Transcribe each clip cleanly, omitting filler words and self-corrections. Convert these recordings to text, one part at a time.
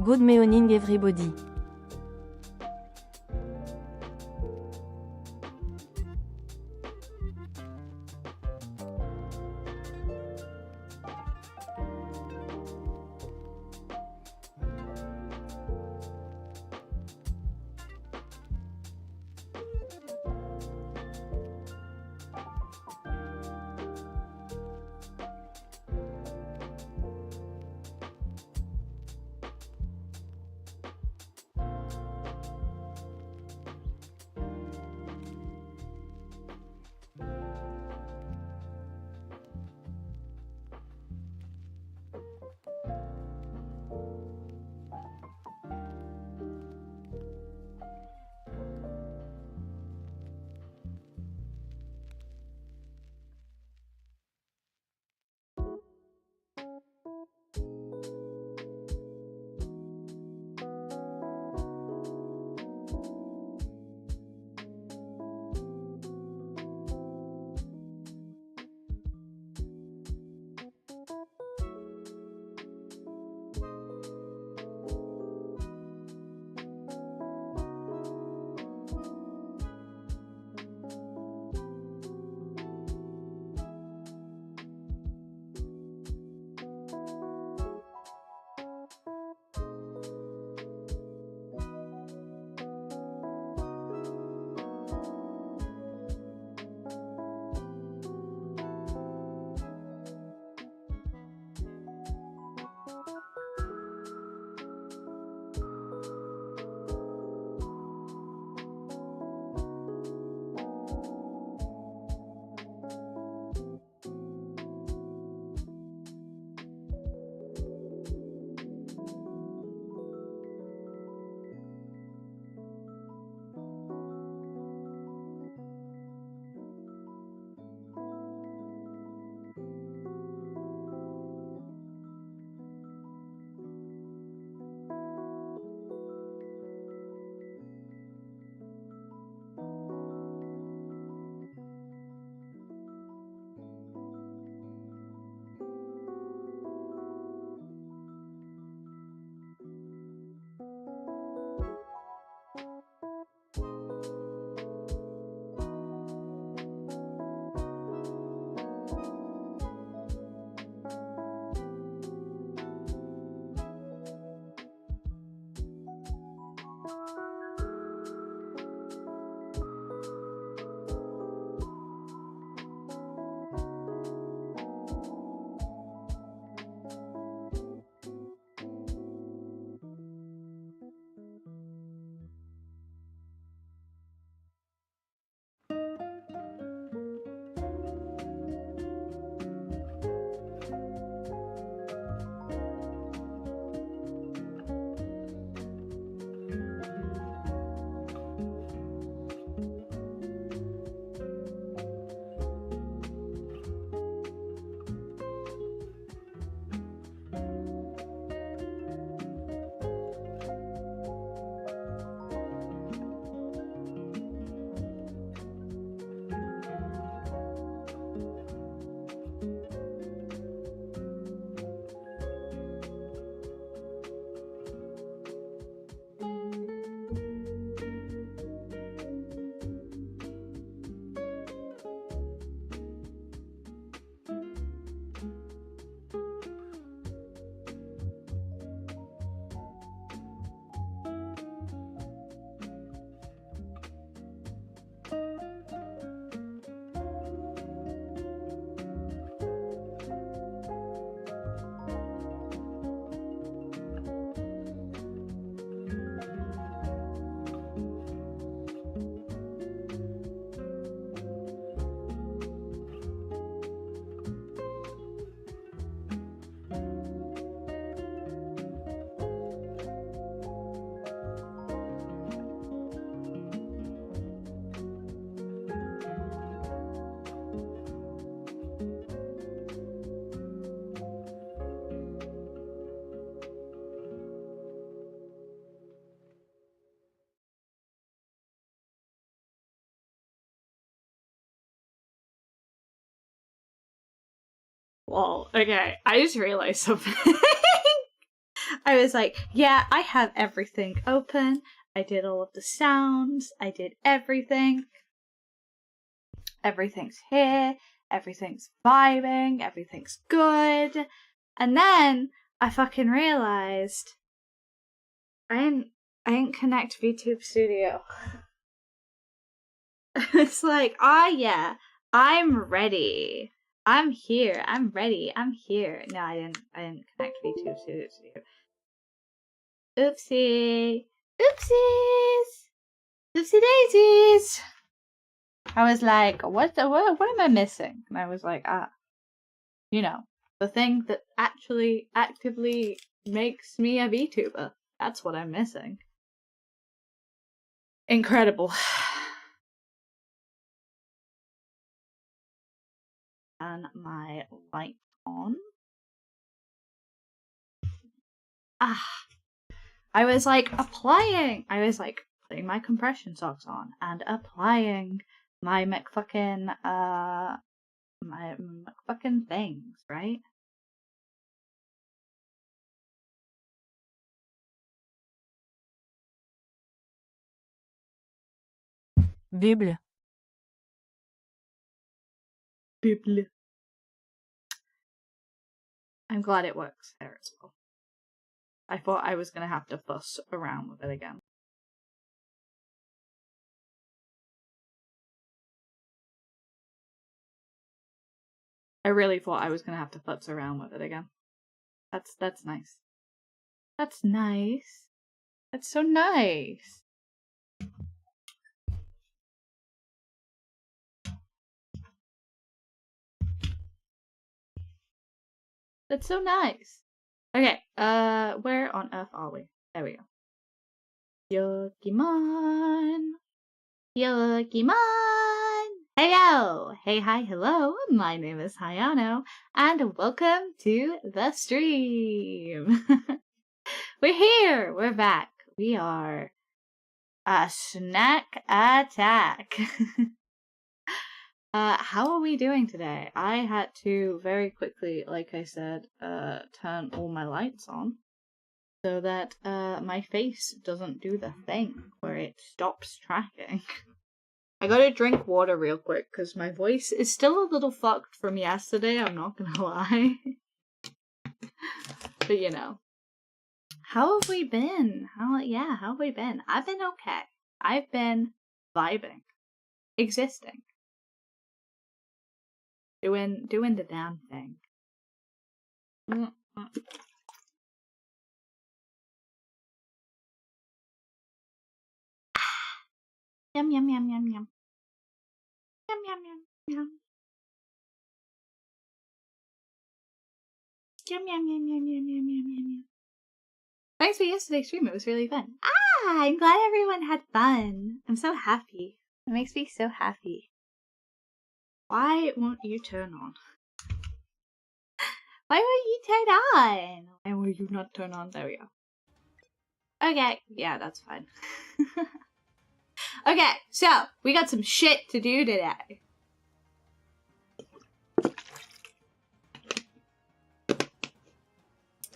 Good morning everybody. Well, okay, I just realized something. I was like, yeah, I have everything open. I did all of the sounds. I did everything. Everything's here. Everything's vibing. Everything's good. And then I fucking realized I didn't connect VTube Studio. It's like, yeah, I'm ready. I'm here. I'm ready. I'm here. No, I didn't connect VTube Studio. Oopsie. Oopsies. Oopsie daisies. I was like, what am I missing? And I was like, you know, the thing that actually actively makes me a VTuber. That's what I'm missing. Incredible. And my light on. I was like applying. I was like putting my compression socks on and applying my McFucking things, right? Bible. Bible. I'm glad it works there as well. I thought I was gonna have to fuss around with it again. I really thought I was gonna have to futz around with it again. That's nice. That's nice. That's so nice. That's so nice. Okay, where on earth are we? There we go. Yokimon! Yokimon! Heyo! Hey, hi, hello! My name is Hayano, and welcome to the stream! We're here! We're back! We are a snack attack! How are we doing today? I had to very quickly, like I said, turn all my lights on so that my face doesn't do the thing where it stops tracking. I gotta drink water real quick because my voice is still a little fucked from yesterday, I'm not gonna lie. But you know. How have we been? How have we been? I've been okay. I've been vibing. Existing. Doing the damn thing. Yum yum yum yum yum. Yum yum yum yum. Yum yum yum yum yum yum yum yum. Thanks for yesterday's stream, it was really fun. I'm glad everyone had fun. I'm so happy. It makes me so happy. Why won't you turn on? Why won't you turn on? Why will you not turn on? There we go. Okay, yeah, that's fine. Okay, so we got some shit to do today.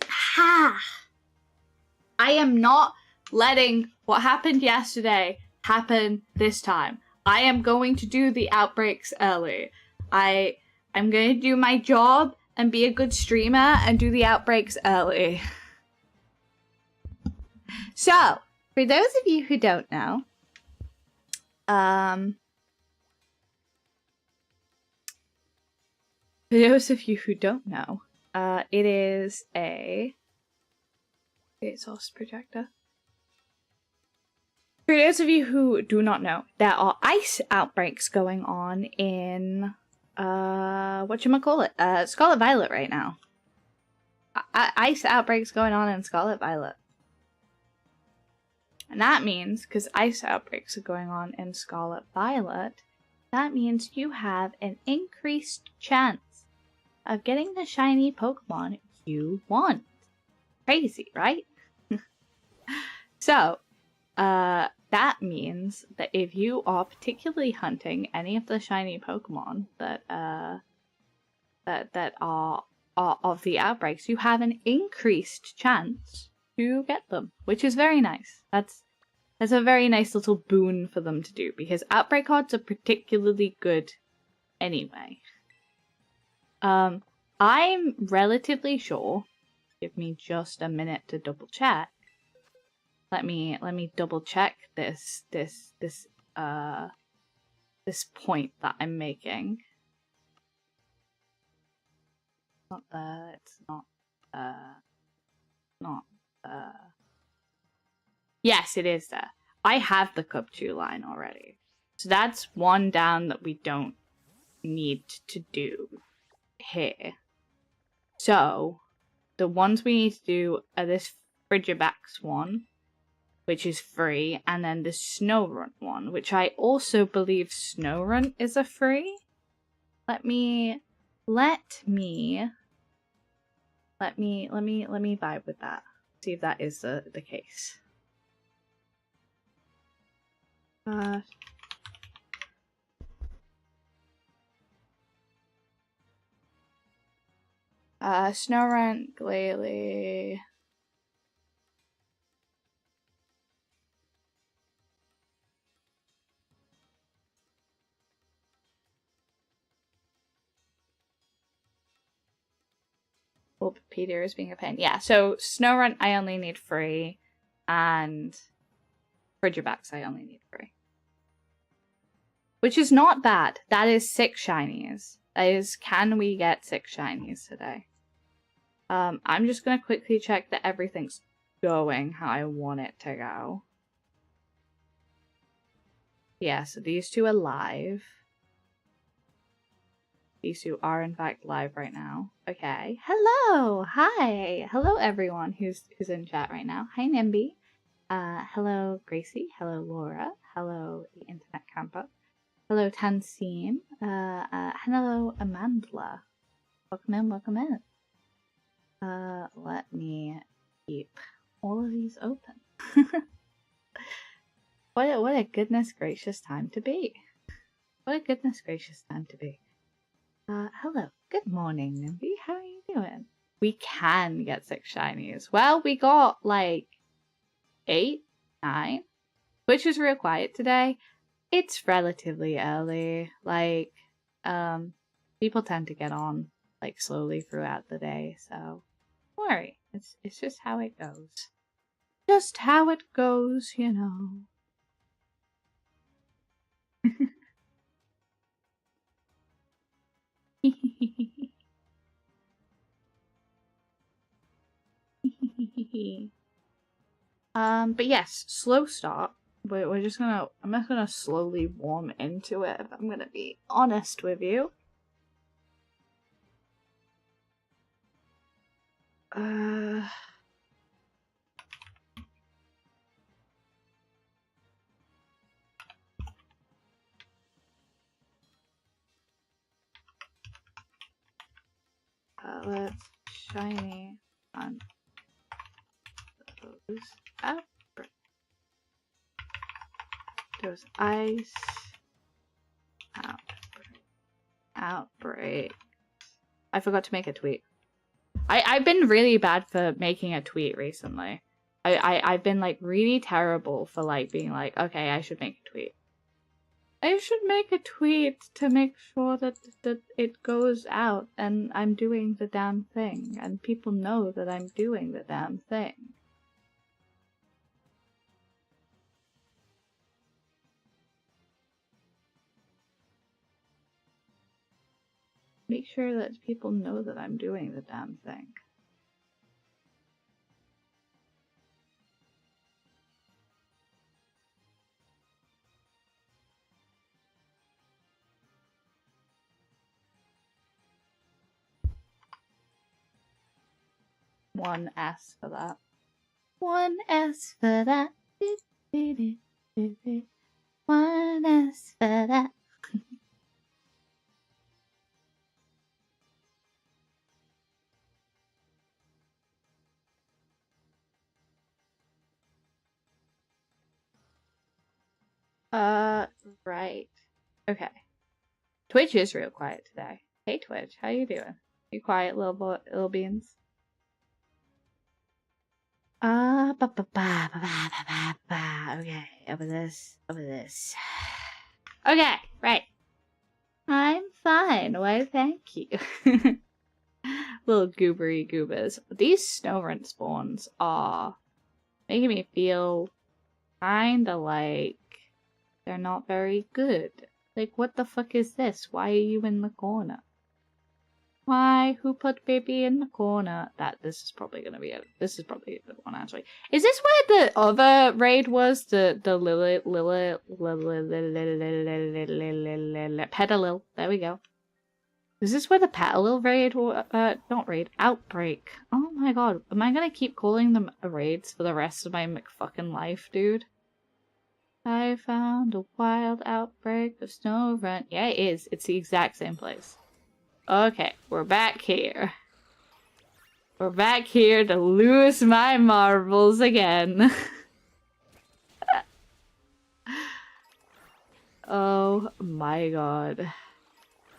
Ha! I am not letting what happened yesterday happen this time. I am going to do the outbreaks early. I'm going to do my job and be a good streamer and do the outbreaks early. So, for those of you who don't know, it is a source projector. For those of you who do not know, there are ice outbreaks going on in Scarlet Violet right now. Ice outbreaks going on in Scarlet Violet. And that means, because ice outbreaks are going on in Scarlet Violet, that means you have an increased chance of getting the shiny Pokemon you want. Crazy, right? So, that means that if you are particularly hunting any of the shiny Pokemon that are of the outbreaks, you have an increased chance to get them, which is very nice. That's a very nice little boon for them to do, because outbreak odds are particularly good anyway. I'm relatively sure. Give me just a minute to double check. Let me double check this point that I'm making. Not there. It's not. Not there. Yes, it is there. I have the cup 2 line already, so that's one down that we don't need to do here. So the ones we need to do are this Frigibacks one, which is free, and then the Snowrun one, which I also believe Snowrun is a free. Let me vibe with that. See if that is the case. Snowrun, Glalie. Oh, Peter is being a pain. Yeah, so Snowrun I only need free, and Frigibacks I only need free. Which is not bad. That is 6 shinies. That is, can we get 6 shinies today? I'm just gonna quickly check that everything's going how I want it to go. Yeah, so these two are live. These two are in fact live right now. Okay. Hello! Hi! Hello everyone who's in chat right now. Hi Nimby. Hello Gracie. Hello Laura. Hello the Internet Camper. Hello Tansim. Hello Amandla. Welcome in, welcome in. Let me keep all of these open. What a goodness gracious time to be. What a goodness gracious time to be. Hello. Good morning, Nimby. How are you doing? We can get 6 shinies. Well, we got like 8, 9, which is real quiet today. It's relatively early. Like, people tend to get on like slowly throughout the day, so don't worry. It's just how it goes. Just how it goes, you know. But yes, slow start. I'm just gonna slowly warm into it, if I'm gonna be honest with you. Let's shiny on those outbreak. Those ice outbreak. I forgot to make a tweet. I've been really bad for making a tweet recently. I've been like really terrible for like being like, okay, I should make a tweet. I should make a tweet to make sure that it goes out and I'm doing the damn thing and people know that I'm doing the damn thing. Make sure that people know that I'm doing the damn thing. One S for that. One S for that. One S for that. Right. Okay. Twitch is real quiet today. Hey Twitch, how you doing? Be quiet, little beans. Okay, over this. Okay, right. I'm fine. Why, thank you. Little goobery goobers. These snowrun spawns are making me feel kinda like they're not very good. Like, what the fuck is this? Why are you in the corner? Why? Who put baby in the corner? This is probably gonna be it. This is probably a good one, actually. Is this where the other raid was? The Petalil. There we go. Is this where the Petalil raid was? Not raid. Outbreak. Oh my god. Am I gonna keep calling them raids for the rest of my McFucking life, dude? I found a wild outbreak of snow run. Yeah, it is. It's the exact same place. Okay, we're back here. We're back here to lose my marbles again. Oh my god.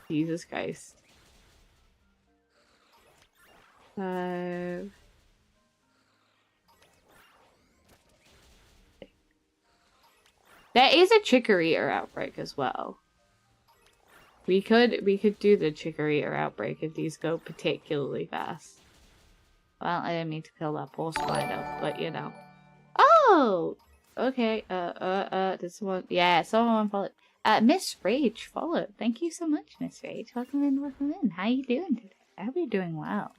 Jesus Christ. There is a chicory outbreak as well. We could do the chicory outbreak if these go particularly fast. Well, I didn't mean to kill that poor spider, but you know. Oh! Okay, this one, yeah, someone followed. Miss Rage followed. Thank you so much, Miss Rage. Welcome in. How you doing today? I hope you're doing well.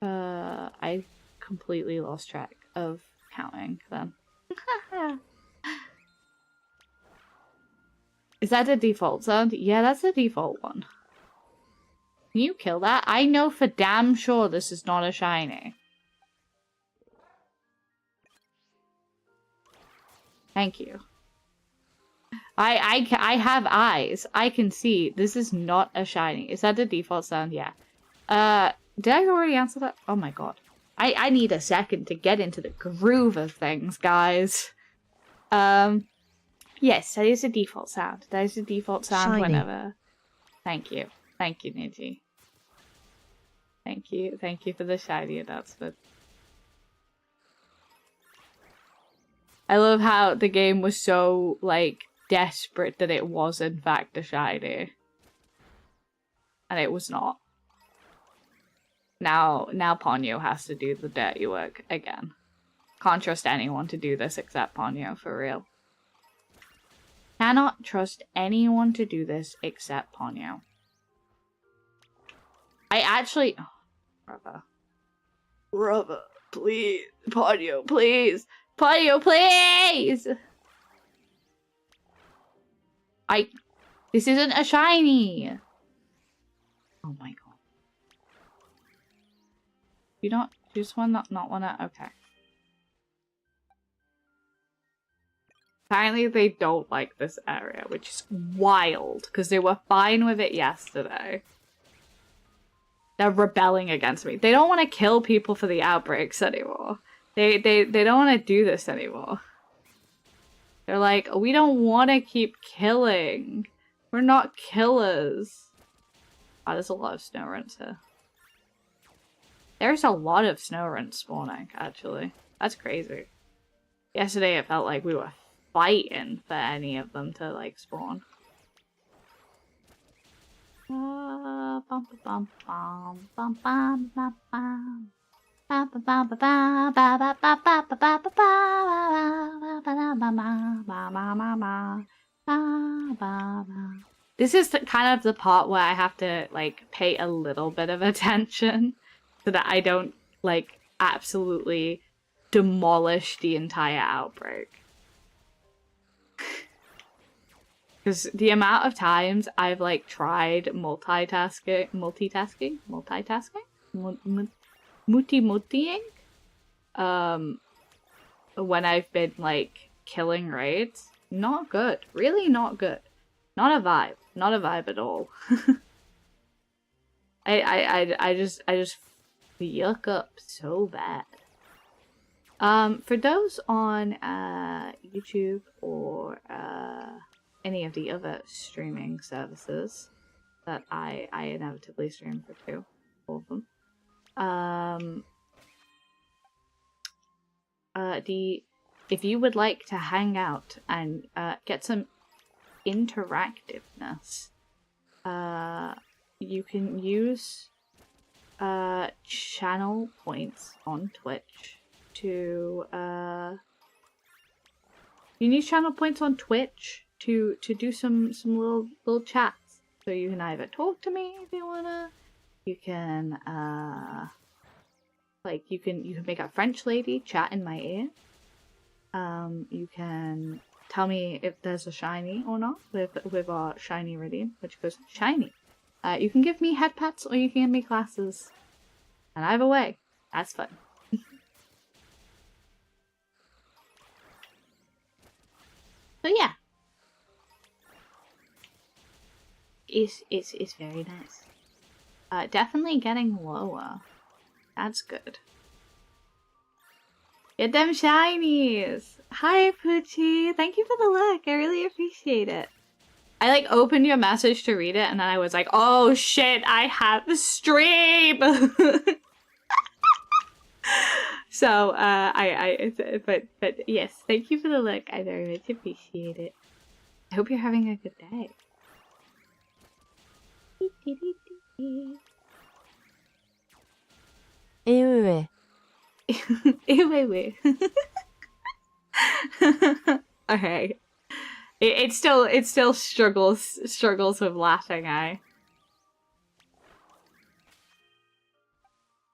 I completely lost track of counting them. Is that the default sound? Yeah, that's the default one. Can you kill that? I know for damn sure this is not a shiny. Thank you. I have eyes. I can see. This is not a shiny. Is that the default sound? Yeah. Did I already answer that? Oh my god. I need a second to get into the groove of things, guys. Yes, that is the default sound. That is the default sound shiny. Whenever. Thank you. Thank you, Niji. Thank you. Thank you for the shiny announcement. I love how the game was so, like, desperate that it was, in fact, a shiny. And it was not. Now Ponyo has to do the dirty work again. Can't trust anyone to do this except Ponyo, for real. Cannot trust anyone to do this except Ponyo. I actually... Oh, brother, please. Ponyo, please. Ponyo, please! This isn't a shiny! Oh my god. You just not wanna... Okay. Apparently they don't like this area, which is wild, because they were fine with it yesterday. They're rebelling against me. They don't want to kill people for the outbreaks anymore. They don't want to do this anymore. They're like, we don't want to keep killing. We're not killers. Oh, there's a lot of snow runs here. There's a lot of snow runs spawning, actually. That's crazy. Yesterday it felt like we were fighting for any of them to, like, spawn. This is kind of the part where I have to, like, pay a little bit of attention so that I don't, like, absolutely demolish the entire outbreak. Because the amount of times I've, like, tried multitasking, when I've been, like, killing raids, not good. Really not good. Not a vibe. Not a vibe at all. I just yuck up so bad. For those on YouTube or any of the other streaming services, that I inevitably stream for 2, all of them. If you would like to hang out and get some interactiveness, you can use channel points on Twitch to you can use channel points on Twitch to do some little chats. So you can either talk to me if you wanna, you can like you can make a French lady chat in my ear. You can tell me if there's a shiny or not with our shiny redeem, which goes shiny. You can give me head pats or you can give me classes. And either way, that's fun. So yeah. It's very nice. Definitely getting lower. That's good. Get them shinies! Hi, Poochie! Thank you for the look. I really appreciate it. I like opened your message to read it and then I was like, oh shit, I have a stream! So, but yes, thank you for the look. I very much appreciate it. I hope you're having a good day. 에으웨. Ew. Okay. It still struggles with laughing,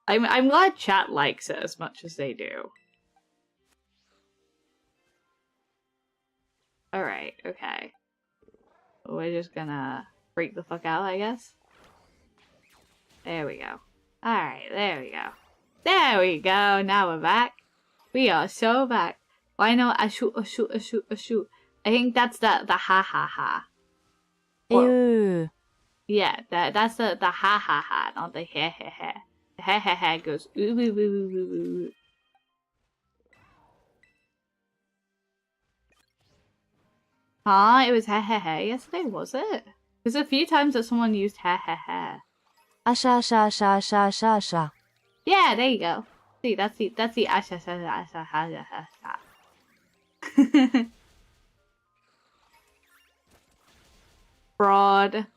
I'm glad chat likes it as much as they do. Alright, okay. We're just gonna freak the fuck out, I guess. There we go. Alright, there we go. There we go, now we're back. We are so back. Why no ashu. I think that's the ha ha ha. 에으. Yeah, that's the ha ha ha, not the he he he. The he he he goes ooh ooh ooh ooh ooh ooh. Huh? It was he he he yesterday, was it? There's a few times that someone used he he he. 아샤샤샤샤샤샤. Yeah, there you go. See, that's the asha sha sha sha sha. Fraud.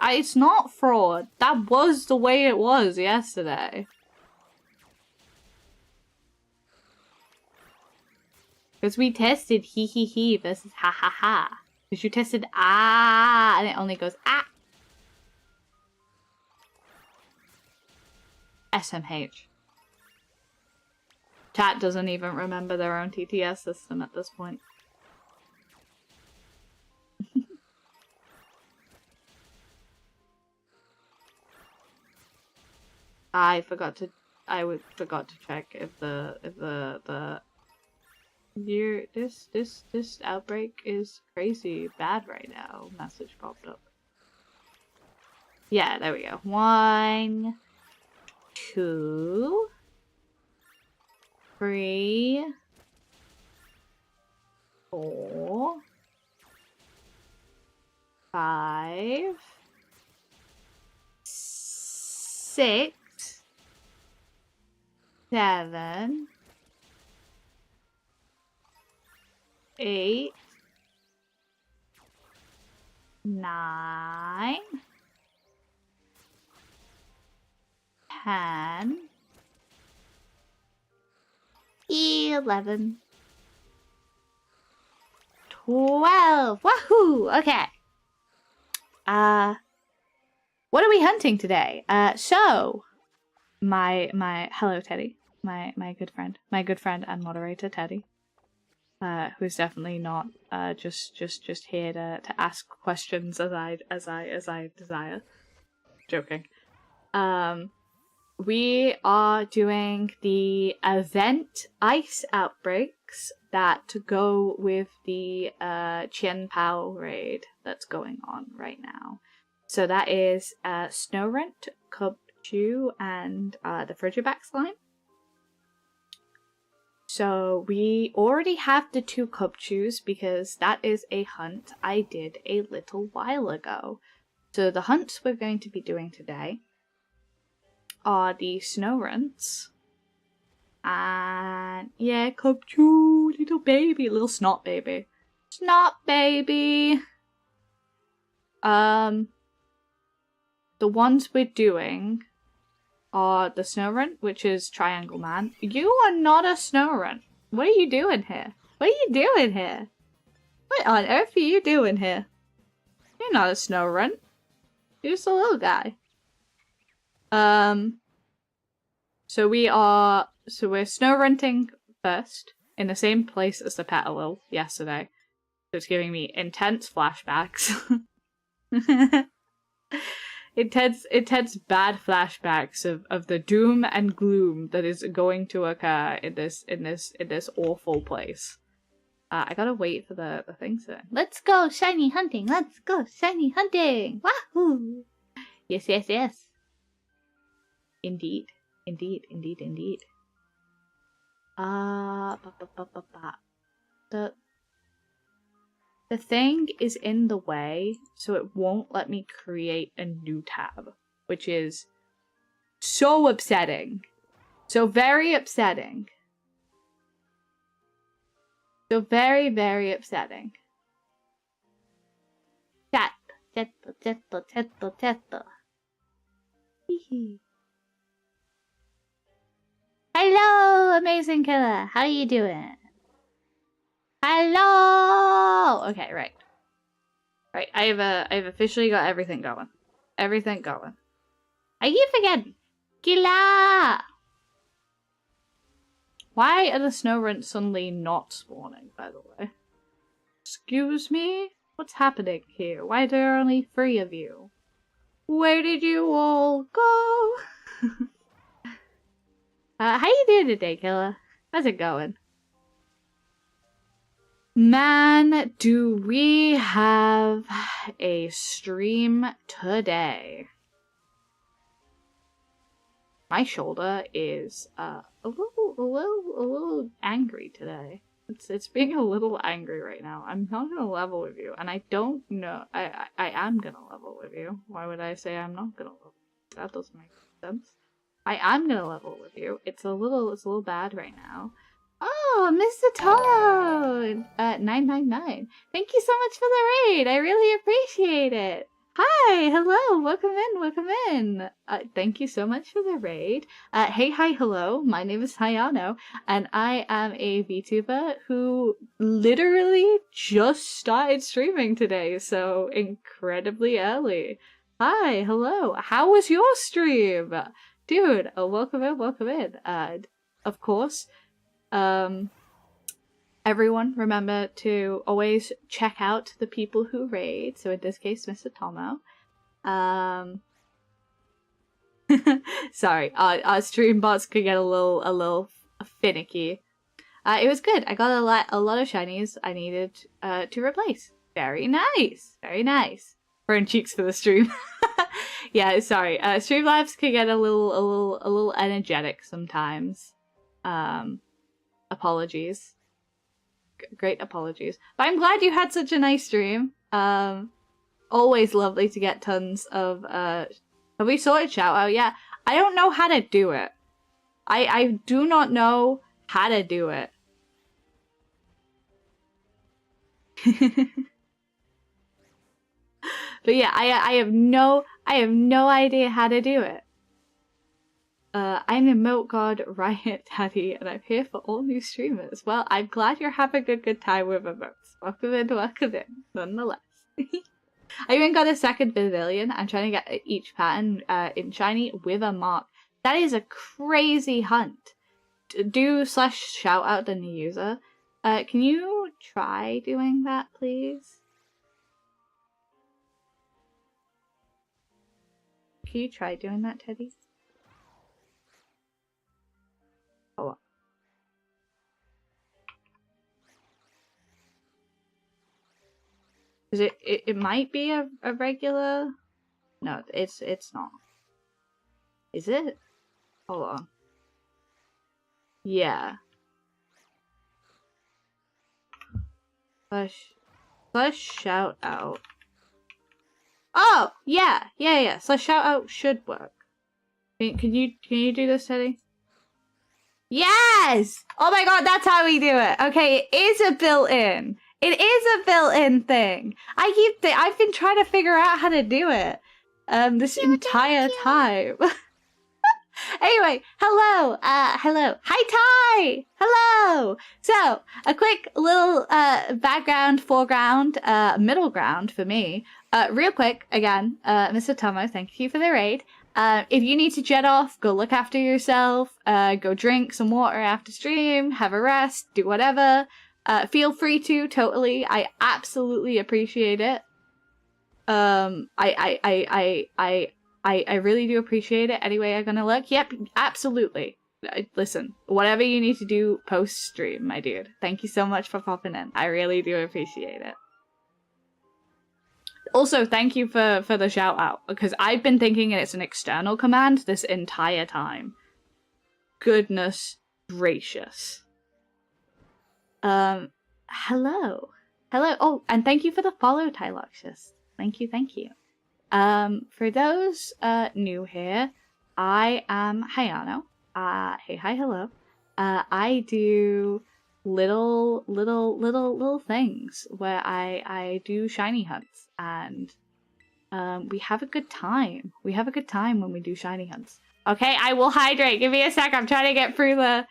It's not fraud. That was the way it was yesterday. Because we tested he versus ha ha ha. Because you tested ah and it only goes ah. SMH. Chat doesn't even remember their own TTS system at this point. I forgot to check if this outbreak is crazy bad right now. Message popped up. Yeah, there we go. 1, 2, 3, 4, 5, 6, 7, 8, 9, 10, 11, 12. Woohoo! Okay. What are we hunting today? So my hello Teddy, my good friend and moderator Teddy, who's definitely not just here to ask questions as I desire. Joking. We are doing the event ice outbreaks that go with the Chien Pao raid that's going on right now. So that is Snowrent, Cubchew, and the Frigiback slime. So we already have the 2 Cubchews because that is a hunt I did a little while ago. So the hunts we're going to be doing today are the snow runts. And yeah, come to little baby, little snot baby. Snot baby! The ones we're doing are the snow run, which is Triangle Man. You are not a snow run. What are you doing here? What are you doing here? What on earth are you doing here? You're not a snow run. You're just a little guy. So we're snow runting first in the same place as the Petalil yesterday. So it's giving me intense flashbacks. intense bad flashbacks of the doom and gloom that is going to occur in this awful place. I gotta wait for the things to. Let's go shiny hunting! Let's go shiny hunting! Wahoo! Yes, yes, yes. Indeed. Indeed, indeed, indeed. The thing is in the way, so it won't let me create a new tab, which is so upsetting. So very upsetting. So very, very upsetting. Chat. Hello, amazing killer. How you doing? Hello. Okay, right. Right, I've officially got everything going. Everything going. I keep forgetting. Killer. Why are the snow runts suddenly not spawning, by the way? Excuse me? What's happening here? Why are there only 3 of you? Where did you all go? How you doing today, killer? How's it going? Man, do we have a stream today. My shoulder is a little angry today. It's being a little angry right now. I'm not gonna level with you, and I don't know. I am gonna level with you. Why would I say I'm not gonna level? That doesn't make sense. I am gonna level with you. It's a little bad right now. Oh, Mr. Toad! 999. Thank you so much for the raid. I really appreciate it. Hi, hello, welcome in. Thank you so much for the raid. Hey, hi, hello. My name is Hayano, and I am a VTuber who literally just started streaming today, so incredibly early. Hi, hello. How was your stream? Dude, welcome in. Of course, everyone remember to always check out the people who raid. So in this case, Mr. Tomo. Sorry, our stream bots could get a little finicky. It was good. I got a lot of shinies I needed to replace. Very nice. Burn cheeks for the stream. Yeah, sorry. Streamlabs can get a little energetic sometimes. Apologies. Great apologies. But I'm glad you had such a nice stream. Always lovely to get tons of have we sorted shout out? Yeah. I don't know how to do it. I do not know how to do it. But yeah, I have no idea how to do it. I'm the Moat God Riot Daddy, and I'm here for all new streamers. Well, I'm glad you're having a good time with emotes. Welcome in, nonetheless. I even got a second pavilion. I'm trying to get each pattern in shiny with a mark. That is a crazy hunt. Do / shout out the new user. Can you try doing that, please? Can you try doing that, Teddy? Oh. Is it might be a regular? No, it's not. Is it? Hold on. Yeah. / shout out. Oh, yeah. So shout out should work. Can you do this, Teddy? Yes! Oh my god, that's how we do it. Okay, it is a built-in. It is a built-in thing. I've been trying to figure out how to do it this entire time. Anyway, hello. Hello. Hi, Ty! Hello! So, a quick little background, foreground, middle ground for me. Real quick, again, Mr. Tomo, thank you for the raid. If you need to jet off, go look after yourself, go drink some water after stream, have a rest, do whatever. Feel free to, totally. I absolutely appreciate it. I really do appreciate it. Anyway, I'm gonna look. Yep, absolutely. Listen, whatever you need to do post-stream, my dude. Thank you so much for popping in. I really do appreciate it. Also, thank you for the shout out, because I've been thinking it's an external command this entire time. Goodness gracious. Hello. Hello. Oh, and thank you for the follow, Tyloxus. Thank you, thank you. For those new here, I am Hayano. Hey, hi, hello. I do little things where I do shiny hunts, and we have a good time. We have a good time when we do shiny hunts. Okay, I will hydrate. Give me a sec. I'm trying to get through the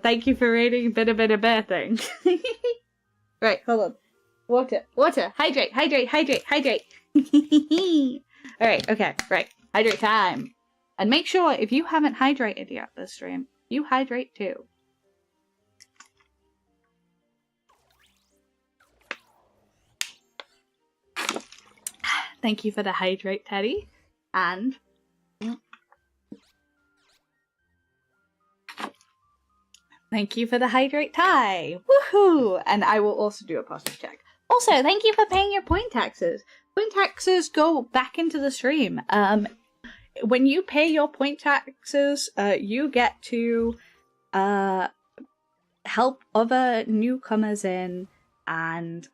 thank you for raiding bit thing. Right, hold on. Water. Hydrate. Alright, okay, right. Hydrate time. And make sure, if you haven't hydrated yet this stream, you hydrate too. Thank you for the hydrate, Teddy. And thank you for the hydrate tie. Woohoo! And I will also do a positive check. Also, thank you for paying your point taxes. Point taxes go back into the stream. When you pay your point taxes, you get to help other newcomers in, and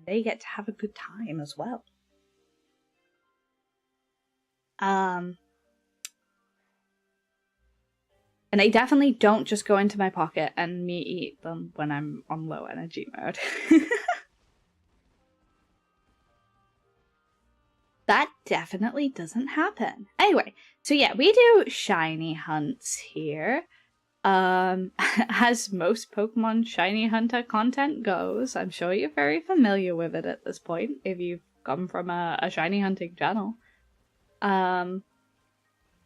they get to have a good time as well. And they definitely don't just go into my pocket and me eat them when I'm on low energy mode. That definitely doesn't happen. Anyway, so yeah, we do shiny hunts here. As most Pokemon shiny hunter content goes, I'm sure you're very familiar with it at this point if you've come from a shiny hunting channel.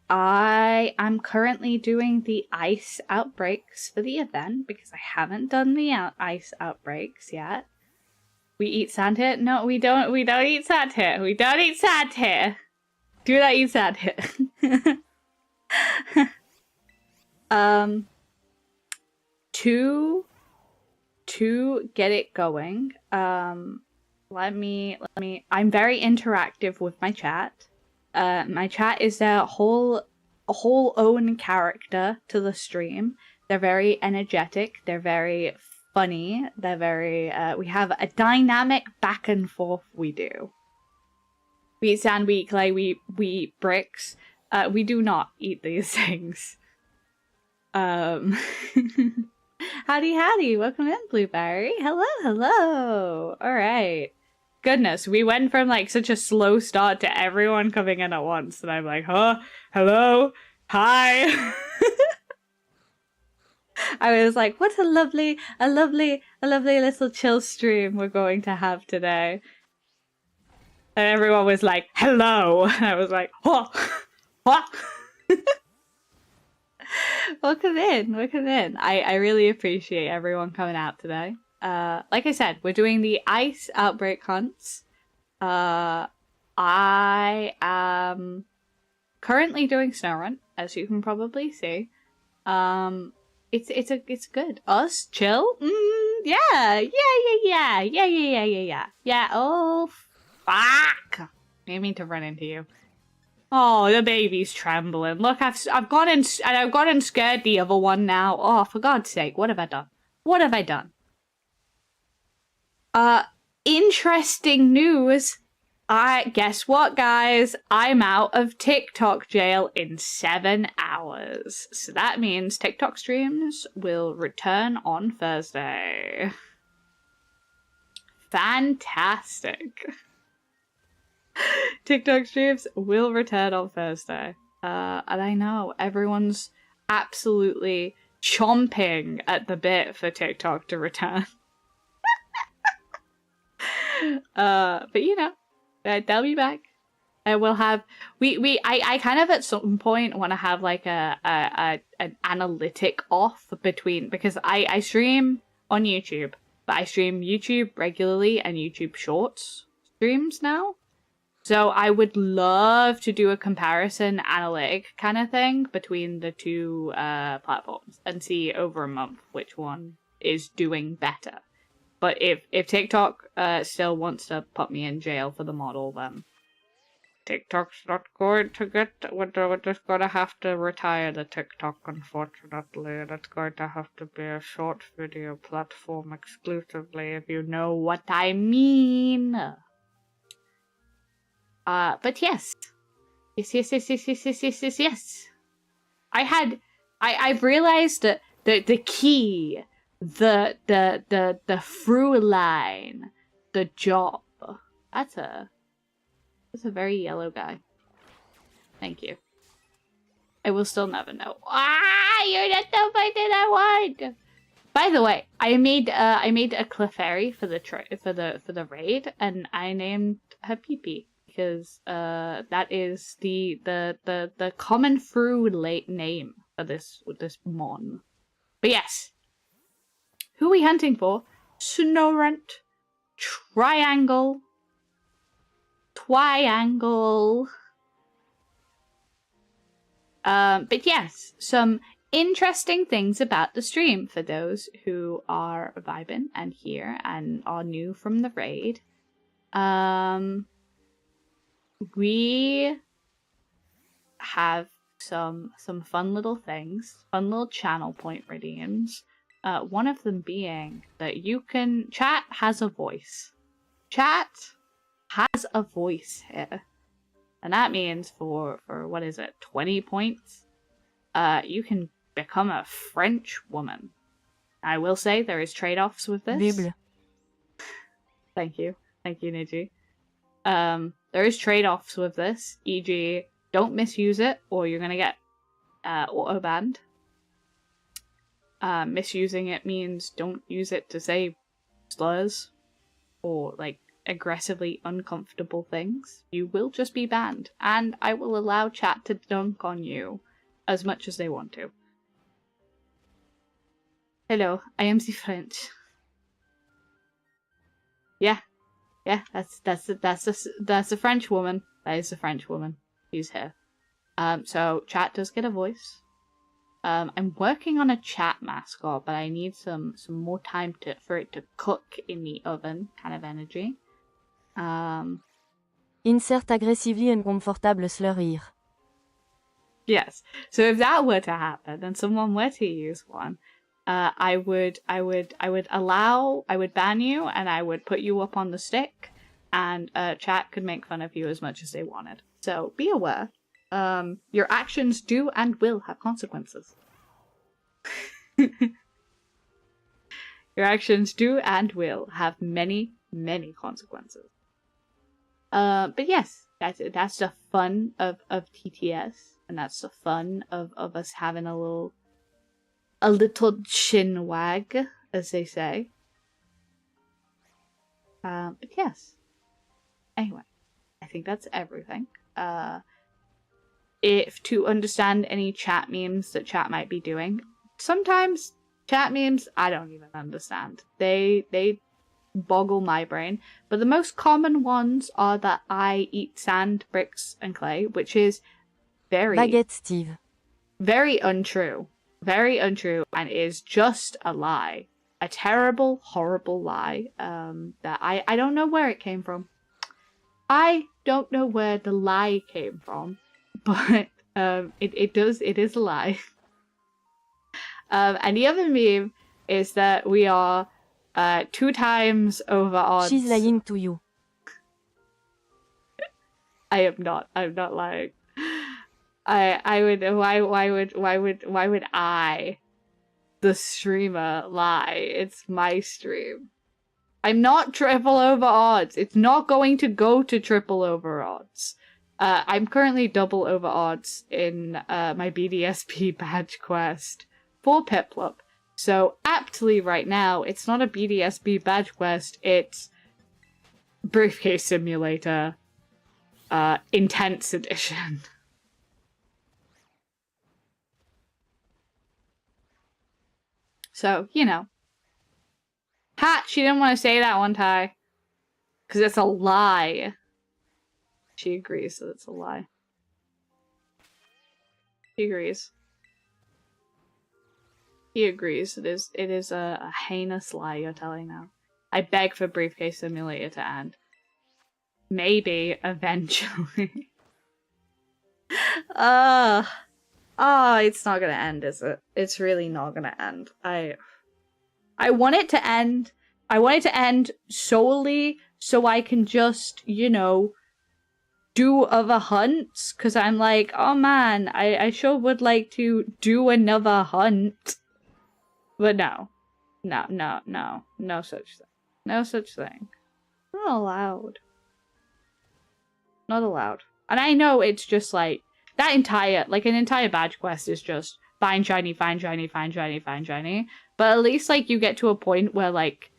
I am currently doing the ice outbreaks for the event because I haven't done the ice outbreaks yet. We eat sand here? No, we don't eat sand here. We don't eat sand here. Do not eat sand here. To get it going, let me, I'm very interactive with my chat. My chat is a whole own character to the stream. They're very energetic. They're very funny. They're very, we have a dynamic back and forth we do. We eat sand, we eat clay, we eat bricks. We do not eat these things. Howdy, welcome in, Blueberry. Hello. All right. Goodness, we went from like such a slow start to everyone coming in at once, and I'm like, huh? Hello? Hi? I was like, what a lovely little chill stream we're going to have today. And everyone was like, hello. And I was like, what? Welcome in. I really appreciate everyone coming out today. Like I said, we're doing the ice outbreak hunts. I am currently doing Snowrun, as you can probably see. It's good. Us chill. Yeah. Oh fuck! I mean to run into you. Oh, the baby's trembling. Look, I've gone and scared the other one now. Oh, for God's sake, what have I done? what have I done? Interesting news. Guess what, guys? I'm out of TikTok jail in 7 hours. So that means TikTok streams will return on Thursday. Fantastic. TikTok streams will return on Thursday. And I know everyone's absolutely chomping at the bit for TikTok to return. But you know, they'll be back. And we'll have I kind of at some point want to have like an analytic off between, because I stream on YouTube, but I stream YouTube regularly and YouTube Shorts streams now. So I would love to do a comparison analytic kind of thing between the two platforms and see over a month which one is doing better. But if TikTok still wants to put me in jail for the model, then TikTok's not going to get. We're just going to have to retire the TikTok, unfortunately. And it's going to have to be a short video platform exclusively, if you know what I mean. But yes. Yes. I've realized that the key, the through line, the job. That's a very yellow guy. Thank you. I will still never know. You're not the fight that I want. By the way, I made a Clefairy for the raid, and I named her Pee-Pee because that is the common through late name for this mon. But yes, who are we hunting for? Snorunt, Triangle. But yes, some interesting things about the stream for those who are vibing and here and are new from the raid. We have some fun little things, fun little channel point redeems. One of them being that chat has a voice. Chat has a voice here. And that means for what is it, 20 points? You can become a French woman. I will say there is trade-offs with this. Bible. Thank you, Niji. There is trade-offs with this, e.g., don't misuse it or you're gonna get auto-banned. Misusing it means don't use it to say slurs or like aggressively uncomfortable things. You will just be banned, and I will allow chat to dunk on you as much as they want to. Hello, I am the French. Yeah, that's a French woman. That is a French woman. She's here. So chat does get a voice. I'm working on a chat mascot, but I need some more time for it to cook in the oven, kind of energy. Insert aggressively uncomfortable slurry. Yes. So if that were to happen and someone were to use one, I would ban you and I would put you up on the stick, and chat could make fun of you as much as they wanted. So be aware. Your actions do and will have consequences. Your actions do and will have many, many consequences. But yes, that's the fun of TTS, and that's the fun of us having a little chin wag, as they say. But yes. Anyway, I think that's everything. If to understand any chat memes that chat might be doing, sometimes chat memes I don't even understand. They boggle my brain. But the most common ones are that I eat sand, bricks, and clay, which is Baguette Steve. very untrue. Very untrue, and is just a lie. A terrible, horrible lie. That I don't know where it came from. I don't know where the lie came from. But it is a lie. And the other meme is that we are 2 times over odds. She's lying to you. I am not. I'm not lying. I would. Why would I, the streamer, lie? It's my stream. I'm not triple over odds. It's not going to go to triple over odds. I'm currently double over odds in my BDSP badge quest for Piplup. So aptly right now, it's not a BDSP badge quest. It's Briefcase Simulator Intense Edition. So, you know. Ha! She didn't want to say that one time. Because it's a lie. She agrees that it's a lie. She agrees. He agrees. It is a heinous lie you're telling now. I beg for Briefcase Simulator to end. Maybe, eventually. It's not gonna end, is it? It's really not gonna end. I want it to end. I want it to end solely so I can just, you know, do other hunts. Because I'm like, oh man, I sure would like to do another hunt. But no. No such thing. No such thing. Not allowed. Not allowed. And I know it's just like, that entire, like an entire badge quest is just find shiny, find shiny, find shiny, find shiny. But at least like you get to a point where like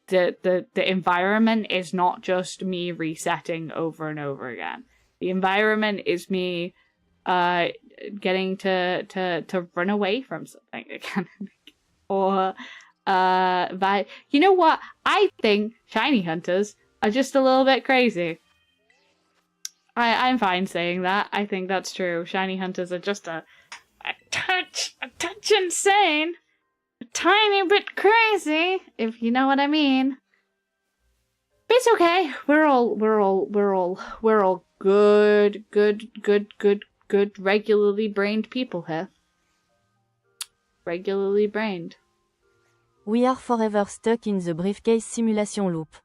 the environment is not just me resetting over and over again. The environment is me getting to run away from something again. Or but you know what? I think shiny hunters are just a little bit crazy. I'm fine saying that. I think that's true. Shiny hunters are just a touch insane. A tiny bit crazy, if you know what I mean. But it's okay. We're all good, regularly brained people here. Regularly brained. We are forever stuck in the briefcase simulation loop.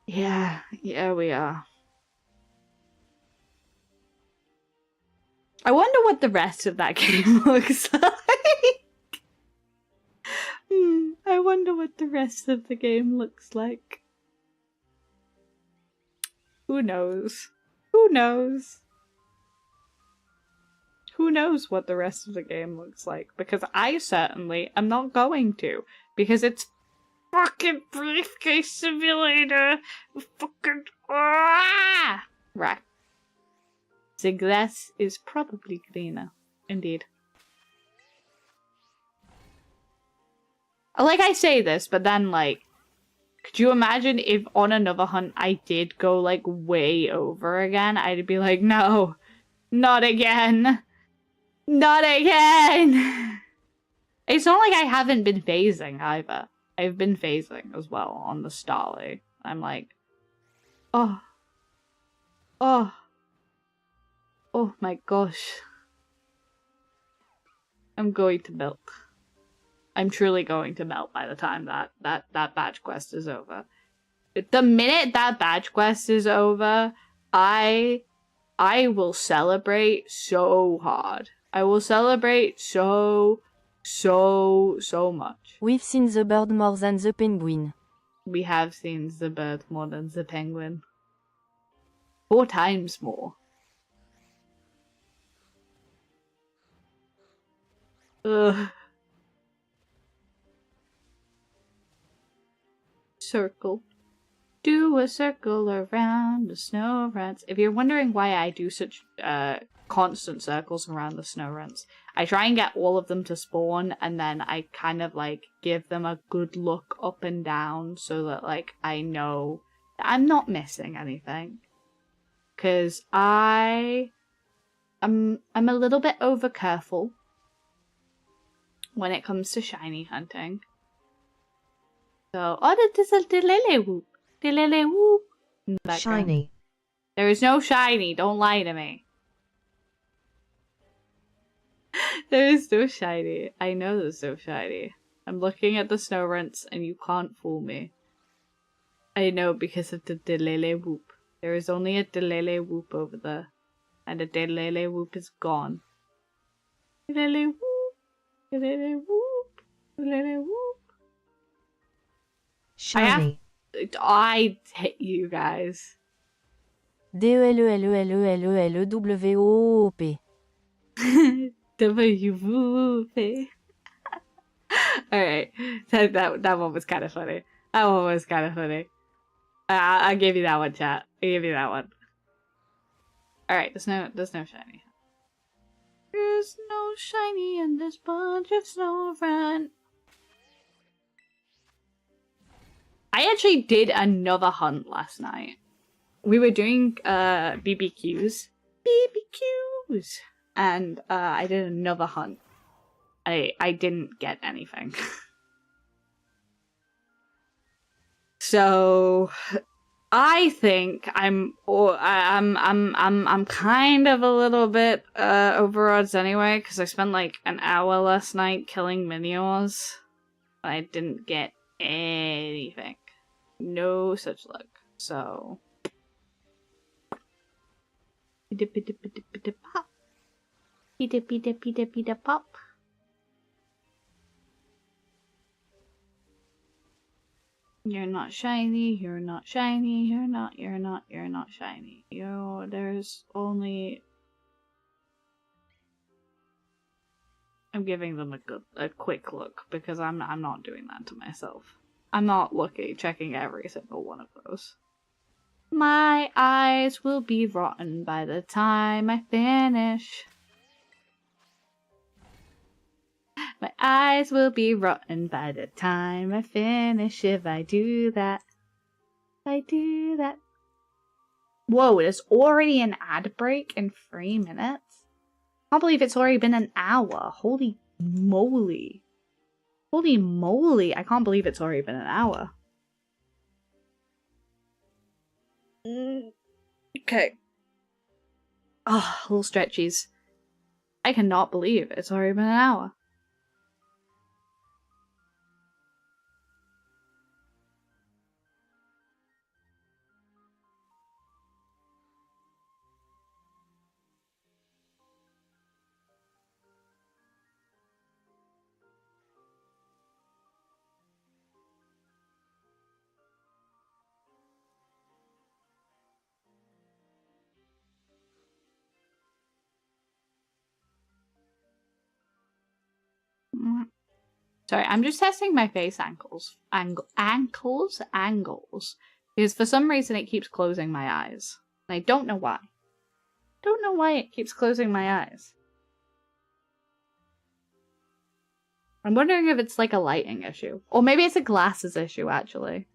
Yeah, we are. I wonder what the rest of that game looks like. I wonder what the rest of the game looks like. Who knows? Who knows? Who knows what the rest of the game looks like? Because I certainly am not going to. Because it's fucking Briefcase Simulator. Fucking... Right. The grass is probably greener. Indeed. Like I say this, but then like, could you imagine if on another hunt I did go like way over again? I'd be like, no, not again. Not again. It's not like I haven't been phasing either. I've been phasing as well on the Starly. I'm like, oh my gosh. I'm going to melt. I'm truly going to melt by the time that badge quest is over. The minute that badge quest is over, I will celebrate so hard. I will celebrate so much. We've seen the bird more than the penguin. We have seen the bird more than the penguin. 4 times more. Ugh. Circle. Do a circle around the snow runs. If you're wondering why I do such constant circles around the snow runs, I try and get all of them to spawn, and then I kind of like give them a good look up and down so that like I know that I'm not missing anything. 'Cause I'm a little bit over careful when it comes to shiny hunting. So, there's a delele whoop. Delele whoop. Shiny. There is no shiny, don't lie to me. There is no shiny. I know there's no shiny. I'm looking at the snow rents and you can't fool me. I know because of the delele whoop. There is only a delele whoop over there. And the delele whoop is gone. Delele whoop. Delele whoop. Delele whoop. Shiny. I hate you guys. DELELELELELEWOOP. WWP. Alright. That one was kind of funny. That one was kind of funny. I'll give you that one, chat. I'll give you that one. Alright, there's no shiny. There's no shiny in this bunch of snow run. I actually did another hunt last night. We were doing BBQs. BBQs! And I did another hunt. I didn't get anything. So I think I'm kind of a little bit over odds anyway, because I spent like an hour last night killing miniors. I didn't get anything. No such luck. So pop. Pop. You're not shiny, you're not shiny, you're not shiny. There's only... I'm giving them a quick look, because I'm not doing that to myself. I'm not checking every single one of those. My eyes will be rotten by the time I finish. My eyes will be rotten by the time I finish if I do that. If I do that. Whoa, there's already an ad break in 3 minutes? I can't believe it's already been an hour. Holy moly. Holy moly, I can't believe it's already been an hour. Okay. Oh, little stretchies. I cannot believe it's already been an hour. Sorry, I'm just testing my face angles. Angles? Because for some reason it keeps closing my eyes. And I don't know why. Don't know why it keeps closing my eyes. I'm wondering if it's like a lighting issue. Or maybe it's a glasses issue, actually.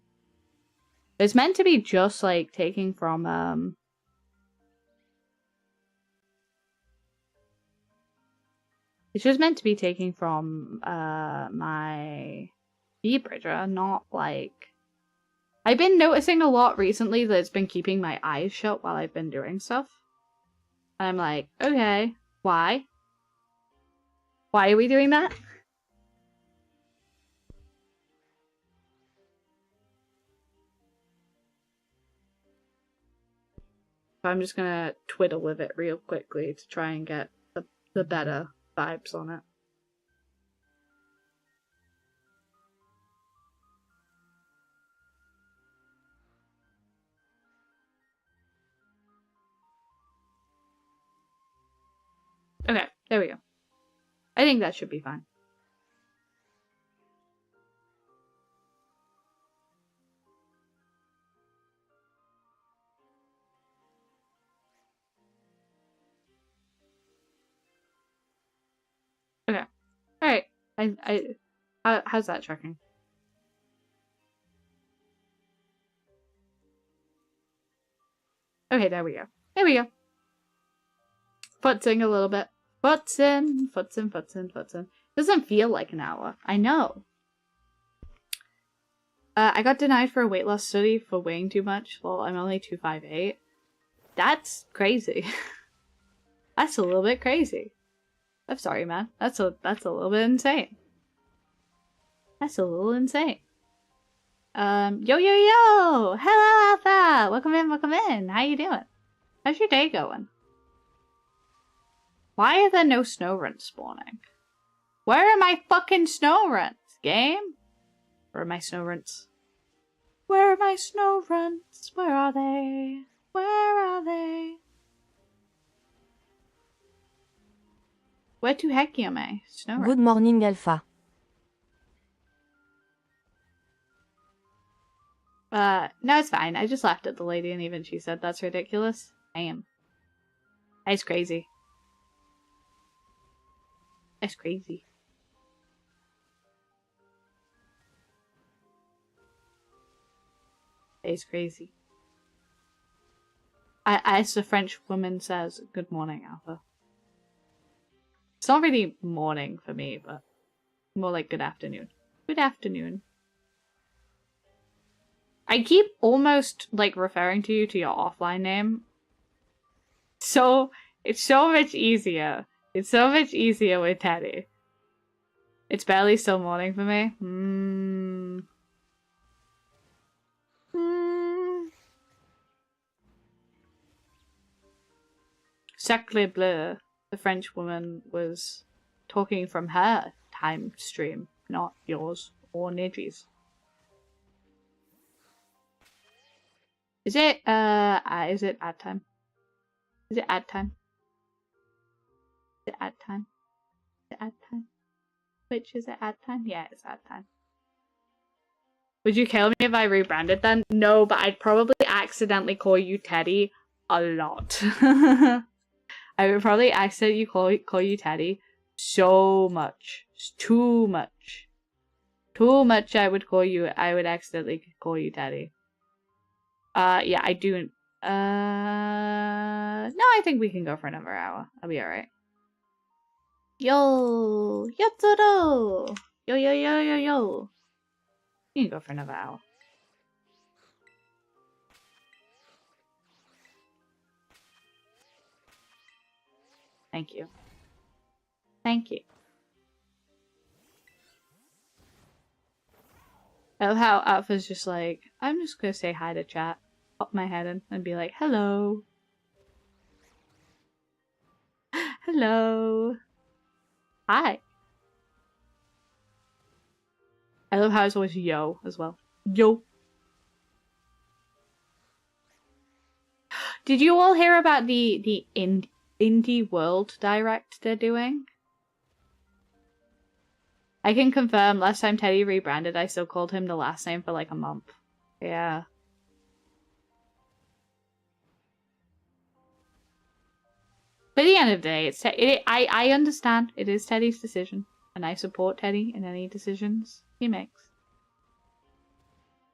It's meant to be just like taking from, it's just meant to be taking from my V-bridger, not like... I've been noticing a lot recently that it's been keeping my eyes shut while I've been doing stuff. And I'm like, okay, why? Why are we doing that? So I'm just gonna twiddle with it real quickly to try and get the better vibes on it. Okay, there we go. I think that should be fine. Okay. Alright. How's that tracking? Okay, there we go. There we go. Futzing a little bit. Futzing. Doesn't feel like an hour. I know. I got denied for a weight loss study for weighing too much. Well, I'm only 258. That's crazy. That's a little bit crazy. I'm sorry, man. That's a little bit insane. That's a little insane. Yo, yo, yo! Hello, Alpha! Welcome in, welcome in. How you doing? How's your day going? Why are there no snow runs spawning? Where are my fucking snow runs, game? Where are my snow runs? Where are my snow runs? Where are they? Where are they? Where to heck am I? Snow runs. Good morning, Alpha. No, it's fine. I just laughed at the lady and even she said that's ridiculous. Damn. That's crazy. That's crazy. It's crazy. As the French woman says, good morning, Alpha. It's not really morning for me, but more like good afternoon. Good afternoon. I keep almost like referring to you to your offline name. So it's so much easier. It's so much easier with Teddy. It's barely still morning for me. Sacre bleu. The French woman was talking from her time stream, not yours or Nidji's. Is it ad time? Is it ad time? Is it ad time? Is it ad time? Which is it ad time? Yeah, it's ad time. Would you kill me if I rebranded then? No, but I'd probably accidentally call you Teddy a lot. I would probably accidentally call you Teddy so much. Too much. Too much I would accidentally call you Teddy. Yeah, I do. No, I think we can go for another hour. I'll be alright. Yo! Yatsuro! Yo, yo, yo, yo, yo. You can go for another hour. Thank you. Thank you. I love how Alpha's just like, I'm just gonna say hi to chat. Pop my head in and be like, hello. Hello. Hi. I love how it's always yo as well. Yo. Did you all hear about the Indie World Direct they're doing? I can confirm, last time Teddy rebranded, I still called him the last name for like a month. Yeah. But at the end of the day, I understand. It is Teddy's decision. And I support Teddy in any decisions he makes.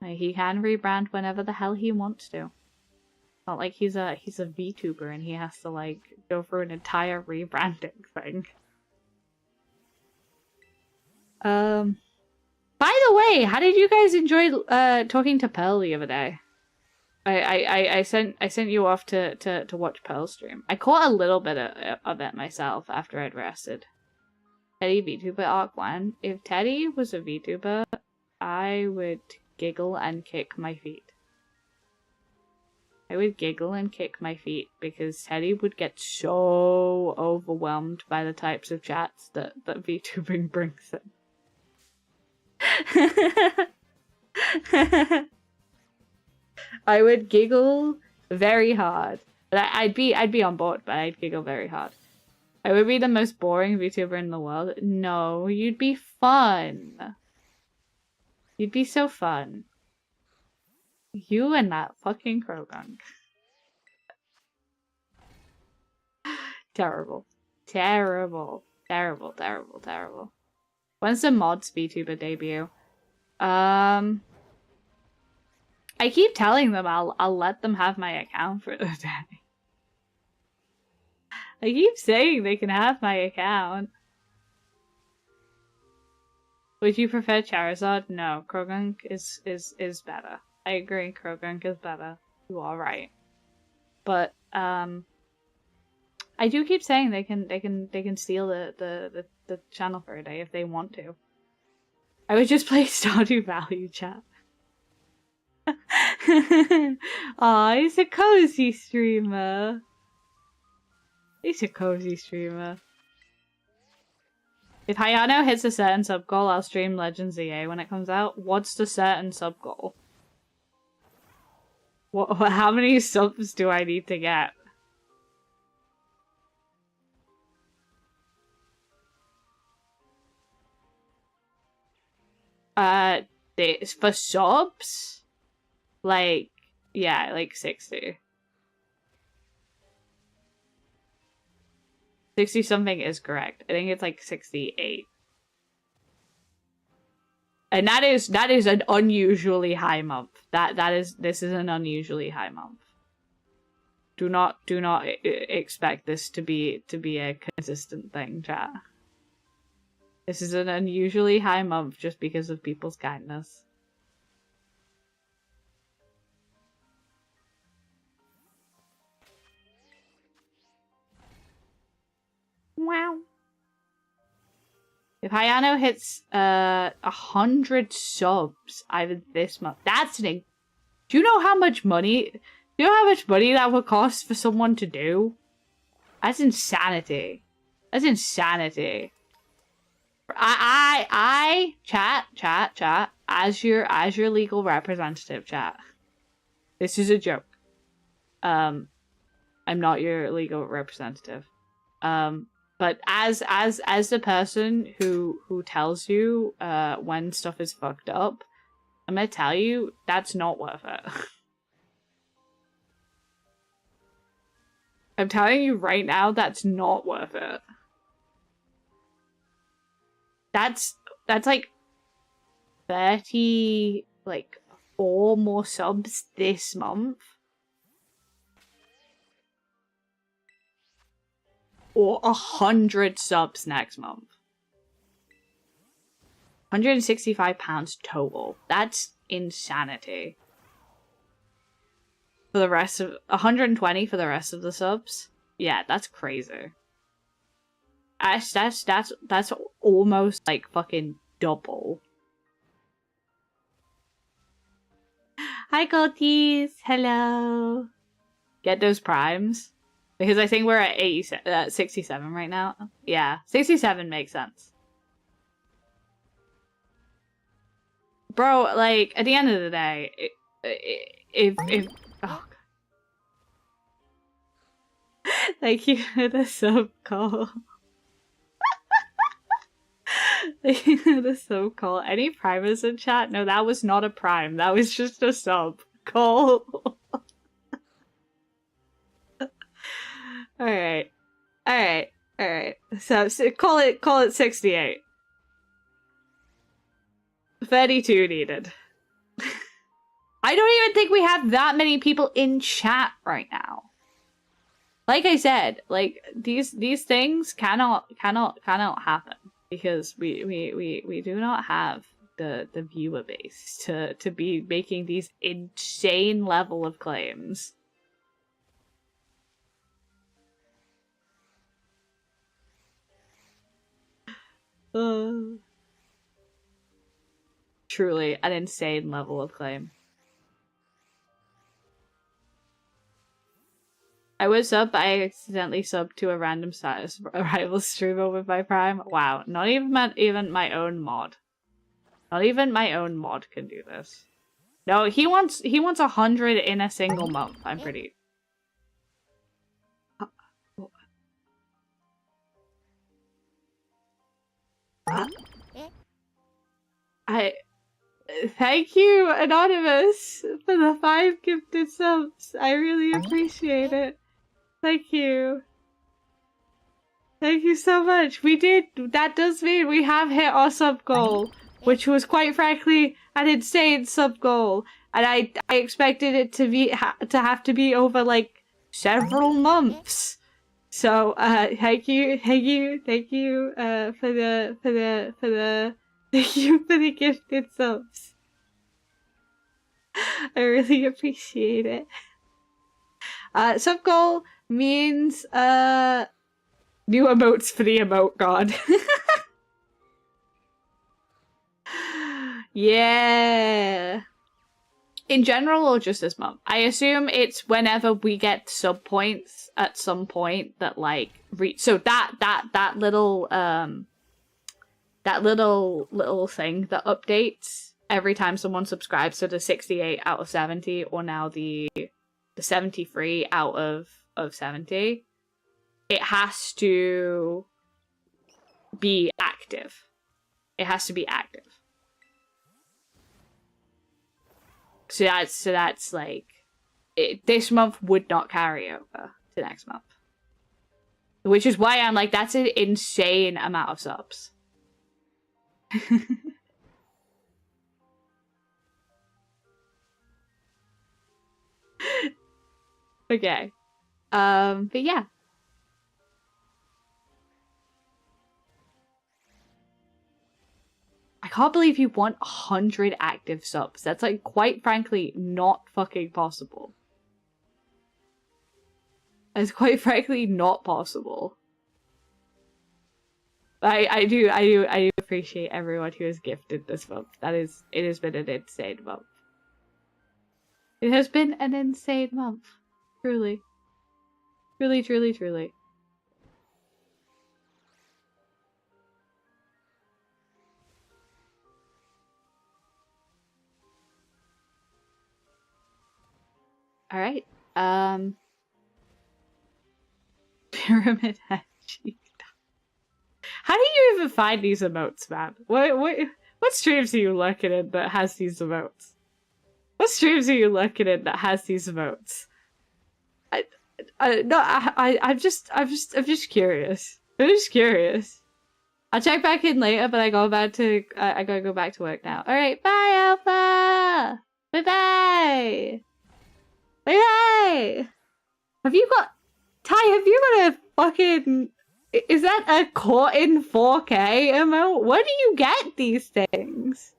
Like, he can rebrand whenever the hell he wants to. Not like he's a VTuber and he has to like go through an entire rebranding thing. By the way, how did you guys enjoy talking to Pearl the other day? I sent you off to watch Pearl's stream. I caught a little bit of it myself after I'd rested. Teddy VTuber Arc 1. If Teddy was a VTuber, I would giggle and kick my feet. I would giggle and kick my feet because Teddy would get so overwhelmed by the types of chats that VTubing brings him. I would giggle very hard. But I'd be on board, but I'd giggle very hard. I would be the most boring VTuber in the world. No, you'd be fun. You'd be so fun. You and that fucking Krogunk. Terrible. Terrible. Terrible, terrible, terrible. When's the mods VTuber debut? I keep telling them I'll let them have my account for the day. I keep saying they can have my account. Would you prefer Charizard? No, Krogunk is better. I agree, Krogunk is better. You are right. But I do keep saying they can steal the channel for a day if they want to. I would just play Stardew Valley, chat. Aw, he's a cozy streamer. He's a cozy streamer. If Hayano hits a certain sub goal, I'll stream Legends EA when it comes out. What's the certain sub goal? What? How many subs do I need to get? For subs? Like, yeah, like 60. 60 something is correct. I think it's like 68. And that is an unusually high month. This is an unusually high month. Do not expect this to be a consistent thing, chat. This is an unusually high month just because of people's kindness. Wow. If Hayano hits 100 subs either this month, that's an. Do you know how much money? Do you know how much money that would cost for someone to do? That's insanity. That's insanity. Chat. As your legal representative, chat. This is a joke. I'm not your legal representative. But as the person who tells you when stuff is fucked up, I'm gonna tell you that's not worth it. I'm telling you right now, that's not worth it. That's like 30, like 4 more subs this month. Or 100 subs next month. £165 total. That's insanity. For the rest of 120 for the rest of the subs. Yeah, that's crazy. That's almost like fucking double. Hi Goldties, hello. Get those primes. Because I think we're at 67 right now. Yeah, 67 makes sense. Bro, like, at the end of the day, if oh God. Thank you for the sub call. Thank you for the sub call. Any primers in chat? No, that was not a prime. That was just a sub call. Alright. So call it 68. 32 needed. I don't even think we have that many people in chat right now. Like I said, like these things cannot happen because we do not have the viewer base to be making these insane level of claims. Truly an insane level of claim. I was up, I accidentally subbed to a random rival streamer with my prime. Wow, not even my own mod. Not even my own mod can do this. No, he wants 100 in a single month, I'm pretty. Thank you, Anonymous, for the 5 gifted subs. I really appreciate it. Thank you. Thank you so much. We did. That does mean we have hit our sub goal, which was quite frankly an insane sub goal, and I expected it to have to be over like several months. So thank you for the gifted subs. I really appreciate it. Sub goal means new emotes for the emote god. Yeah. In general or just this month? I assume it's whenever we get sub points at some point that like so that little little thing that updates every time someone subscribes to the 68 out of 70 or now the 73 out of 70. It has to be active. It has to be active. So that's like this month would not carry over to next month, which is why I'm like, that's an insane amount of subs. Okay, but yeah. I can't believe you want 100 active subs. That's like, quite frankly, not fucking possible. It's quite frankly not possible. I do appreciate everyone who has gifted this month. It has been an insane month. It has been an insane month. Truly. Truly, truly, truly. Alright. Pyramid Head. How do you even find these emotes, man? What streams are you lurking in that has these emotes? What streams are you lurking in that has these emotes? I'm just curious. I'm just curious. I'll check back in later, but I gotta go back to work now. Alright, bye Alpha! Bye bye! Bye bye! Have you got a fucking, is that a caught in 4K emote? Where do you get these things?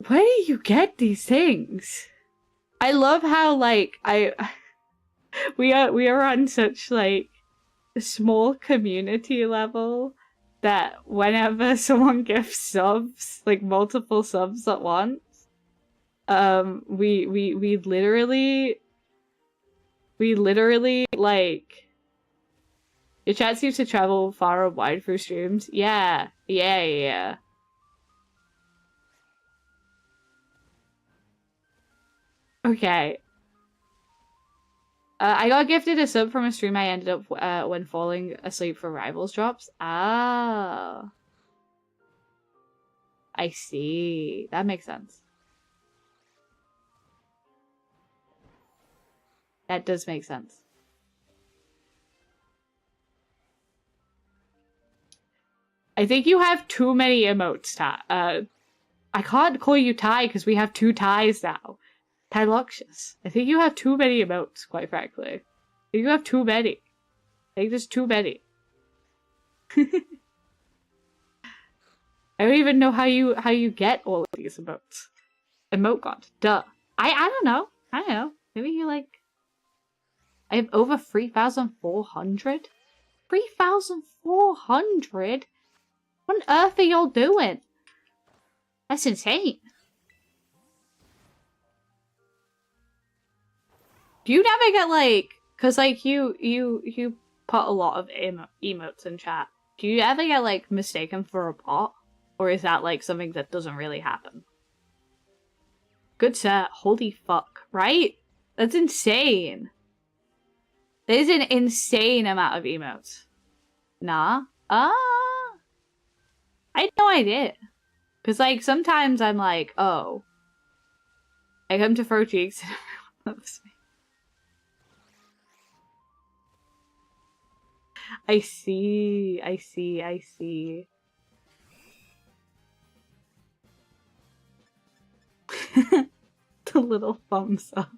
Where do you get these things? I love how like we are on such like a small community level that whenever someone gifts subs, like multiple subs at once, we literally like, your chat seems to travel far and wide through streams. Yeah. Okay. I got gifted a sub from a stream I ended up when falling asleep for Rivals drops. Ah. I see. That makes sense. That does make sense. I think you have too many emotes, Ty. I can't call you Ty because we have 2 ties now. Tyluxious. I think you have too many emotes, quite frankly. I think you have too many. I think there's too many. I don't even know how you get all of these emotes. Emote god. Duh. I don't know. I don't know. Maybe you like, I have over 3,400? 3,400? What on earth are y'all doing? That's insane. Do you never get like, cause like you put a lot of emotes in chat. Do you ever get like mistaken for a bot? Or is that like something that doesn't really happen? Good sir, holy fuck, right? That's insane. That is an insane amount of emotes. Nah? I had no idea. Cause like sometimes I'm like, oh, I come to throw cheeks and everyone loves me. I see. The little thumbs up.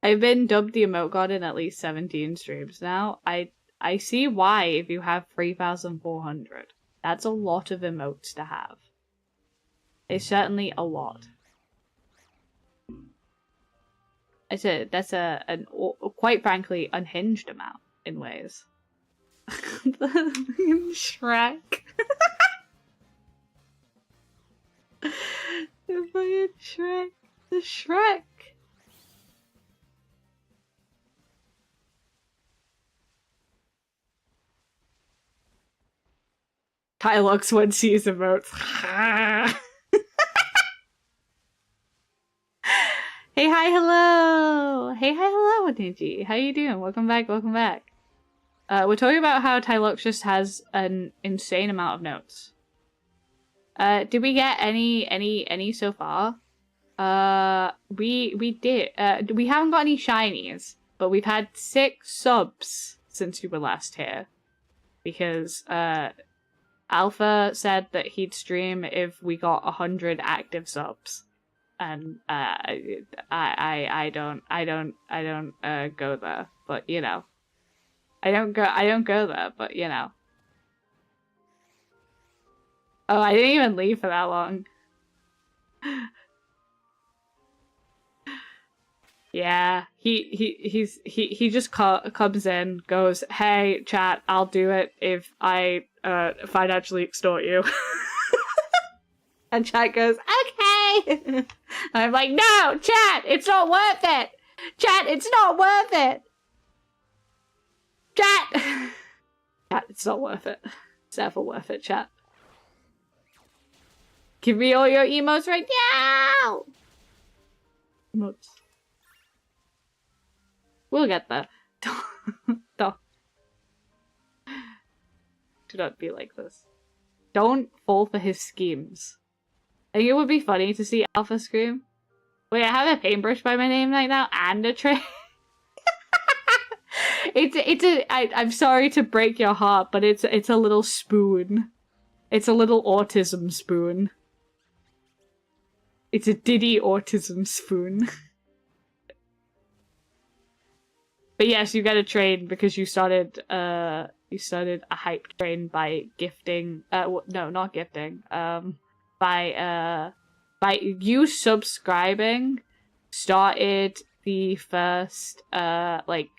I've been dubbed the emote god in at least 17 streams now. I see why if you have 3,400. That's a lot of emotes to have. It's certainly a lot. That's a quite frankly unhinged amount. in ways. The Shrek. The fucking Shrek. The Shrek. Tylux when sees emotes. Hey, hi, hello! Hey, hi, hello, Ninji. How you doing? Welcome back, welcome back. We're talking about how Tylux just has an insane amount of notes. Did we get any so far? We did. We haven't got any shinies, but we've had 6 subs since you were last here. Because, Alpha said that he'd stream if we got 100 active subs. And I don't go there, but you know. I don't go there, but you know. Oh, I didn't even leave for that long. Yeah, he just comes in, goes, "Hey, chat, I'll do it if I financially extort you." And chat goes, "Okay." And I'm like, "No, chat, it's not worth it. Chat, it's not worth it. Chat." Chat, it's not worth it. It's never worth it, chat. Give me all your emotes right now. Emotes. We'll get there. Don't. Do not be like this. Don't fall for his schemes. I think it would be funny to see Alpha scream. Wait, I have a paintbrush by my name right now and a tray. I'm sorry to break your heart, but it's a little spoon. It's a little autism spoon. It's a Diddy autism spoon. But yes, you get a train because you started a hype train by gifting. No, not gifting. By you subscribing started the first like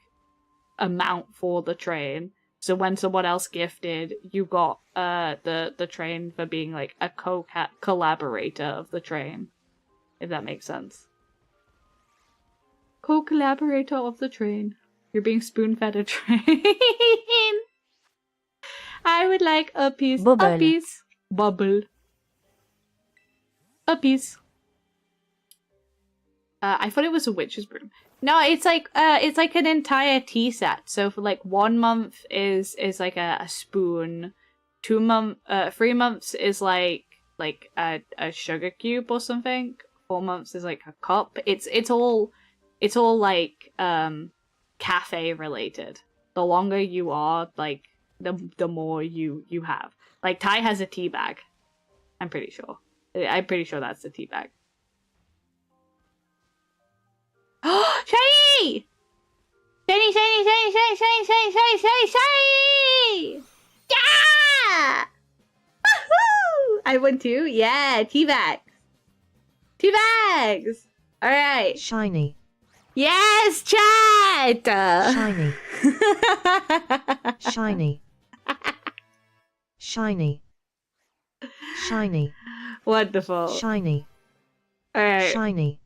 amount for the train. So when someone else gifted, you got the train for being like a collaborator of the train. If that makes sense. Co-collaborator of the train. You're being spoon-fed a train. I would like a piece. Bubble. A piece. Bubble. A piece. I thought it was a witch's broom. No, it's like an entire tea set. So for like 1 month is like a spoon. 3 months is like a sugar cube or something. 4 months is like a cup. It's all like cafe related. The longer you are, like the more you have. Like Ty has a tea bag. I'm pretty sure that's the tea bag. Oh, shiny! Shiny, shiny, shiny, shiny, shiny, shiny, shiny, shiny, shiny! Yeah! Woohoo! I won too? Yeah, tea bags. Tea bags! Alright. Shiny. Yes, chat! Shiny. Shiny. Shiny. Shiny. Wonderful. Shiny. Alright. Shiny.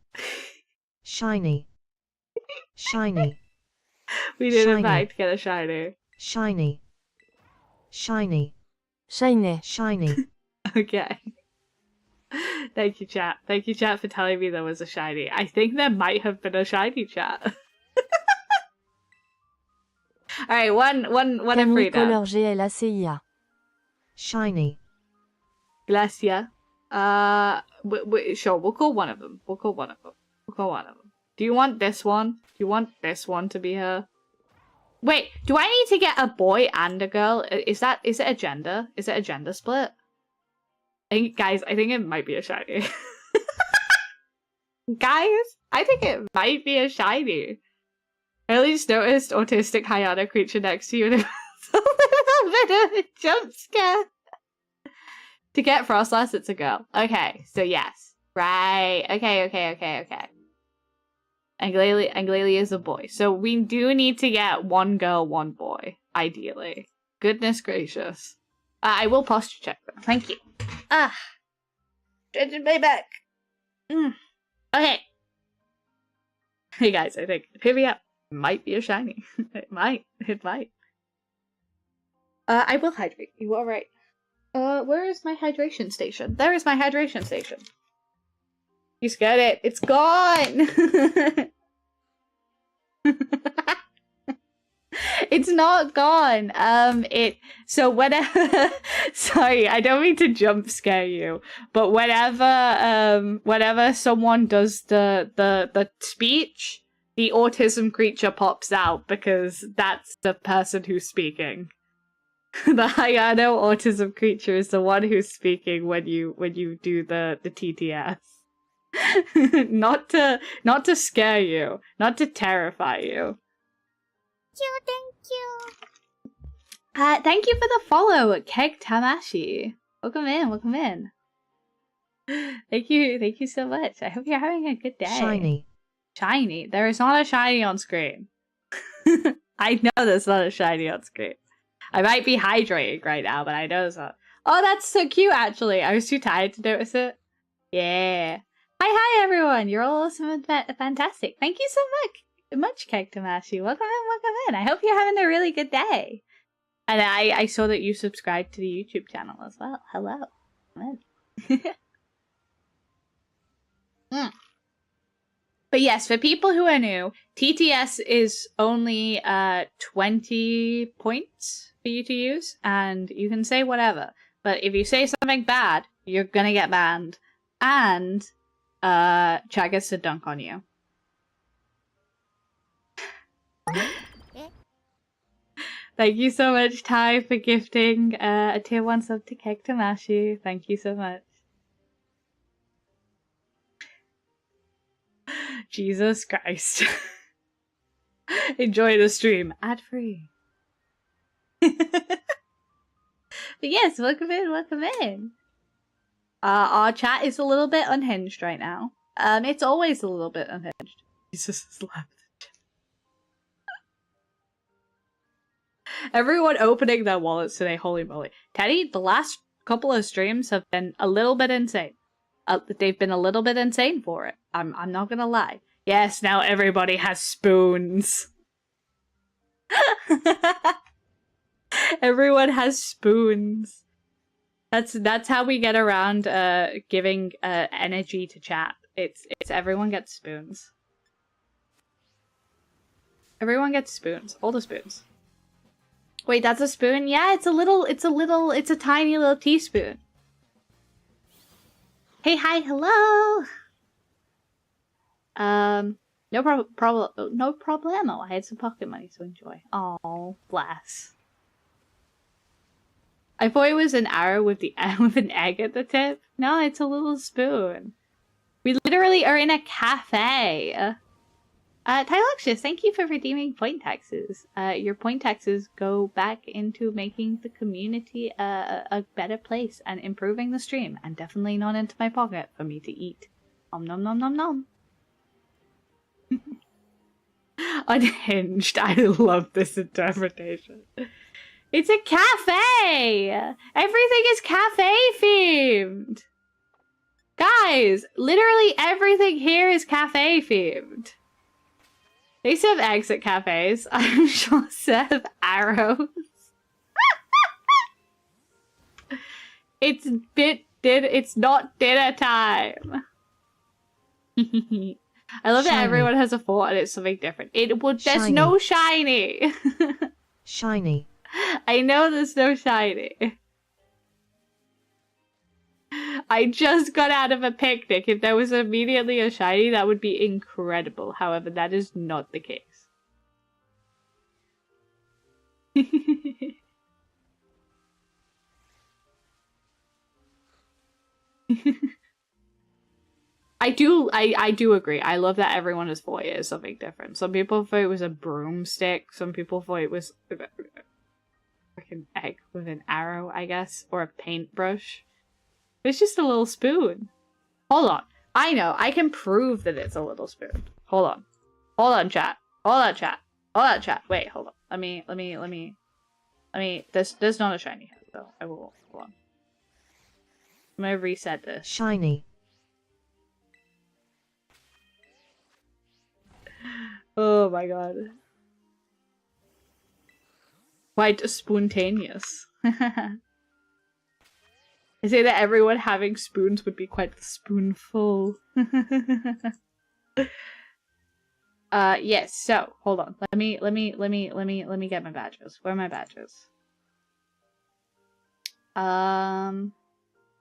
Shiny. Shiny. We did in Shiny. fact get a shiny. Shiny. Shiny. Shiny. Shiny. Okay. Thank you, chat. Thank you, chat, for telling me there was a shiny. I think there might have been a shiny, chat. Alright, one and Camille Frida. Color GLACIA. Shiny. Glacia. Sure, we'll call one of them. We'll call one of them. Do you want this one? Do you want this one to be her? Wait, do I need to get a boy and a girl? Is it a gender? Is it a gender split? Guys, I think it might be a shiny. Guys, I think it might be a shiny. I at least noticed autistic Hayano creature next to you and it was a little bit of a jump scare. To get Frostlass, it's a girl. Okay, so yes. Right. Okay. Anglelia is a boy. So we do need to get one girl, one boy. ideally. Goodness gracious. I will posture check them. Thank you. Stretching my back. Okay. Hey guys, I think pick me up. Might be a shiny. It might. I will hydrate. You are right. Where is my hydration station? There is my hydration station. You scared it. It's gone. It's not gone. So whenever sorry, I don't mean to jump scare you, but whenever someone does the speech, the autism creature pops out because that's the person who's speaking. The Hayano autism creature is the one who's speaking when you do the TTS. Not to scare you, not to terrify you. Thank you. Thank you for the follow, Keg Tamashi. Welcome in. Thank you so much. I hope you're having a good day. Shiny. There is not a shiny on screen. I know there's not a shiny on screen. I might be hydrating right now, but I know it's not. Oh, that's so cute, actually. I was too tired to notice it. Yeah. Hi, everyone. You're all awesome and fantastic. Thank you so much, Keg Tamashi. Welcome in. I hope you're having a really good day. And I saw that you subscribed to the YouTube channel as well. Hello. But yes, for people who are new, TTS is only 20 points for you to use, and you can say whatever. But if you say something bad, you're gonna get banned, and Chad gets to dunk on you. Thank you so much, Ty, for gifting a tier 1 sub to Keg Tamashi. Thank you so much. Jesus Christ. Enjoy the stream. Ad-free. But yes, welcome in. Our chat is a little bit unhinged right now. It's always a little bit unhinged. Jesus has left. Everyone opening their wallets today, holy moly. Teddy, the last couple of streams have been a little bit insane. They've been a little bit insane for it. I'm not gonna lie. Yes, now everybody has spoons. Everyone has spoons. That's how we get around giving energy to chat. It's everyone gets spoons. Everyone gets spoons. All the spoons. Wait, that's a spoon? Yeah, it's a tiny little teaspoon. Hey, hi, hello. No problemo. I had some pocket money to enjoy. Oh, bless. I thought it was an arrow with an egg at the tip. No, it's a little spoon. We literally are in a cafe. Tyloxius, thank you for redeeming point taxes. Your point taxes go back into making the community a better place and improving the stream, and definitely not into my pocket for me to eat. Nom nom nom nom nom. Unhinged. I love this interpretation. It's a cafe! Everything is cafe themed! Guys, literally everything here is cafe themed. They serve eggs at cafes. I'm sure serve arrows. It's not dinner time. I love that everyone has a thought and it's something different. There's no shiny. Shiny. I know there's no shiny. I just got out of a picnic. If there was immediately a shiny, that would be incredible. However, that is not the case. I do agree. I love that everyone has thought it is something different. Some people thought it was a broomstick. Some people thought it was like an egg with an arrow, I guess, or a paintbrush. It's just a little spoon. Hold on. I know. I can prove that it's a little spoon. Hold on. Hold on, chat. Hold on, chat. Hold on, chat. Wait, hold on. Let me. I mean, there's not a shiny head, so I will. Hold on. I'm gonna reset this. Shiny. Oh my god. Quite spontaneous. I say that everyone having spoons would be quite the spoonful. Yes, so hold on. Let me get my badges. Where are my badges?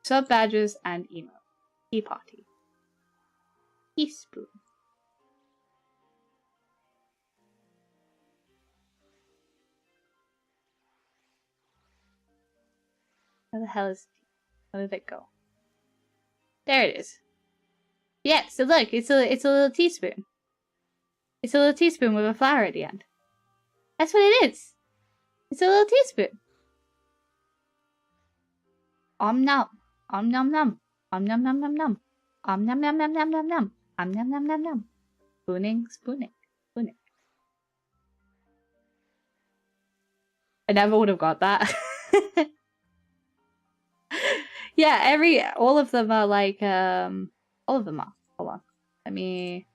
Sub badges and emo. Tea party. Teaspoon. Where the hell is it? Where did it go? There it is. Yeah, so look, it's a little teaspoon. It's a little teaspoon with a flower at the end. That's what it is. It's a little teaspoon. Om nom. Om nom nom. Om nom nom nom nom. Om nom nom nom nom nom nom. Om nom nom nom nom. Spooning, spooning, spooning. I never would have got that. Yeah, all of them are like, all of them are. Hold on. Let me...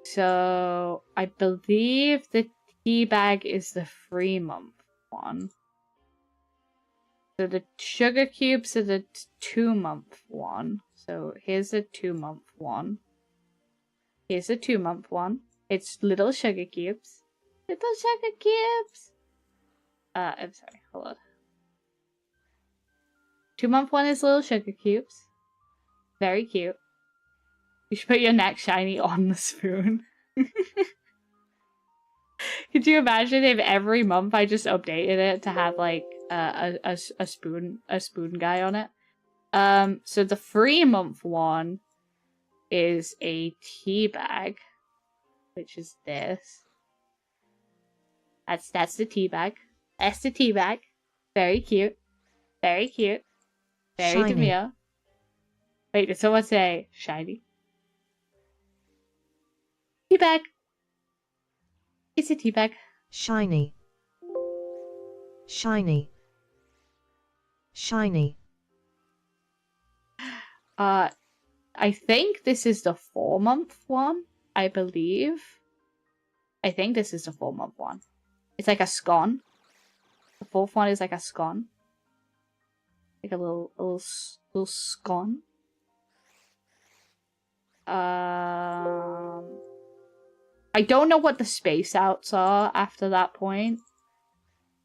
So, I believe the tea bag is the 3-month one. So the sugar cubes are the 2-month one. So here's a 2-month one. Here's a 2-month one. It's little sugar cubes. Little sugar cubes! I'm sorry, hold on. 2-month one is little sugar cubes. Very cute. You should put your next shiny on the spoon. Could you imagine if every month I just updated it to have like a spoon guy on it? So the 3-month one is a tea bag, which is this. That's the tea bag. That's the tea bag. Very cute. Very cute. Very Shiny. demure. Wait, did someone say shiny? Tea bag. It's a tea bag. Shiny. Shiny. Shiny. I think this is the 4-month one, I believe. I think this is the 4-month one. It's like a scone. The 4th one is like a scone. Like a little scone. I don't know what the space outs are after that point.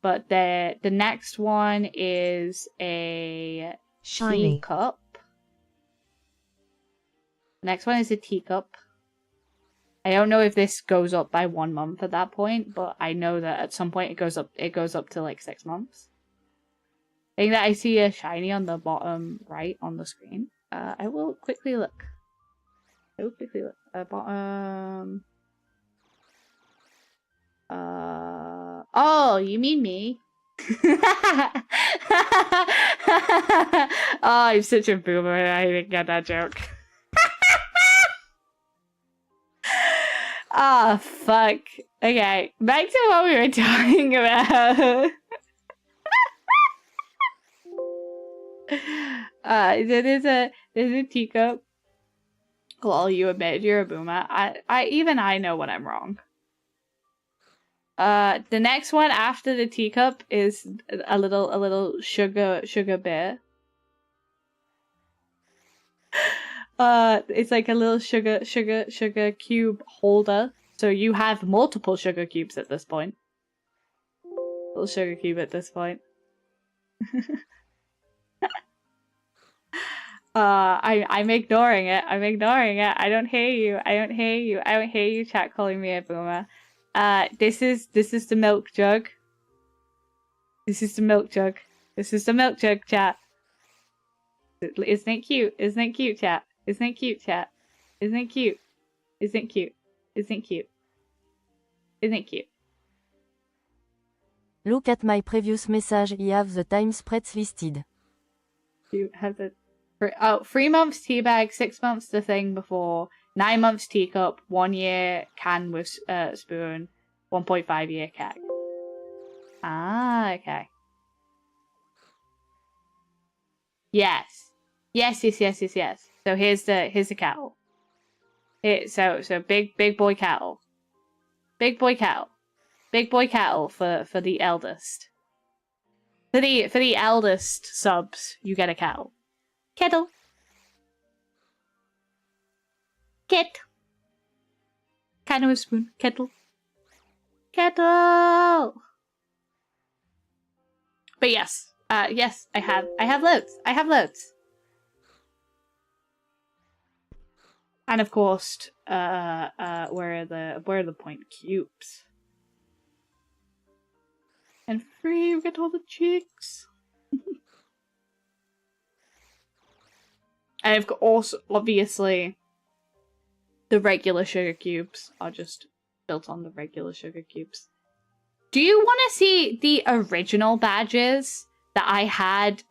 But the next one is a Shiny. teacup. The next one is a teacup. I don't know if this goes up by 1 month at that point, but I know that at some point it goes up to like 6 months. I think that I see a shiny on the bottom right on the screen. I will quickly look. Bottom. Oh, you mean me? Oh, I'm such a boomer. I didn't get that joke. Ah, fuck. Okay, back to what we were talking about. There's a teacup. Well, you admit you're a boomer. Even I know when I'm wrong. The next one after the teacup is a little sugar bear. It's like a little sugar cube holder. So you have multiple sugar cubes at this point. Little sugar cube at this point. I'm ignoring it. I'm ignoring it. I don't hear you. I don't hear you. I don't hear you, chat, calling me a boomer. This is the milk jug. This is the milk jug. This is the milk jug, chat. Isn't it cute? Isn't it cute, chat? Isn't it cute, chat? Isn't it cute? Isn't it cute? Isn't it cute? Isn't it cute? Look at my previous message. I have the time spreads listed. You have the 3 months tea bag, 6 months the thing before, 9 months teacup, 1 year can with spoon, 1.5 year keg. Ah, okay. Yes. Yes. So here's the cattle. So big boy cattle. Big boy cattle. Big boy cattle for the eldest. For the eldest subs, you get a cattle. Kettle. Ket. Kind of a spoon. Kettle. Kettle. But yes. Yes, I have loads. I have loads. And of course, where are the point cubes? And free, we get all the chicks. And I've got also, obviously, the regular sugar cubes are just built on the regular sugar cubes. Do you want to see the original badges that I had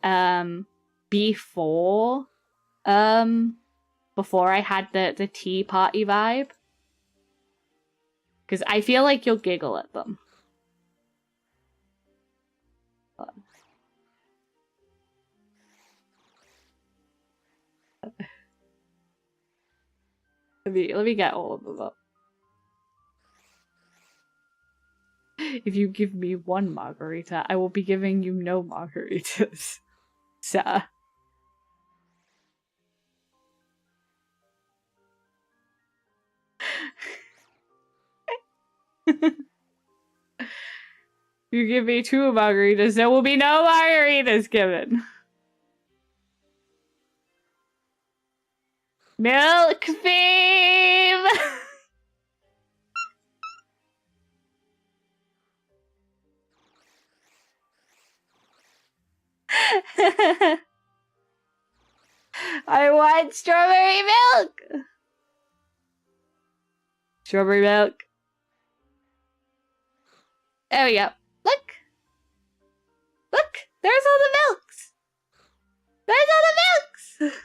before I had the tea party vibe? Because I feel like you'll giggle at them. Let me get all of them up. If you give me one margarita, I will be giving you no margaritas, sir. You give me 2 margaritas, there will be no margaritas given. Milk theme! I want strawberry milk! Strawberry milk. There we go. Look! Look! There's all the milks! There's all the milks!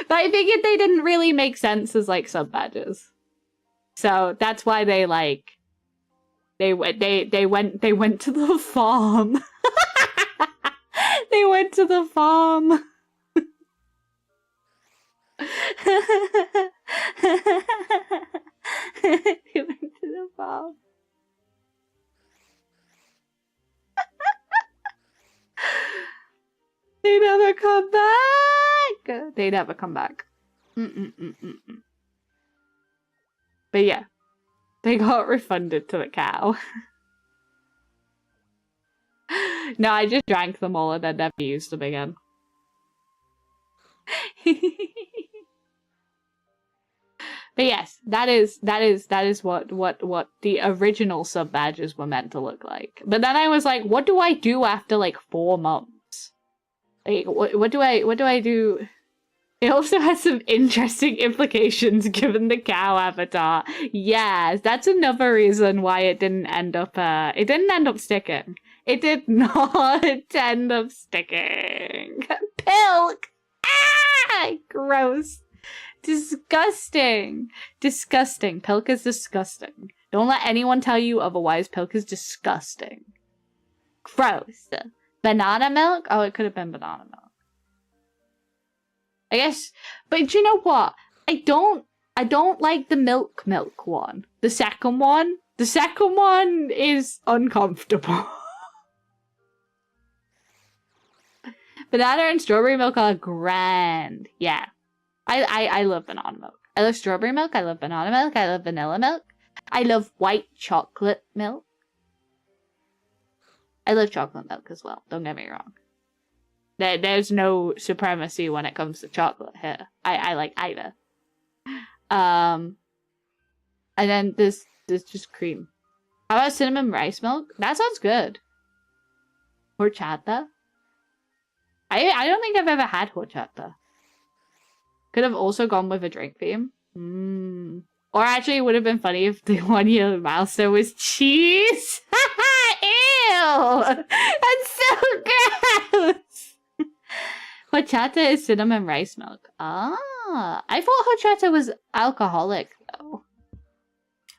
But I figured they didn't really make sense as, like, sub-badges. So that's why they, like... They went to the farm. They went to the farm. They went to the farm. They never come back. They never come back. But yeah, they got refunded to the cow. No, I just drank them all and then never used them again. But yes, that is what the original sub badges were meant to look like. But then I was like, what do I do after like 4 months? Like, what do I do? It also has some interesting implications given the cow avatar. Yes, that's another reason why it didn't end up sticking. It did not end up sticking. Pilk! Ah! Gross. Disgusting. Disgusting. Pilk is disgusting. Don't let anyone tell you otherwise. Pilk is disgusting. Gross. Banana milk? Oh, it could have been banana milk. I guess, but you know what? I don't like the milk one. The second one is uncomfortable. Banana and strawberry milk are grand. Yeah. I love banana milk. I love strawberry milk. I love banana milk. I love vanilla milk. I love white chocolate milk. I love chocolate milk as well. Don't get me wrong. There's no supremacy when it comes to chocolate here. I like either. And then there's just cream. How about cinnamon rice milk? That sounds good. Horchata? I don't think I've ever had horchata. Could have also gone with a drink theme. Or actually, it would have been funny if the 1-year milestone was cheese. Ew! That's so gross! Horchata is cinnamon rice milk. Ah, I thought horchata was alcoholic, though.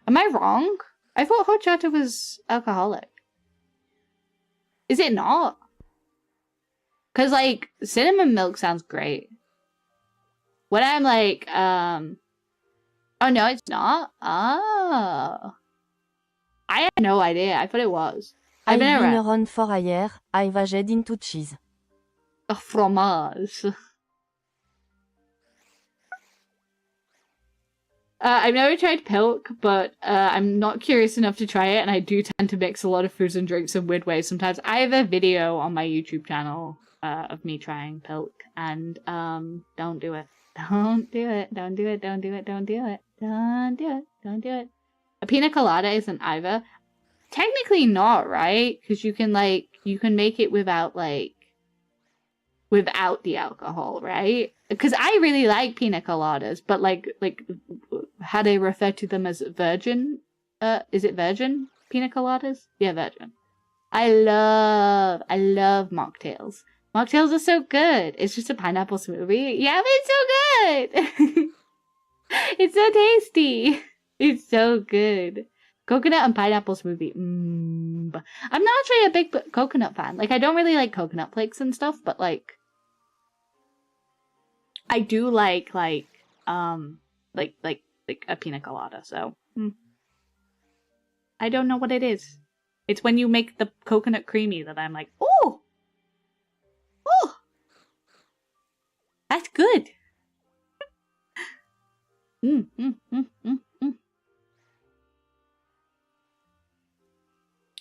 Am I wrong? I thought horchata was alcoholic. Is it not? Cause like cinnamon milk sounds great. When I'm like, oh no, it's not. Oh, I had no idea. I thought it was. I've been been around. around for a year. I've aged into cheese. Fromage. I've never tried pilk, but I'm not curious enough to try it, and I do tend to mix a lot of foods and drinks in weird ways sometimes. I have a video on my YouTube channel of me trying pilk, and don't do it. Don't do it. Don't do it. Don't do it. Don't do it. Don't do it. Don't do it. A pina colada isn't either. Technically not, right? Because you can make it without the alcohol, right? Because I really like pina coladas, but like how they refer to them as virgin, is it virgin pina coladas? Yeah, virgin. I love mocktails. Mocktails are so good. It's just a pineapple smoothie. Yeah, but it's so good. It's so tasty. It's so good. Coconut and pineapple smoothie. I'm not actually a big coconut fan. Like, I don't really like coconut flakes and stuff, but like, I do like a pina colada. So I don't know what it is. It's when you make the coconut creamy that I'm like, oh, that's good.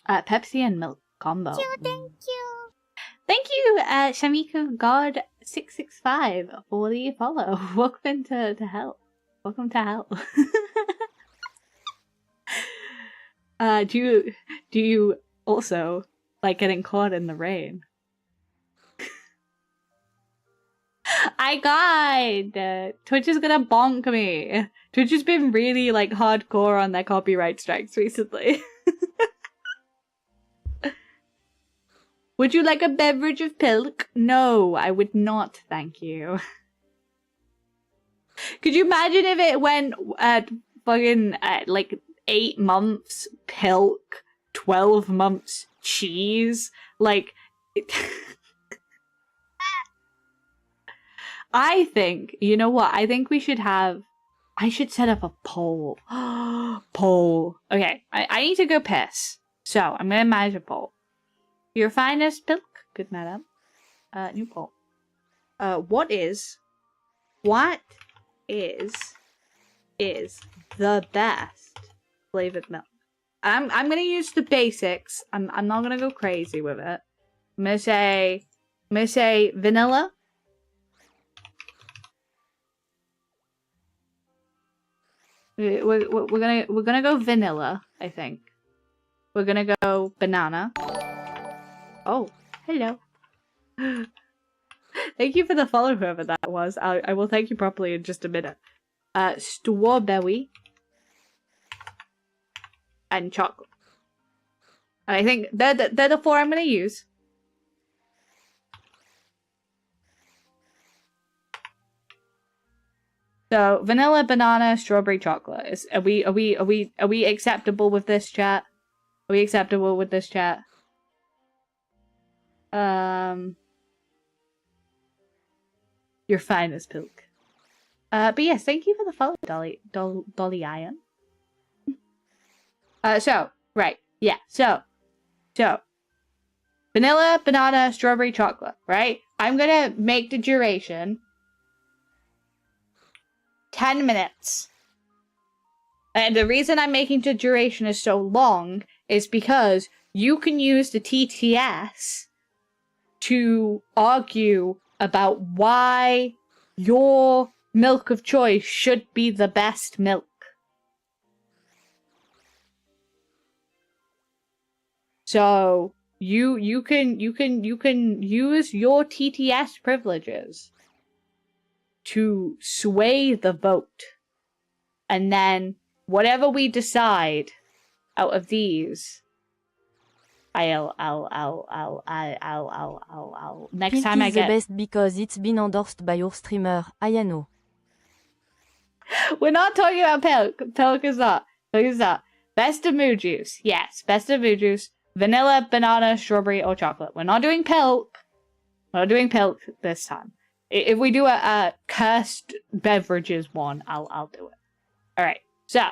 Pepsi and milk combo. Thank you. Thank you, Shamiko God 665 for the follow. Welcome to hell. Welcome to hell. Do you also like getting caught in the rain? I got Twitch is gonna bonk me. Twitch has been really like hardcore on their copyright strikes recently. Would you like a beverage of pilk? No, I would not, thank you. Could you imagine if it went at fucking like 8 months pilk, 12 months cheese? Like, I think, you know what? I think we should have, I should set up a poll. Poll. Okay, I need to go piss. So, I'm gonna manage a poll. Your finest pilk, good madam. New poll. What is the best flavored milk? I'm gonna use the basics. I'm not gonna go crazy with it. I'm gonna say vanilla. We're gonna go vanilla, I think. We're gonna go banana. Oh, hello. Thank you for the follow, whoever that was. I will thank you properly in just a minute. Strawberry. And chocolate. And I think they're the 4 I'm going to use. So, vanilla, banana, strawberry, chocolate. Are we acceptable with this, chat? Are we acceptable with this, chat? Your finest pilk. But yes, thank you for the follow, Dolly Iron. So vanilla, banana, strawberry, chocolate, right? I'm gonna make the duration 10 minutes. And the reason I'm making the duration is so long is because you can use the TTS to argue about why your milk of choice should be the best milk. So you can use your TTS privileges to sway the vote, and then whatever we decide out of these, I'll next Pilk time I is the get. best because it's been endorsed by your streamer, Hayano. We're not talking about Pilk. Pilk is not. Best of mood juice. Yes, best of mood juice. Vanilla, banana, strawberry, or chocolate. We're not doing pilk. We're not doing pilk this time. If we do a cursed beverages one, I'll do it. All right. So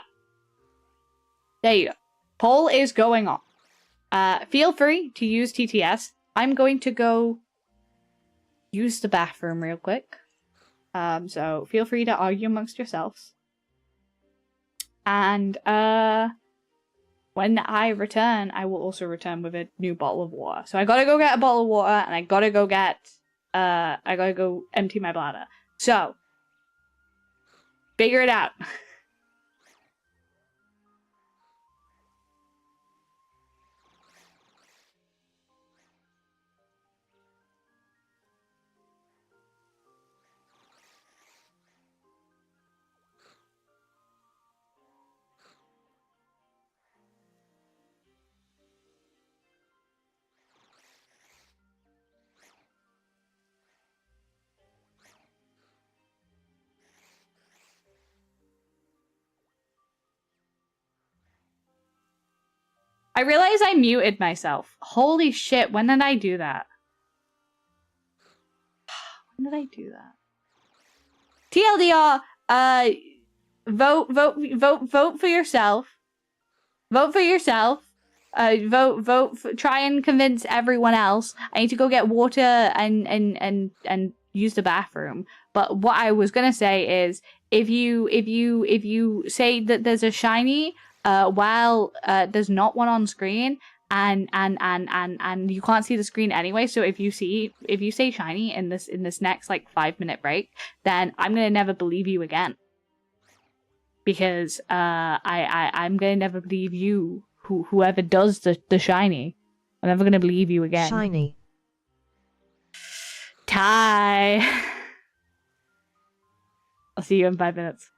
there you go. Poll is going on. Feel free to use TTS. I'm going to go use the bathroom real quick. So feel free to argue amongst yourselves. And when I return, I will also return with a new bottle of water. So I gotta go get a bottle of water, and I gotta go empty my bladder. So figure it out. I realize I muted myself. Holy shit, when did I do that? When did I do that? TLDR, vote for yourself. Vote for yourself. Try and convince everyone else. I need to go get water and use the bathroom. But what I was gonna say is, if you say that there's a shiny, while there's not one on screen, and you can't see the screen anyway. So if you say shiny in this next like 5-minute break, then I'm gonna never believe you again. Because I'm gonna never believe you. Whoever does the shiny, I'm never gonna believe you again. Shiny. Tie. I'll see you in 5 minutes.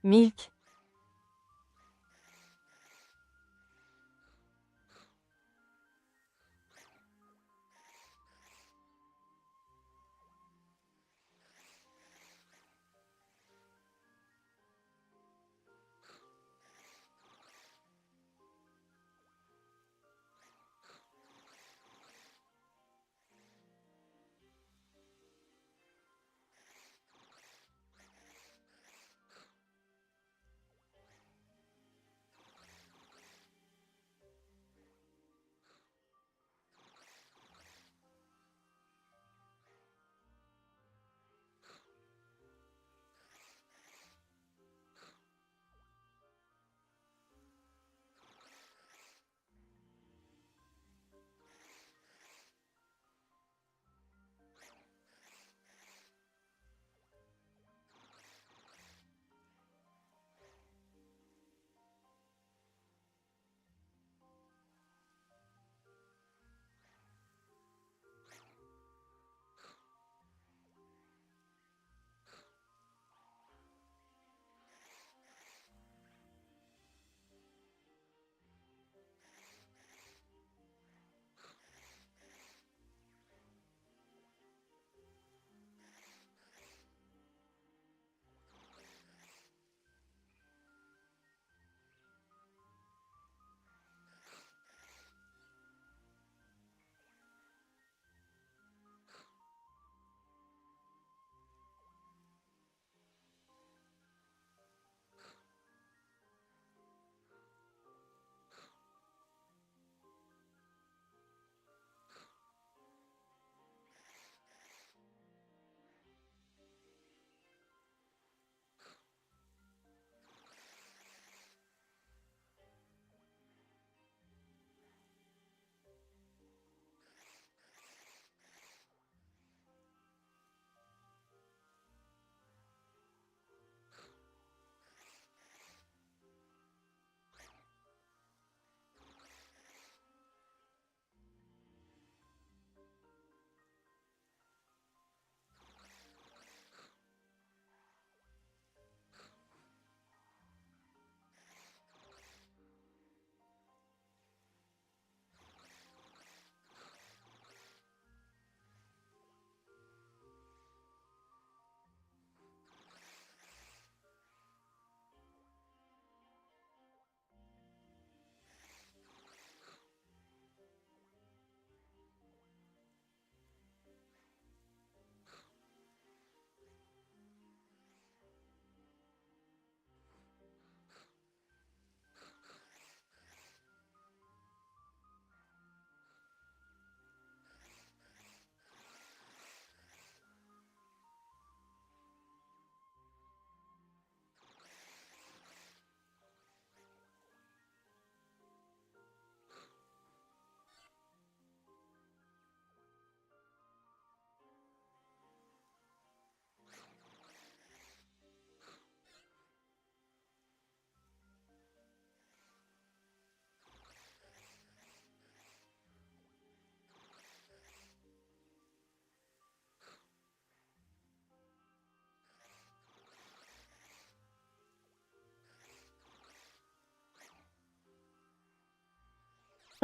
Milk.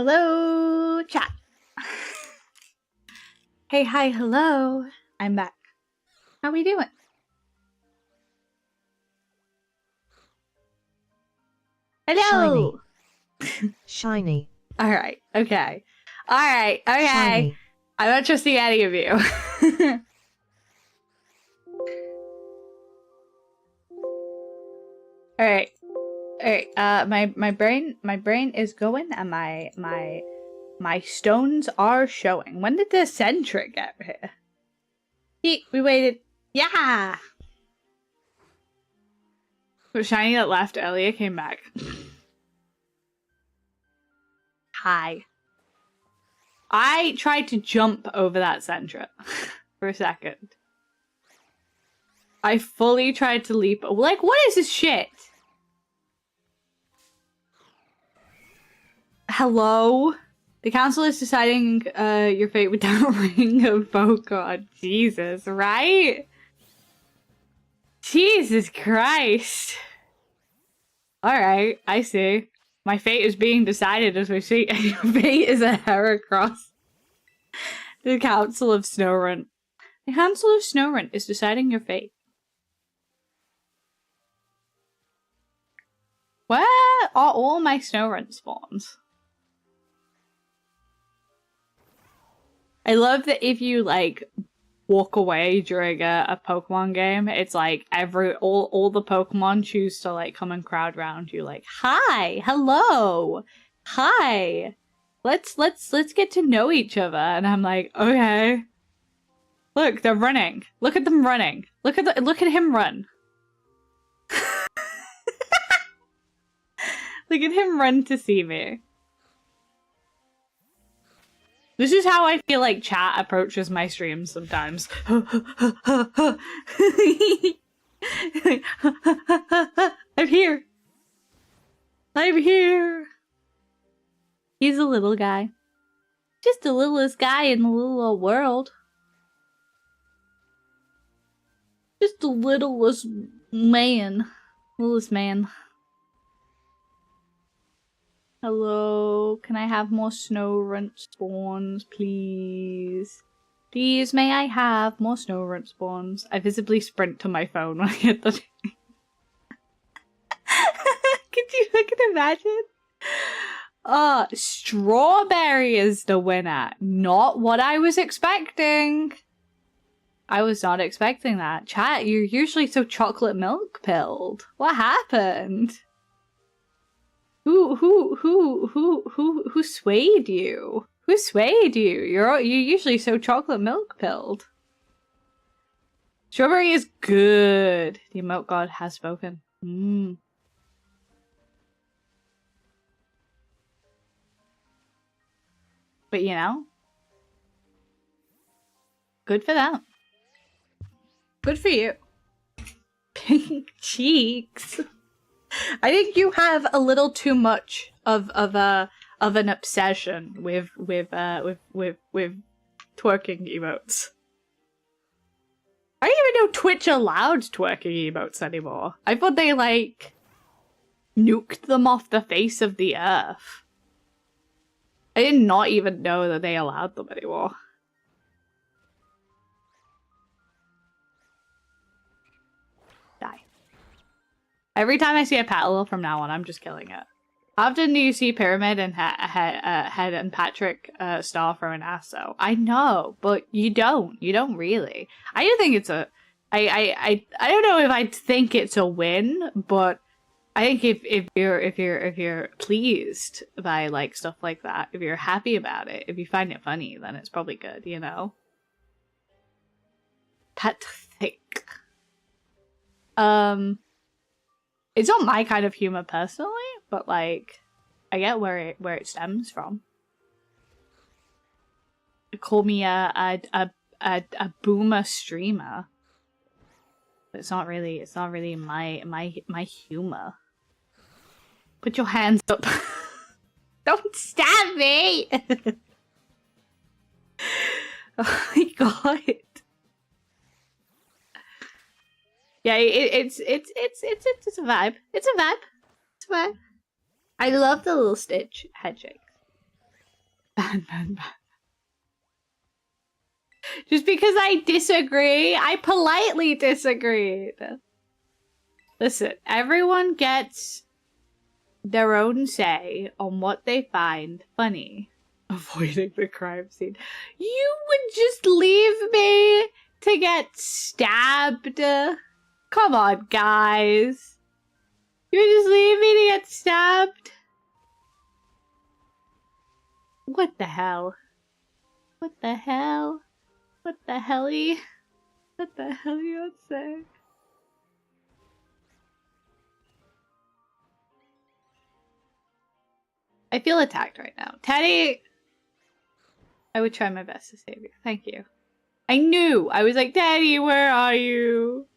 Hello, chat. Hey, hi, hello. I'm back. How we doing? Hello. Shiny. All right. Okay. All right. Okay. Shiny. I'm not trusting any of you. All right. All right. My brain is going, and my stones are showing. When did the centric get here? We waited. Yeah. The shiny that left earlier came back. Hi. I tried to jump over that centric for a second. I fully tried to leap. Like, what is this shit? Hello? The council is deciding your fate without a ring of oh god. Jesus, right? Jesus Christ. Alright, I see. My fate is being decided as we see. Your fate is a Heracross. The Council of Snowrun. The Council of Snowrun is deciding your fate. Where are all my Snowrun spawns? I love that if you, like, walk away during a Pokemon game, it's like all the Pokemon choose to, like, come and crowd round you, like, hi, hello, hi, let's get to know each other. And I'm like, okay. Look, they're running. Look at them running. Look at him run. Look at him run to see me. This is how I feel like chat approaches my streams sometimes. I'm here. I'm here. He's a little guy. Just the littlest guy in the little old world. Just the littlest man. Littlest man. Hello, can I have more Snowrun spawns, please? Please, may I have more Snowrun spawns? I visibly sprint to my phone when I get the... Can you imagine? Strawberry is the winner. Not what I was expecting. I was not expecting that. Chat, you're usually so chocolate milk pilled. What happened? Who swayed you? Who swayed you? You're usually so chocolate milk pilled. Strawberry is good. The emote god has spoken. But you know, good for them. Good for you. Pink cheeks. I think you have a little too much of an obsession with twerking emotes. I don't even know Twitch allowed twerking emotes anymore. I thought they like nuked them off the face of the earth. I did not even know that they allowed them anymore. Die. Every time I see a Petalil from now on, I'm just killing it. How often do you see Pyramid and Head and Patrick Star for an ass though? I know, but you don't. You don't really. I do think it's a... I don't know if I think it's a win, but I think if you're pleased by like stuff like that, if you're happy about it, if you find it funny, then it's probably good, you know? Patrick. It's not my kind of humor personally, but like, I get where it stems from. Call me a boomer streamer. But it's not really my humor. Put your hands up. Don't stab me. Oh my god. Yeah, it's a vibe. It's a vibe. It's a vibe. I love the little Stitch head shakes. Ban. Just because I disagree, I politely disagreed. Listen, everyone gets their own say on what they find funny. Avoiding the crime scene. You would just leave me to get stabbed? Come on, guys. You would just leave me to get stabbed? What the hell? What the hell? What the helly? What the hell you say? I feel attacked right now. Teddy! I would try my best to save you. Thank you. I knew! I was like, Teddy, where are you?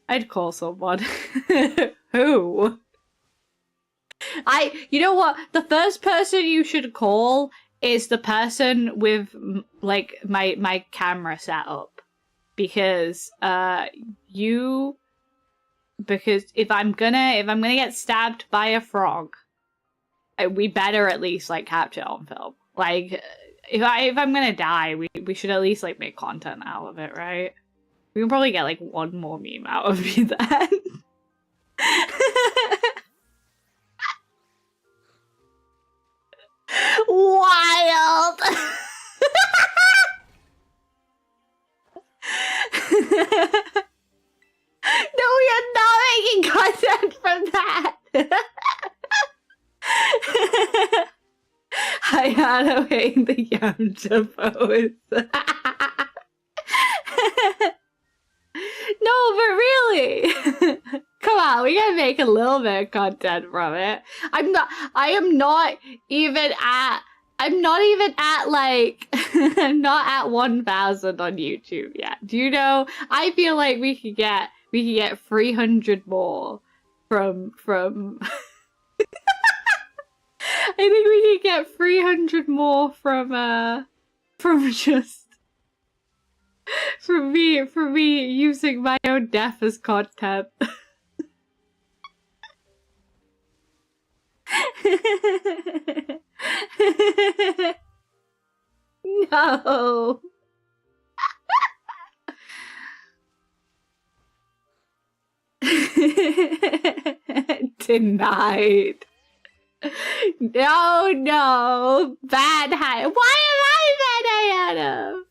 I'd call someone. Who? You know what? The first person you should call is the person with, like, my camera set up. Because, because if I'm gonna get stabbed by a frog, we better at least, like, capture it on film. Like, if I'm gonna die, we should at least, like, make content out of it, right? We can probably get, like, one more meme out of me then. Wild! No, you're not making content from that! Hayano hating the Yamcha pose. No, but really! Come on, we gotta make a little bit of content from it. I'm not even at like, I'm not at 1,000 on YouTube yet. Do you know? I feel like we could get 300 more from I think we could get 300 more from just from me using my own death as content. No. Denied. No. Bad Hayano. Why am I bad Hayano?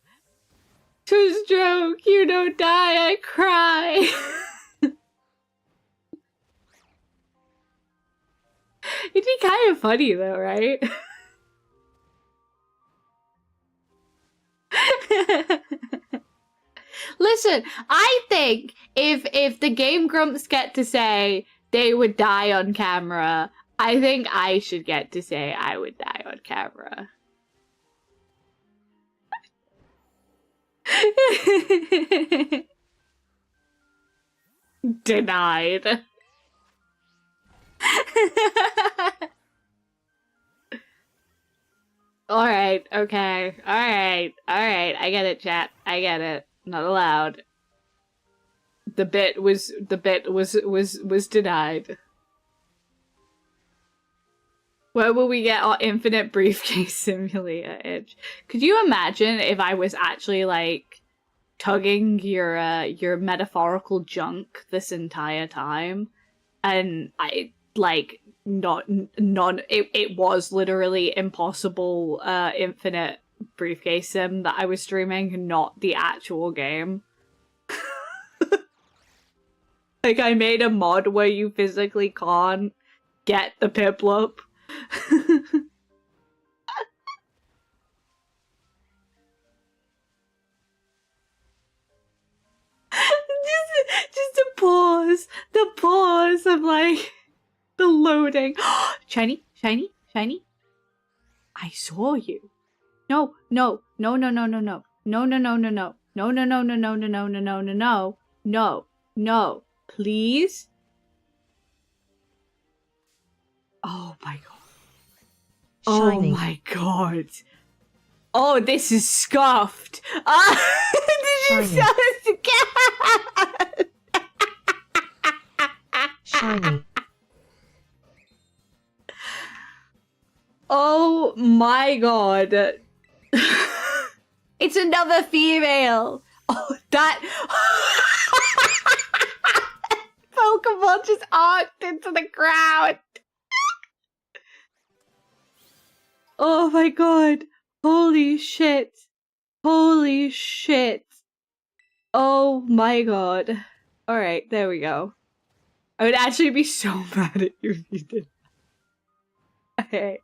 To joke, you don't die, I cry. It'd be kind of funny though, right? Listen, I think if the Game Grumps get to say they would die on camera, I think I should get to say I would die on camera. Denied. Alright, okay. Alright. I get it, chat. I get it. Not allowed. The bit was denied. Where will we get our infinite briefcase simulator itch? Could you imagine if I was actually like tugging your metaphorical junk this entire time, and I like it was literally impossible infinite briefcase sim that I was streaming, not the actual game. Like I made a mod where you physically can't get the piplup. just a pause. The pause of like the loading. Shiny. I saw you. No. Please. Oh my god. Shiny. Oh my god. Oh, this is scuffed. Ah, this is so scared. Shiny. Oh my god. It's another female. Oh, that Pokemon just arced into the ground. Oh my god. Holy shit. Holy shit. Oh my god. Alright, there we go. I would actually be so mad at you if you did. Okay.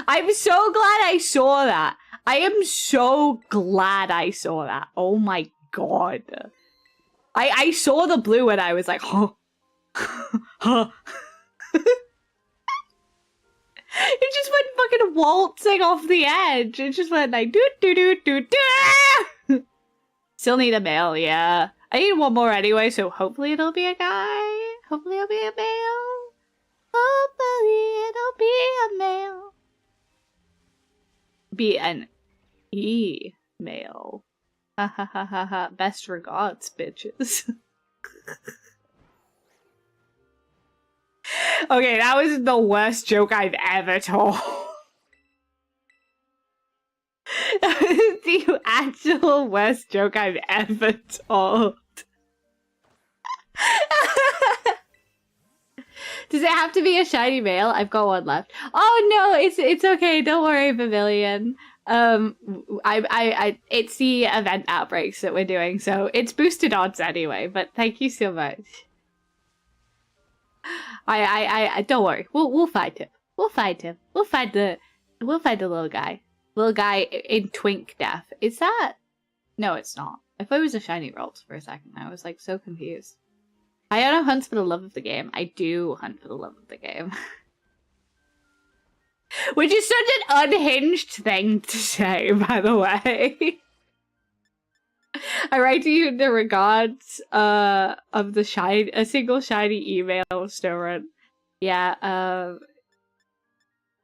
I'm so glad I saw that. I am so glad I saw that. Oh my god. I saw the blue and I was like, huh. Huh. It just went fucking waltzing off the edge. It just went like do do do do do. Still need a male, yeah. I need one more anyway, so hopefully it'll be a guy. Hopefully it'll be a male. Hopefully it'll be a male. Be an E-male. Ha ha ha ha ha. Best regards, bitches. Okay, that was the worst joke I've ever told. That was the actual worst joke I've ever told. Does it have to be a shiny male? I've got one left. Oh no, it's okay. Don't worry, Pavilion. It's the event outbreaks that we're doing, so it's boosted odds anyway. But thank you so much. I don't worry. We'll find him. We'll find him. We'll find the little guy. Little guy in Twink Death. Is that? No, it's not. I thought it was a shiny Rolls for a second. I was like so confused. Hayano hunts for the love of the game. I do hunt for the love of the game. Which is such an unhinged thing to say, by the way. I write to you in the regards of the a single shiny email Storen. Yeah,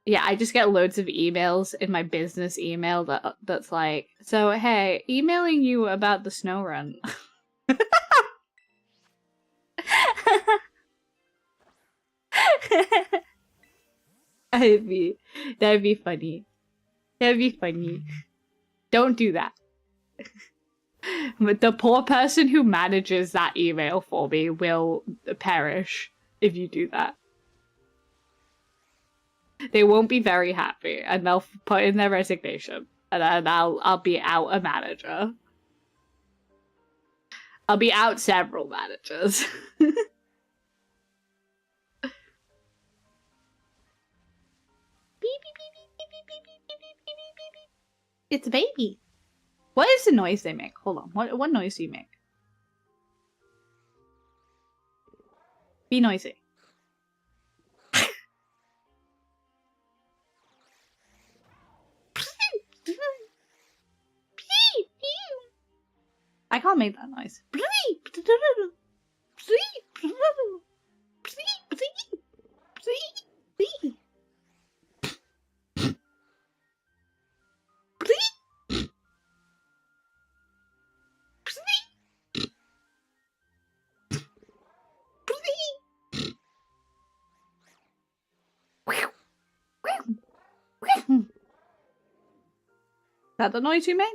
yeah, I just get loads of emails in my business email that's like, so hey, emailing you about the snow run. That'd be funny. That'd be funny. Don't do that. But the poor person who manages that email for me will perish if you do that. They won't be very happy, and they'll put in their resignation, and then I'll be out a manager. I'll be out several managers. It's a baby. What is the noise they make? Hold on. What noise do you make? Be noisy. I can't make that noise. Is that the noise you made?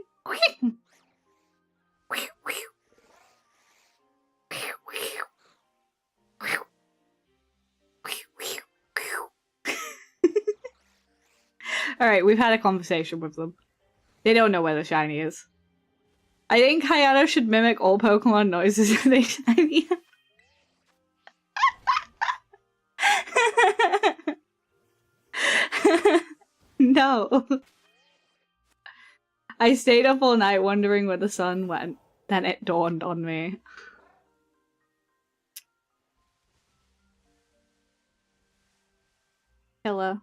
Alright, we've had a conversation with them. They don't know where the shiny is. I think Hayano should mimic all Pokemon noises if they shiny. No. I stayed up all night wondering where the sun went. Then it dawned on me. Hello.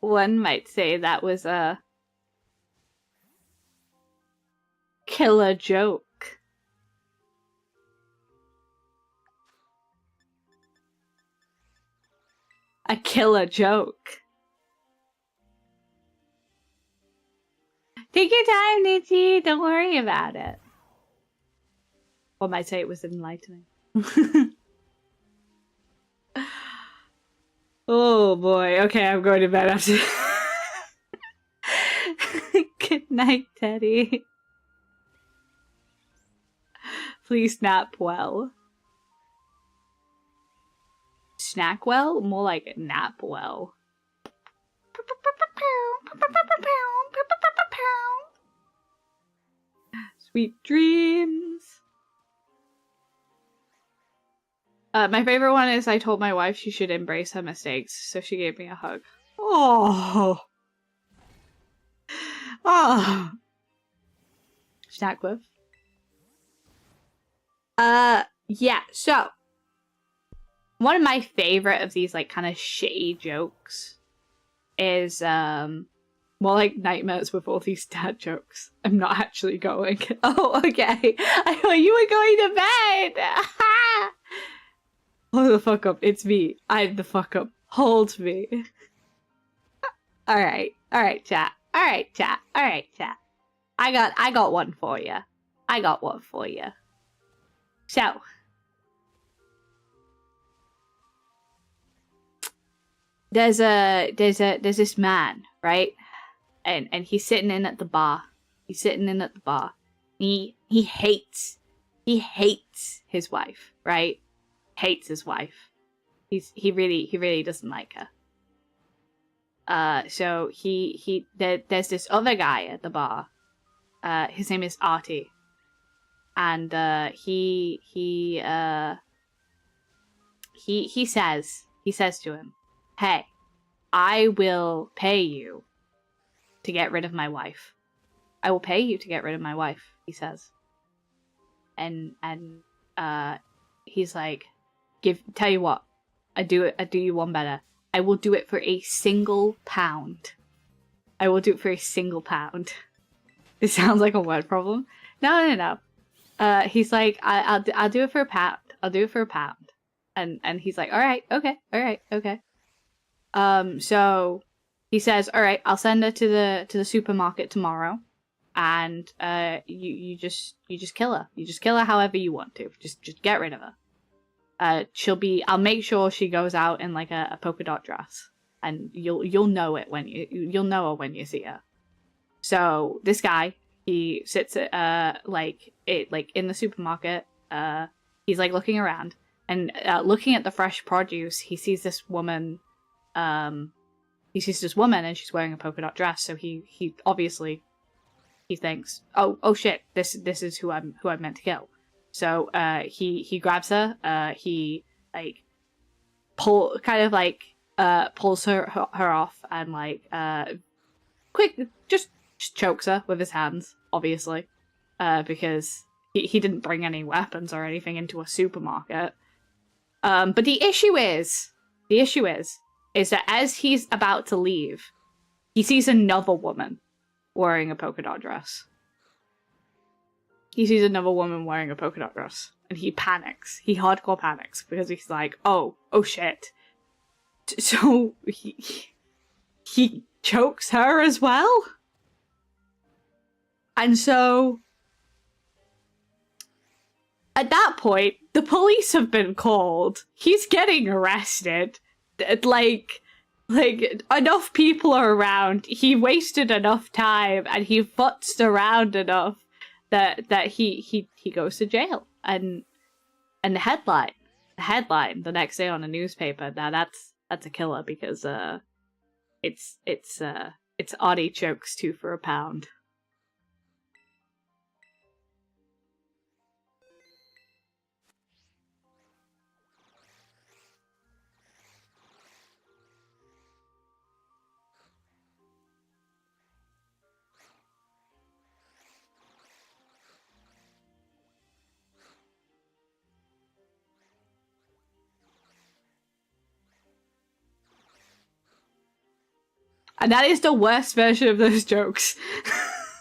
One might say that was a killer joke. A killer joke. Take your time, Nietzsche. Don't worry about it. One might say it was enlightening. Oh boy. Okay, I'm going to bed after. Good night, Teddy. Please nap well. Snack well? More like nap well. Sweet dreams. My favorite one is I told my wife she should embrace her mistakes, so she gave me a hug. Oh. Oh. Snack with. Yeah, so one of my favorite of these like kind of shitty jokes is more like nightmares with all these dad jokes. I'm not actually going. Oh, okay. I thought you were going to bed. Hold the fuck up. It's me. I'm the fuck up. Hold me. Alright, chat. Alright, chat. I got one for you. So there's this man, right? And he's sitting in at the bar. He hates his wife, right? Hates his wife. He really doesn't like her. So there's this other guy at the bar. His name is Artie. And he says to him, "Hey, I will pay you to get rid of my wife. I will pay you to get rid of my wife," he says. And he's like, tell you what, I do you one better. I will do it for a single pound. I will do it for a single pound. This sounds like a word problem. No. He's like, I'll do it for a pound. I'll do it for a pound. And he's like, all right, okay. So he says, all right, I'll send her to the supermarket tomorrow, and you just kill her. You just kill her however you want to. Just get rid of her. I'll make sure she goes out in like a polka dot dress, and you'll know it when you'll know her when you see her. So this guy, he sits in the supermarket. He's like looking around and looking at the fresh produce. He sees this woman. And she's wearing a polka dot dress. So he obviously he thinks, oh shit, this is who I'm meant to kill. So he grabs her. He like pulls her off and like just chokes her with his hands, obviously, because he didn't bring any weapons or anything into a supermarket. But the issue is that as he's about to leave, he sees another woman wearing a polka dot dress. And he panics. He hardcore panics because he's like, oh shit. So he chokes her as well? And so at that point, the police have been called. He's getting arrested. Like enough people are around. He wasted enough time and he futzed around enough that he goes to jail. And the headline the next day on the newspaper, now that's a killer because it's Audie chokes 2 for a pound. And that is the worst version of those jokes.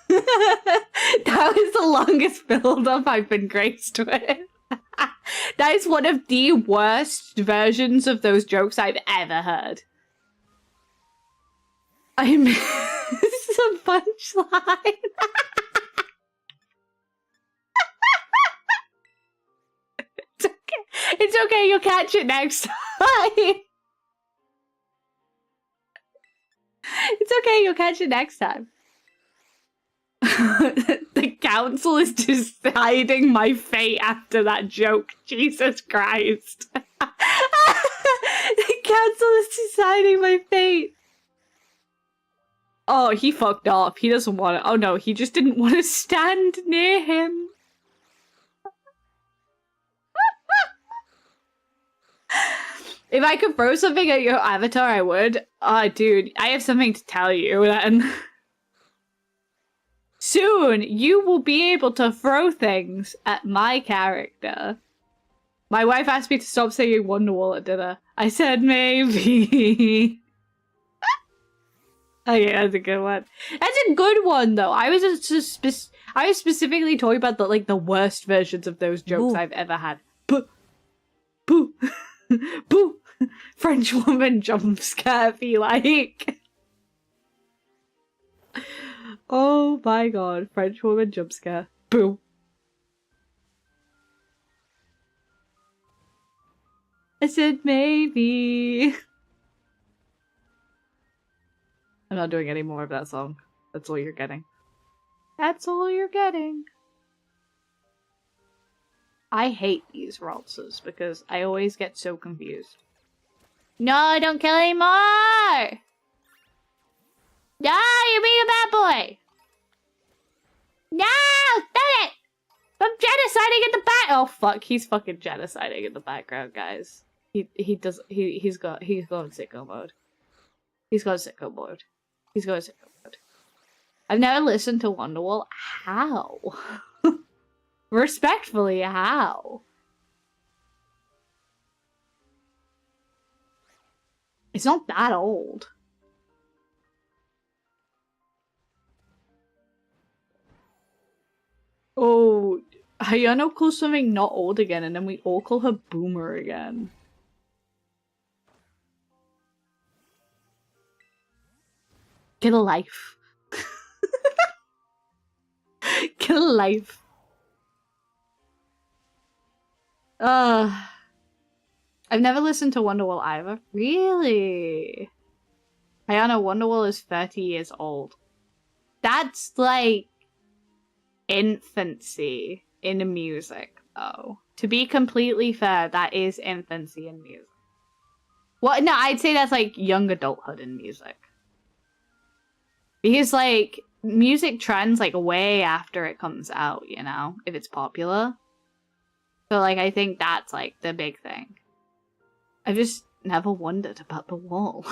That was the longest build-up I've been graced with. That is one of the worst versions of those jokes I've ever heard. I missed a punchline. It's okay. It's okay. You'll catch it next time. It's okay, you'll catch it next time. The council is deciding my fate after that joke. Jesus Christ. The council is deciding my fate. Oh, he fucked off. He doesn't want it. Oh no, he just didn't want to stand near him. If I could throw something at your avatar, I would. Oh, dude, I have something to tell you then. Soon, you will be able to throw things at my character. My wife asked me to stop saying Wonderwall at dinner. I said maybe. Okay, that's a good one. That's a good one, though. I was specifically talking about the worst versions of those jokes I've ever had. Boo, boo, boo. French woman jump scare be like. Oh my god, French woman jump scare. Boo. I said maybe. I'm not doing any more of that song. That's all you're getting. That's all you're getting. I hate these waltzes because I always get so confused. No, don't kill anymore! No, you're being a bad boy! No! Stop it! I'm genociding in the back. Oh fuck, he's fucking genociding in the background, guys. He's going sicko mode. He's going sicko mode. He's going sicko mode. I've never listened to Wonderwall. How? Respectfully, how? It's not that old. Oh, Hayano calls something not old again, and then we all call her Boomer again. Get a life. Get a life. I've never listened to Wonderwall either. Really? Hayano, Wonderwall is 30 years old. That's like infancy in music, though. To be completely fair, that is infancy in music. Well, no, I'd say that's like young adulthood in music. Because like music trends like way after it comes out, you know, if it's popular. So like I think that's like the big thing. I've just never wondered about the wall.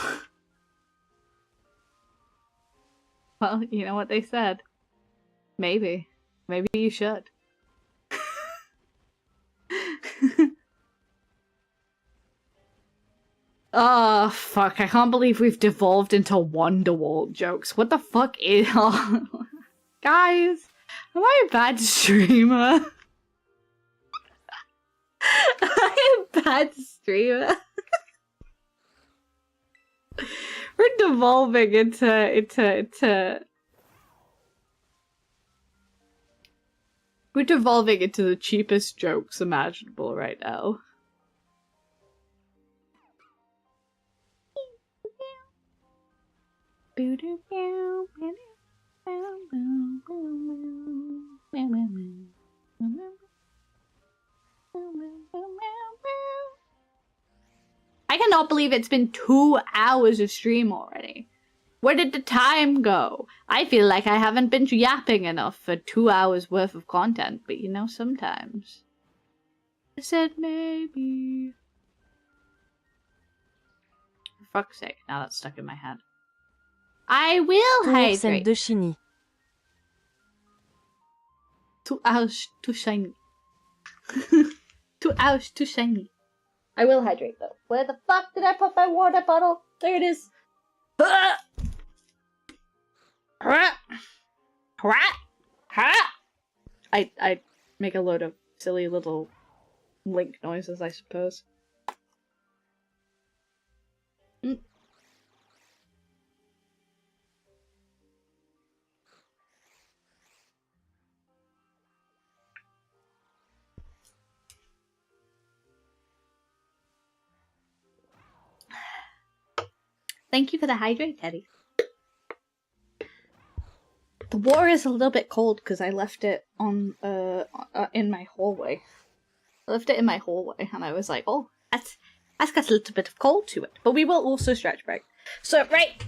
Well, you know what they said. Maybe. Maybe you should. Oh, fuck. I can't believe we've devolved into Wonderwall jokes. What the fuck is... Guys, am I a bad streamer? I'm a bad streamer. We're devolving into... We're devolving into the cheapest jokes imaginable right now. I cannot believe it's been 2 hours of stream already. Where did the time go? I feel like I haven't been yapping enough for 2 hours worth of content, but you know, sometimes. I said maybe. For fuck's sake, now that's stuck in my head. I will hydrate. de Chiny. 2 hours too shiny. 2 hours too shiny. I will hydrate though. Where the fuck did I put my water bottle? There it is. I make a load of silly little link noises, I suppose. Thank you for the hydrate, Teddy. The water is a little bit cold because I left it on in my hallway. I left it in my hallway, and I was like, oh, that's got a little bit of cold to it. But we will also stretch break. So alright.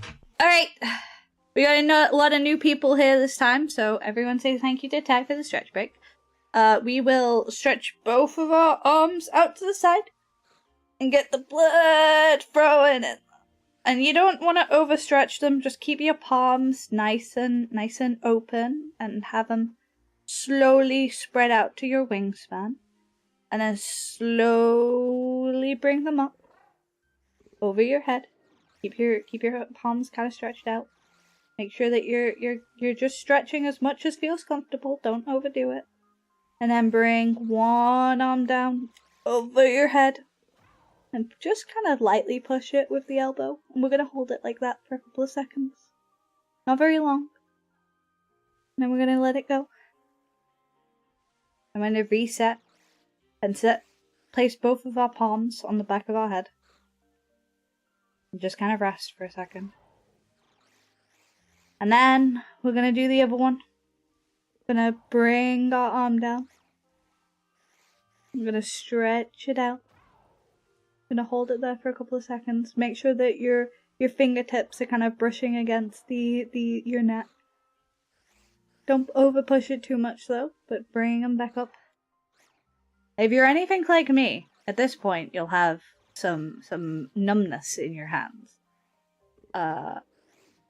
We got a lot of new people here this time, so everyone say thank you to Tag for the stretch break. We will stretch both of our arms out to the side and get the blood flowing in. And you don't want to overstretch them, just keep your palms nice and open and have them slowly spread out to your wingspan. And then slowly bring them up over your head. Keep your palms kind of stretched out. Make sure that you're just stretching as much as feels comfortable. Don't overdo it. And then bring one arm down over your head. And just kind of lightly push it with the elbow. And we're going to hold it like that for a couple of seconds. Not very long. And then we're going to let it go. I'm going to reset and place both of our palms on the back of our head. And just kind of rest for a second. And then we're going to do the other one. We're going to bring our arm down. We're going to stretch it out. We're going to hold it there for a couple of seconds. Make sure that your fingertips are kind of brushing against your neck. Don't over push it too much though, but bring them back up. If you're anything like me, at this point you'll have some numbness in your hands.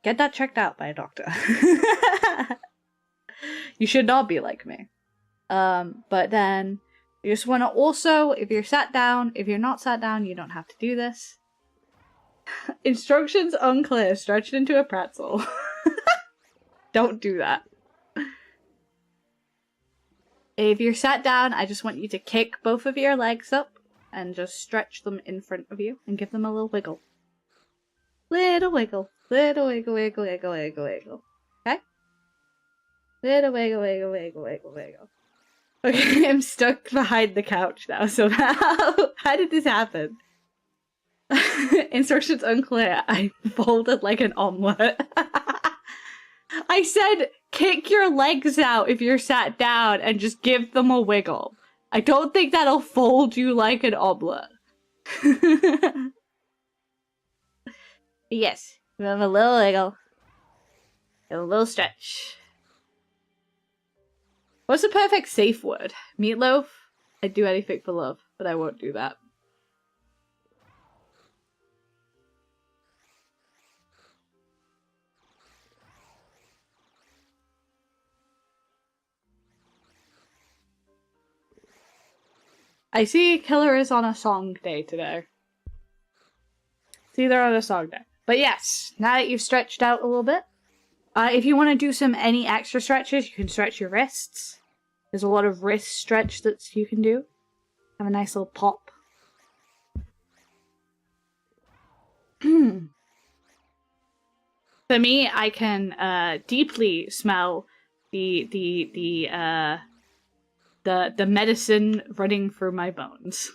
Get that checked out by a doctor. You should not be like me. But then you just want to also, if you're sat down, if you're not sat down, you don't have to do this. Instructions unclear, stretched into a pretzel. Don't do that. If you're sat down, I just want you to kick both of your legs up and just stretch them in front of you and give them a little wiggle. Little wiggle. Little wiggle, wiggle, wiggle, wiggle, wiggle. Okay? Little wiggle, wiggle, wiggle, wiggle, wiggle. Okay, I'm stuck behind the couch now, so how did this happen? Instructions unclear. I folded like an omelette. I said kick your legs out if you're sat down and just give them a wiggle. I don't think that'll fold you like an omelette. Yes, give them a little wiggle. And a little stretch. What's the perfect safe word? Meatloaf? I'd do anything for love, but I won't do that. I see Killer is on a song day today. See, they're on a song day. But yes, now that you've stretched out a little bit, if you want to do any extra stretches, you can stretch your wrists. There's a lot of wrist stretch that you can do. Have a nice little pop. For me, I can deeply smell the medicine running through my bones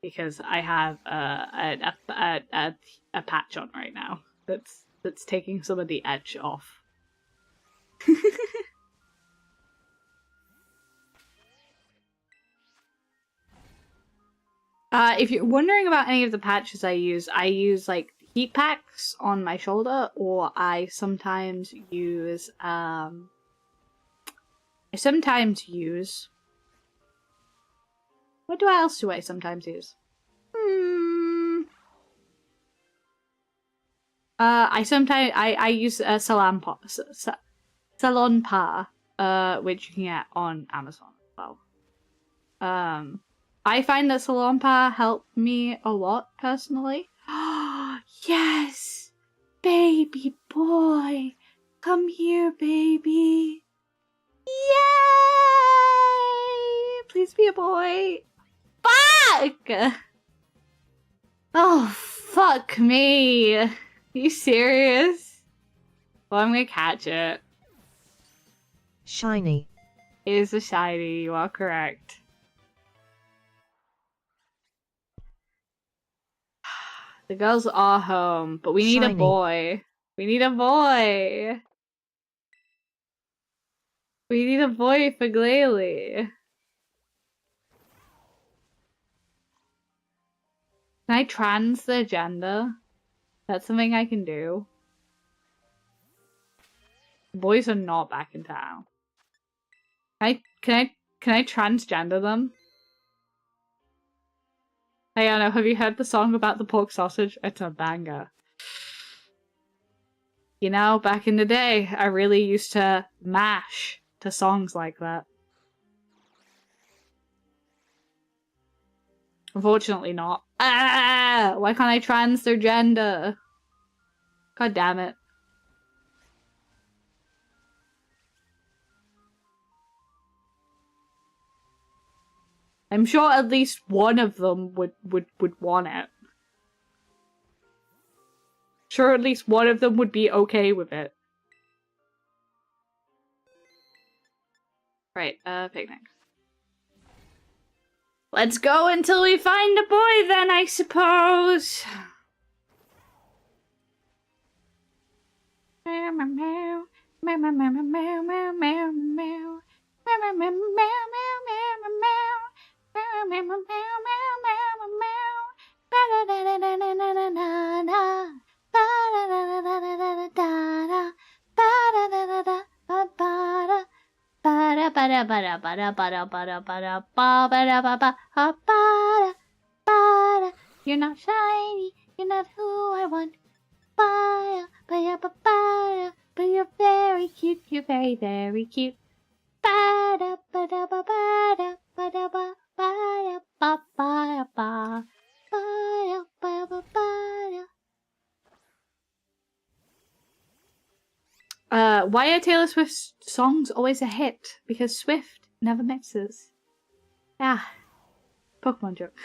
because I have a patch on right now that's taking some of the edge off. If you're wondering about any of the patches I use like heat packs on my shoulder, or I sometimes use what else do I sometimes use? I use Salon Pa, which you can get on Amazon as well. I find that Salon Pa helped me a lot personally. Yes, baby boy, come here, baby. Yay! Please be a boy. Fuck! Oh, fuck me. Are you serious? Well, I'm gonna catch it. Shiny. It is a shiny, you are correct. The girls are home, but we need a boy. We need a boy. We need a boy for Glalie. Can I trans their gender? That's something I can do. Boys are not back in town. Can I transgender them? Hey Anna, have you heard the song about the pork sausage? It's a banger. You know, back in the day, I really used to mash to songs like that. Unfortunately not. Ah! Why can't I trans their gender? God damn it. I'm sure at least one of them would want it. Sure, at least one of them would be okay with it. Right, picnic. Let's go until we find a boy then, I suppose. Meow meow meow meow meow meow meow meow meow meow meow meow You're not shiny, you're not who I want. But you're very cute, you're very, very cute. Why are Taylor Swift's songs always a hit? Because Swift never misses. Ah, Pokemon joke.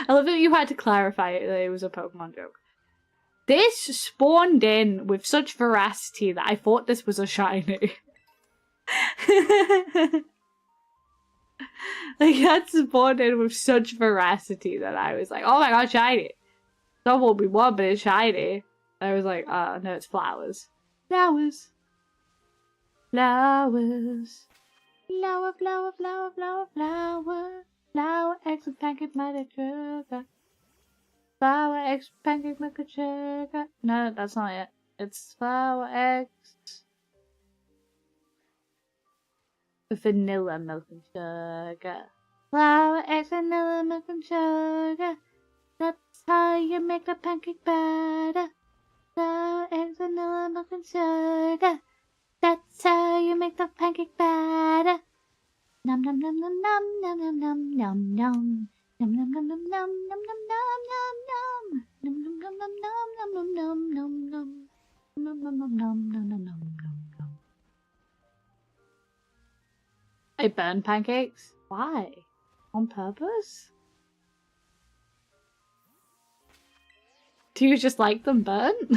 I love that you had to clarify that it was a Pokemon joke. This spawned in with such veracity that I thought this was a shiny. Like, that spawned in with such veracity that I was like, oh my god, shiny. Not what we want, but it's shiny. I was like, no, it's flowers. Flowers. Flowers. Flower, flower, flower, flower, flower. Flower, eggs, and pancake, mother, sugar. Flour, eggs, pancake, milk, and sugar. No, that's not it. It's flour, eggs, vanilla, milk, and sugar. Flour, eggs, vanilla, milk, and sugar. That's how you make the pancake batter. Flour, eggs, vanilla, milk, and sugar. That's how you make the pancake batter. Nom nom nom nom nom nom nom nom nom. Nom nom nom nom nom nom nom nom nom. Nom nom nom nom nom nom nom nom nom. Nom nom nom nom nom nom nom. I burn pancakes? Why? On purpose? Do you just like them burnt?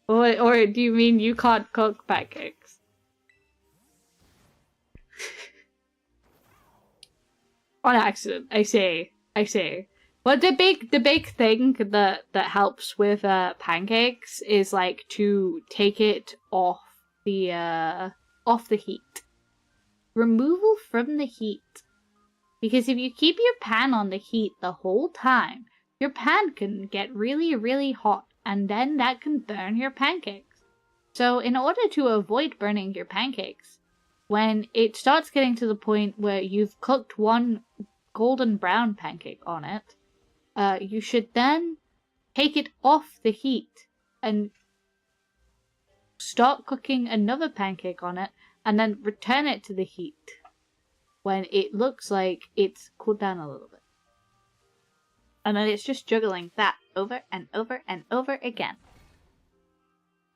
or do you mean you can't cook pancakes? On accident, I say. But the big thing that helps with pancakes is like to take it off the heat. Removal from the heat. Because if you keep your pan on the heat the whole time, your pan can get really, really hot, and then that can burn your pancakes. So in order to avoid burning your pancakes, when it starts getting to the point where you've cooked one golden brown pancake on it, you should then take it off the heat and start cooking another pancake on it, and then return it to the heat when it looks like it's cooled down a little bit. And then it's just juggling that over and over and over again.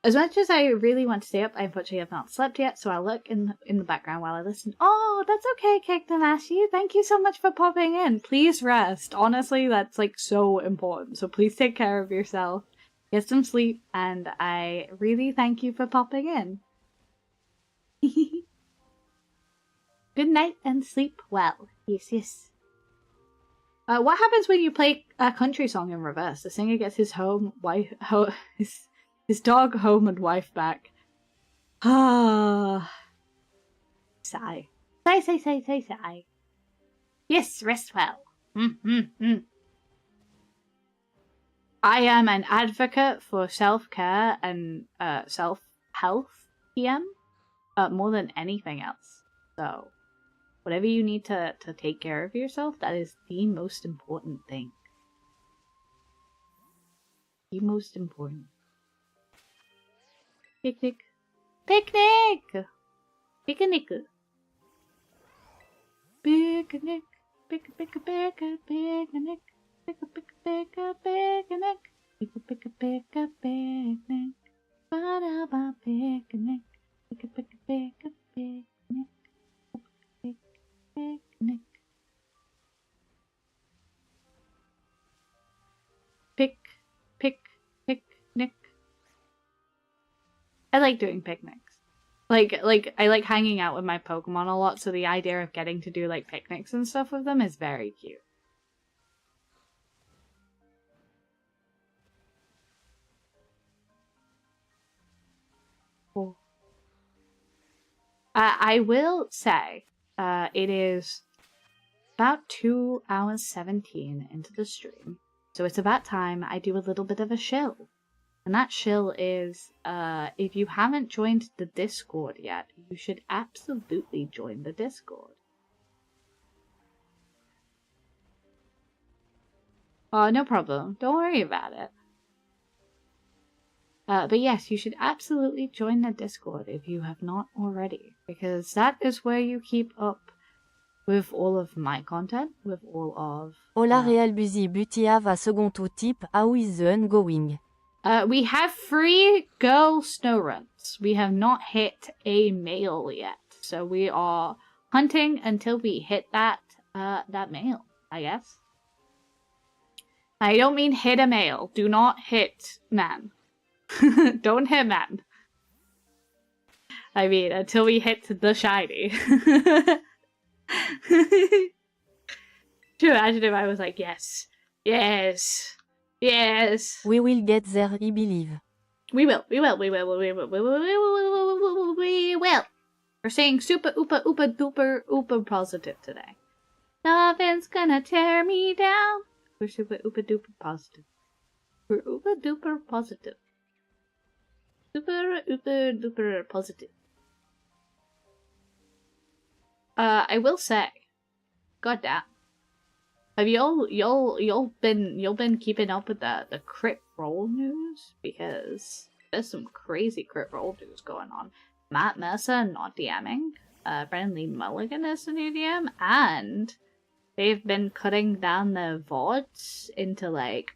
As much as I really want to stay up, I unfortunately have not slept yet, so I'll look in the background while I listen. Oh, that's okay, Kekdanashi. Thank you so much for popping in. Please rest. Honestly, that's like so important. So please take care of yourself. Get some sleep, and I really thank you for popping in. Good night and sleep well. Yes. What happens when you play a country song in reverse? The singer gets his his dog home and wife back. Ah. Sigh. Sigh, sigh, sigh, sigh, sigh. Yes, rest well. I am an advocate for self-care and self-health, PM, more than anything else. So, whatever you need to take care of yourself, that is the most important thing. The most important. Picnic. Picnic! Picnic. Picnic. Pick, pick, pick, picnic. Pick a pick a pick a picnic. Pick a pick a pick a picnic. Ba-da-ba picnic. Pick a pick a pick a picnic. Pick picnic. Pick, pick, picnic. I like doing picnics. Like I like hanging out with my Pokemon a lot, so the idea of getting to do like picnics and stuff with them is very cute. Cool. I will say, it is about 2 hours 17 into the stream, so it's about time I do a little bit of a shill. And that shill is, if you haven't joined the Discord yet, you should absolutely join the Discord. Oh, no problem. Don't worry about it. But yes, you should absolutely join the Discord if you have not already, because that is where you keep up with all of my content, with all of... Hola real busy butia va second to tip, how is the ongoing? We have 3 girl snow runs. We have not hit a male yet, so we are hunting until we hit that male, I guess. I don't mean hit a male. Do not hit man. Don't hit man. I mean, until we hit the shiny. Could you imagine if I was like, yes, yes. Yes. We will get there, I believe. We will. We're saying super oopa oopa duper oopa positive today. Nothing's gonna tear me down. We're super oopa duper positive. We're oopa duper positive. Super oopa duper positive. I will say, goddamn. Have y'all been keeping up with the crit roll news? Because there's some crazy crit roll news going on. Matt Mercer not DMing. Brendan Lee Mulligan is the new DM, and they've been cutting down their VODs into like,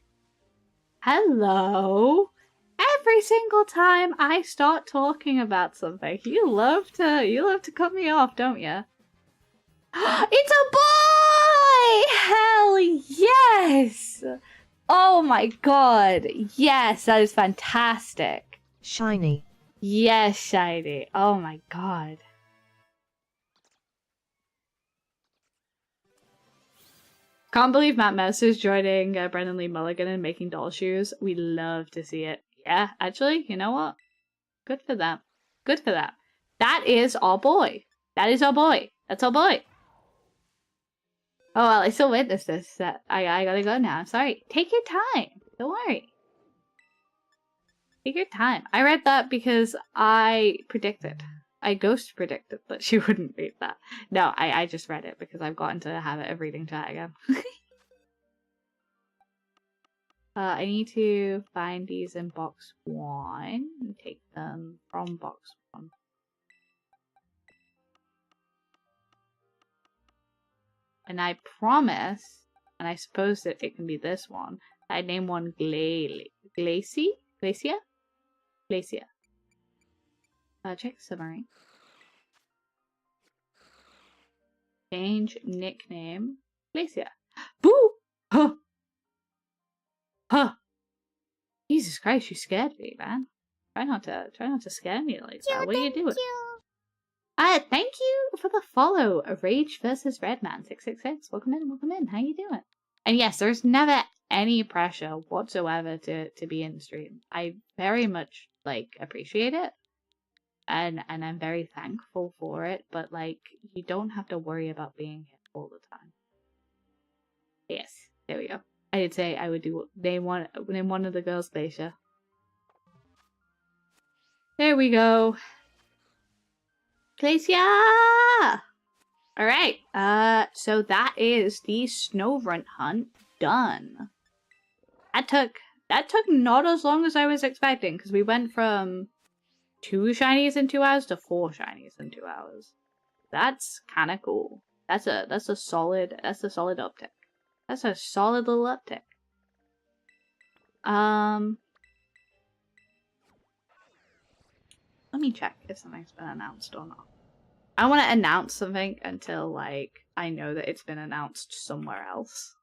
hello. Every single time I start talking about something, you love to cut me off, don't you? It's a boy! Hell yes! Oh my god. Yes, that is fantastic. Shiny. Yes, shiny. Oh my god. Can't believe Matt Mercer's joining Brendan Lee Mulligan and making doll shoes. We love to see it. Yeah, actually, you know what? Good for them. Good for them. That is our boy. That is our boy. That's our boy. Oh, well, I still witnessed this. I gotta go now. I'm sorry. Take your time. Don't worry. Take your time. I read that because I predicted. I ghost predicted that she wouldn't read that. No, I just read it because I've gotten to the habit of reading chat again. I need to find these in box 1 and take them from box 1. And I promise, and I suppose that it can be this one, I name one Glacia? Check summary. Change nickname. Glacia. Boo! Huh! Huh! Jesus Christ, you scared me, man. Try not to scare me like that. What are you doing? Thank you for the follow. Rage versus Redman 666. Welcome in. How you doing? And yes, there's never any pressure whatsoever to be in the stream. I very much appreciate it. and I'm very thankful for it, but like you don't have to worry about being here all the time. Yes, there we go. I did say I would do name one of the girls Glacier. There we go. Glacier! Alright, so that is the Snowrunt hunt done. That took not as long as I was expecting, because we went from 2 shinies in 2 hours to 4 shinies in 2 hours. That's kinda cool. That's a solid uptick. That's a solid little uptick. Let me check if something's been announced or not. I don't want to announce something until, like, I know that it's been announced somewhere else.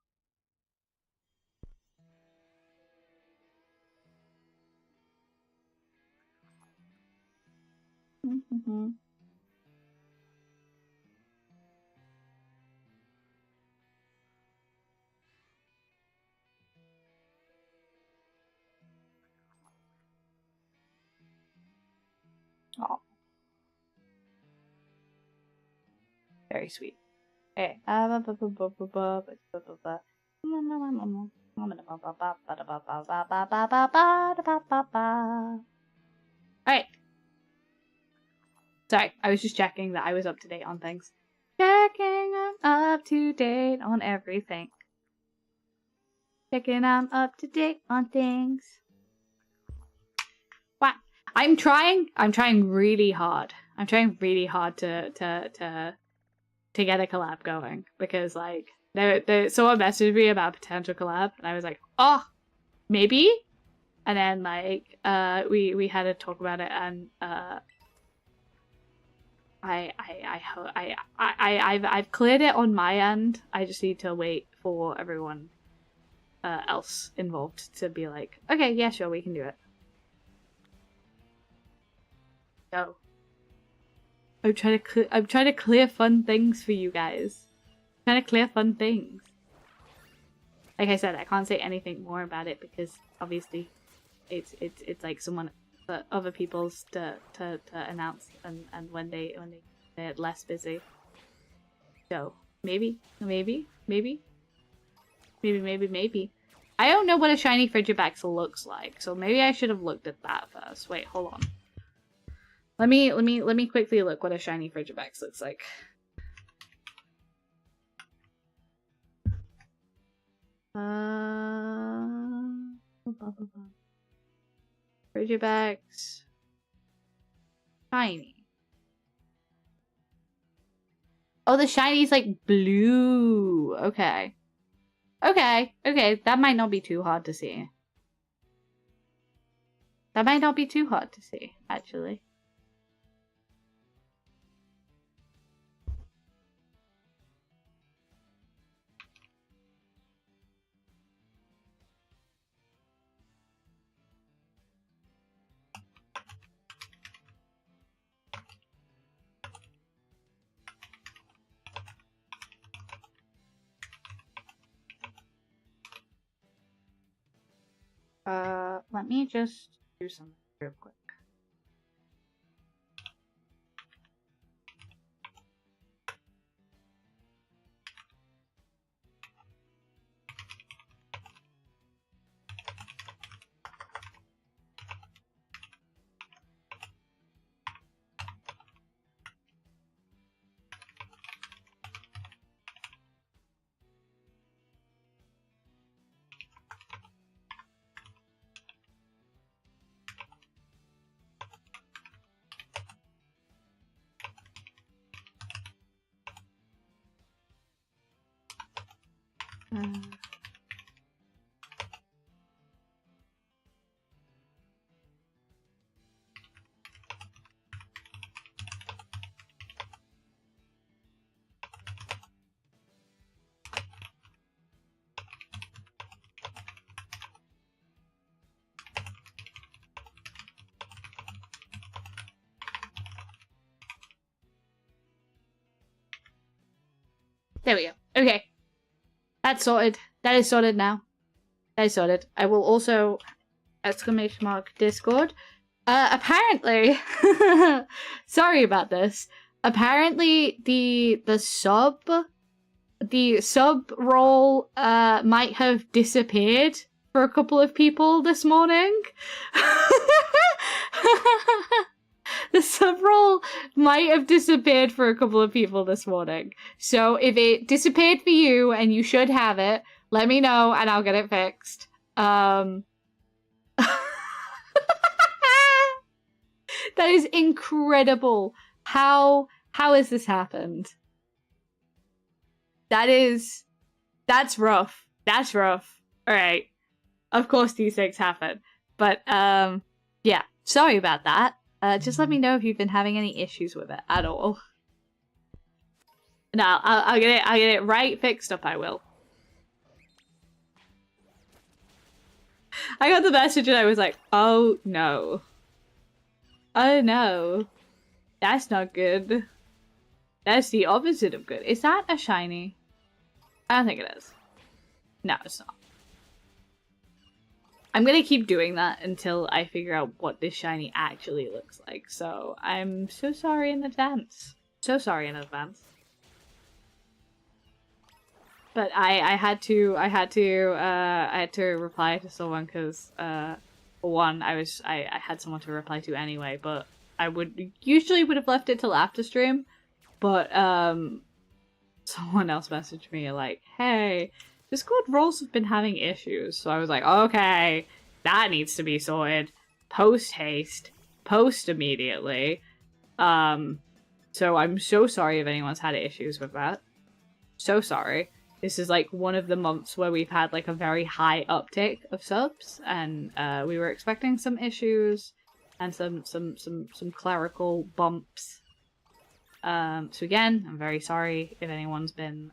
Oh. Very sweet. Okay. Alright. Sorry, I was just checking that I was up to date on things. Checking I'm up to date on everything. Checking I'm up to date on things. What? I'm trying really hard. I'm trying really hard to get a collab going, because like someone messaged me about a potential collab and I was like, oh, maybe, and then like we had to talk about it, and I've cleared it on my end. I just need to wait for everyone else involved to be like, okay, yeah, sure, we can do it. So I'm trying to clear fun things for you guys. I'm trying to clear fun things. Like I said, I can't say anything more about it because obviously it's like someone other people's to announce and when they're less busy. So maybe. I don't know what a shiny Frigibax looks like, so maybe I should have looked at that first. Wait, hold on. Let me quickly look what a shiny Frigibax looks like. Frigibax shiny. Oh, the shiny's like blue. Okay. Okay, that might not be too hard to see. That might not be too hard to see, actually. Let me just do something real quick. There we go. Okay. That's sorted. That is sorted now. That is sorted. I will also ! Discord Apparently, sorry about this. Apparently, the sub role might have disappeared for a couple of people this morning. The sub role might have disappeared for a couple of people this morning. So if it disappeared for you and you should have it, let me know and I'll get it fixed. That is incredible. How has this happened? That's rough. That's rough. Alright. Of course these things happen. But, yeah. Sorry about that. Just let me know if you've been having any issues with it at all. No, I'll get it right fixed up, I will. I got the message and I was like, oh no. Oh no. That's not good. That's the opposite of good. Is that a shiny? I don't think it is. No, it's not. I'm gonna keep doing that until I figure out what this shiny actually looks like. So I'm so sorry in advance. So sorry in advance. But I had to reply to someone because for one I had someone to reply to anyway, but I usually would have left it till after stream, but someone else messaged me like, hey, Discord roles have been having issues. So I was like, okay, that needs to be sorted. Post haste. Post immediately. So I'm so sorry if anyone's had issues with that. So sorry. This is like one of the months where we've had like a very high uptick of subs, and we were expecting some issues and some clerical bumps. So again, I'm very sorry if anyone's been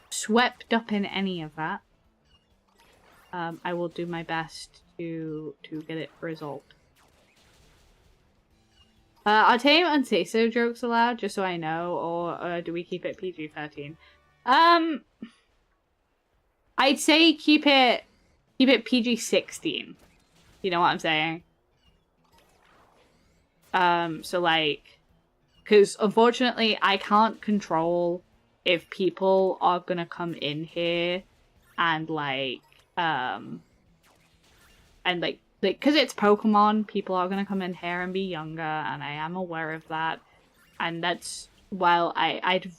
swept up in any of that. I will do my best to get it resolved. Are tame and say so jokes allowed, just so I know, or do we keep it PG-13? I'd say keep it PG-16. You know what I'm saying? So like, because unfortunately I can't control if people are gonna come in here and like, because it's Pokemon, people are gonna come in here and be younger, and I am aware of that, and that's, while I'd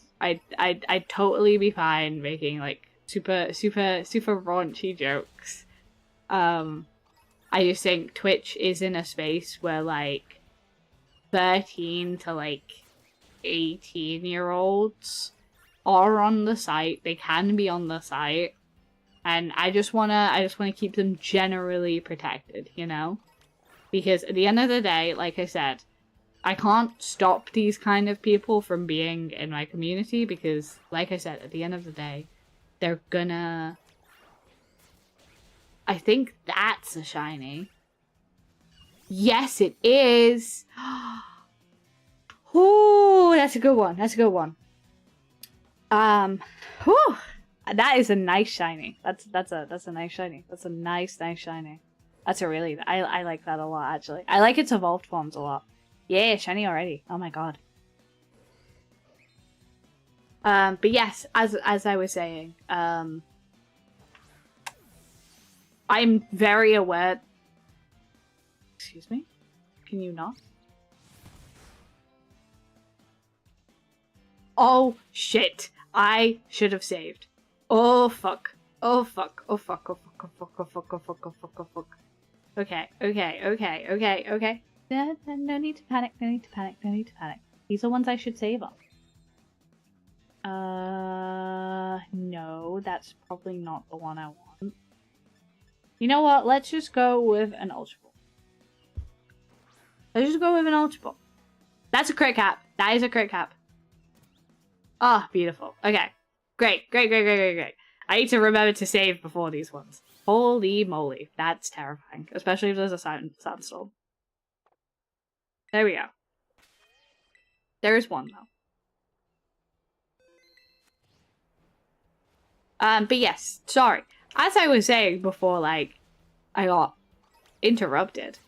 totally be fine making like super raunchy jokes. I just think Twitch is in a space where like 13 to like 18-year-olds are on the site. They can be on the site, and I just wanna keep them generally protected, you know? Because at the end of the day, like I said, I can't stop these kind of people from being in my community because, like I said, at the end of the day, they're gonna... I think that's a shiny. Yes, it is! Ooh, that's a good one. That's a good one. Whew, that is a nice shiny. That's a nice shiny. That's a nice shiny. That's a really... I like that a lot, actually. I like its evolved forms a lot. Yeah, shiny already. Oh my god. But yes, as I was saying, I'm very aware... Excuse me? Can you not? Oh, shit. I should have saved. Oh, fuck. Oh, fuck. Oh, fuck. Oh, fuck. Oh, fuck. Oh, fuck. Oh, fuck. Oh, fuck. Oh, fuck. Okay. No need to panic. No need to panic. No need to panic. These are ones I should save on. No, that's probably not the one I want. You know what? Let's just go with an Ultra Ball. Let's just go with an Ultra Ball. That's a crit cap. That is a crit cap. Ah, oh, beautiful. Okay. Great. I need to remember to save before these ones. Holy moly. That's terrifying. Especially if there's a sandstorm. There we go. There's one, though. But yes, sorry. As I was saying before, like, I got interrupted.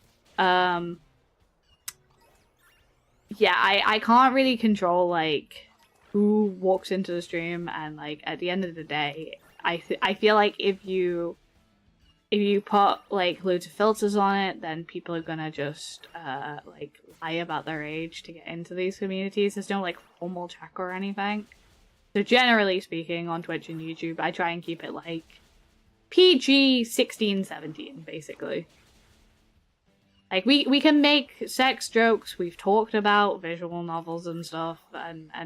Yeah, I can't really control, like, who walks into the stream, and, like, at the end of the day, I feel like if you put, like, loads of filters on it, then people are gonna just, like, lie about their age to get into these communities. There's no, like, formal check or anything. So generally speaking, on Twitch and YouTube, I try and keep it, like, PG 16, 17, basically. Like, we can make sex jokes. We've talked about visual novels and stuff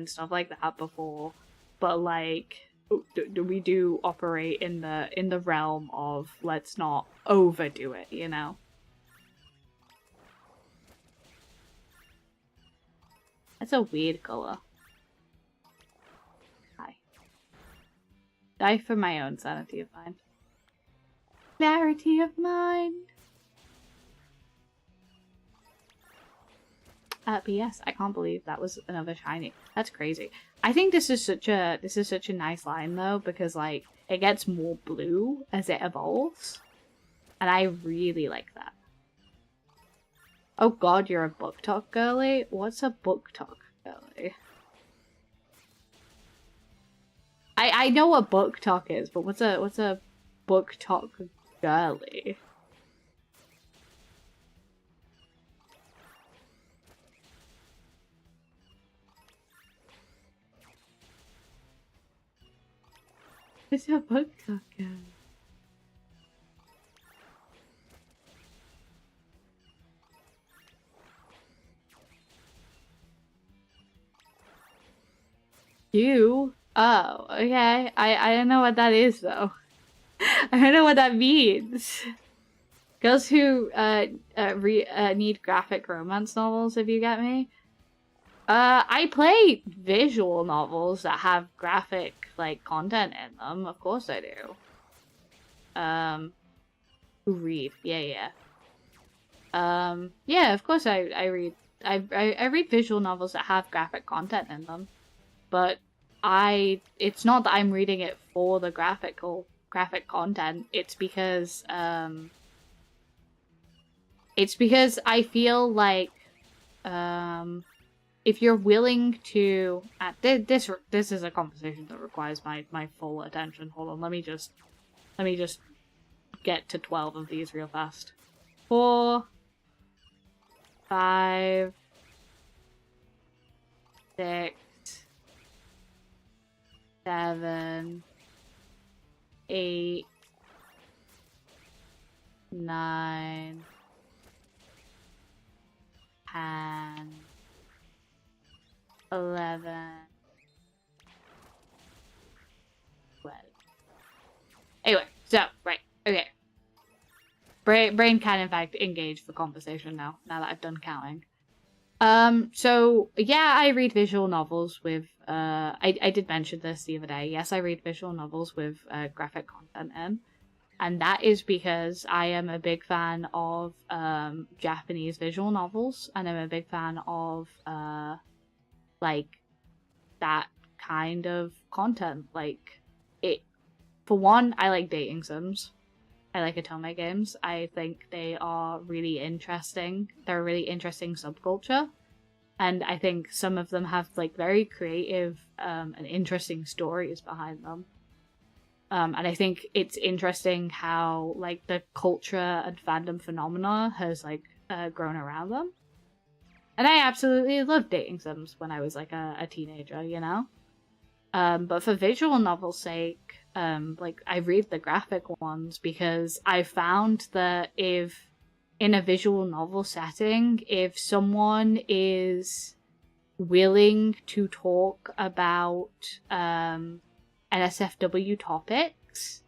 stuff like that before, but like, we do operate in the realm of let's not overdo it, you know. That's a weird color. Hi. Die for my own sanity of mind. Clarity of mind. But yes, I can't believe that was another shiny. That's crazy. I think this is such a nice line though, because like it gets more blue as it evolves, and I really like that. Oh god, you're a book talk girly? What's a book talk girly? I know what book talk is, but what's a book talk girly? It's a book talk girly. You? Oh, okay. I don't know what that is though. I don't know what that means. Girls who need graphic romance novels, if you get me. I play visual novels that have graphic like content in them. Of course I do. Who read? Yeah. Yeah, of course I read. I read visual novels that have graphic content in them, but it's not that I'm reading it for the graphic content. It's because I feel like if you're willing to this is a conversation that requires my full attention. Hold on, let me just get to 12 of these real fast. 4, 5, 6, 7, 8, 9, 10, 11, 12. Anyway, so, right, okay. Brain can in fact engage for conversation now that I've done counting. So, yeah, I read visual novels with, I did mention this the other day. Yes, I read visual novels with graphic content in. And that is because I am a big fan of Japanese visual novels, and I'm a big fan of like that kind of content. Like for one, I like dating sims. I like otome games. I think they are really interesting. They're a really interesting subculture, and I think some of them have like very creative and interesting stories behind them. And I think it's interesting how like the culture and fandom phenomena has like grown around them. And I absolutely loved dating sims when I was like a teenager, you know? But for visual novel's sake, like I read the graphic ones because I found that if in a visual novel setting, if someone is willing to talk about NSFW topics,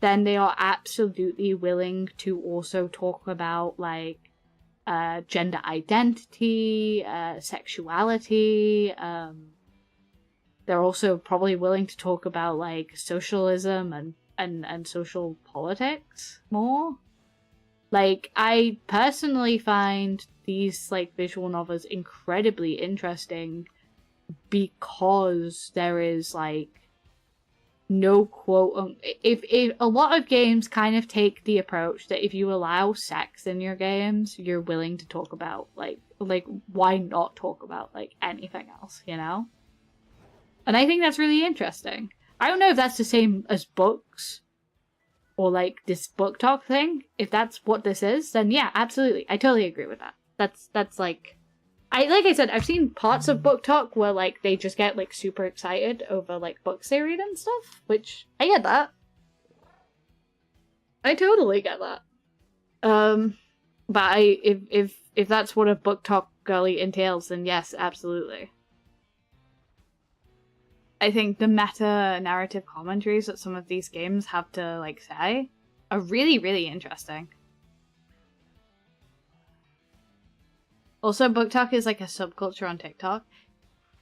then they are absolutely willing to also talk about like gender identity, sexuality. They're also probably willing to talk about like socialism and social politics more. Like, I personally find these like visual novels incredibly interesting because there is like no quote. If a lot of games kind of take the approach that if you allow sex in your games, you're willing to talk about like why not talk about like anything else, you know? And I think that's really interesting. I don't know if that's the same as books or like this book talk thing. If that's what this is, then yeah, absolutely. I totally agree with that. That's like I said, I've seen parts of book talk where like they just get like super excited over like books they read and stuff, which I get that. I totally get that. But if that's what a book talk girly entails, then yes, absolutely. I think the meta narrative commentaries that some of these games have to like say are really, really interesting. Also, book talk is like a subculture on TikTok.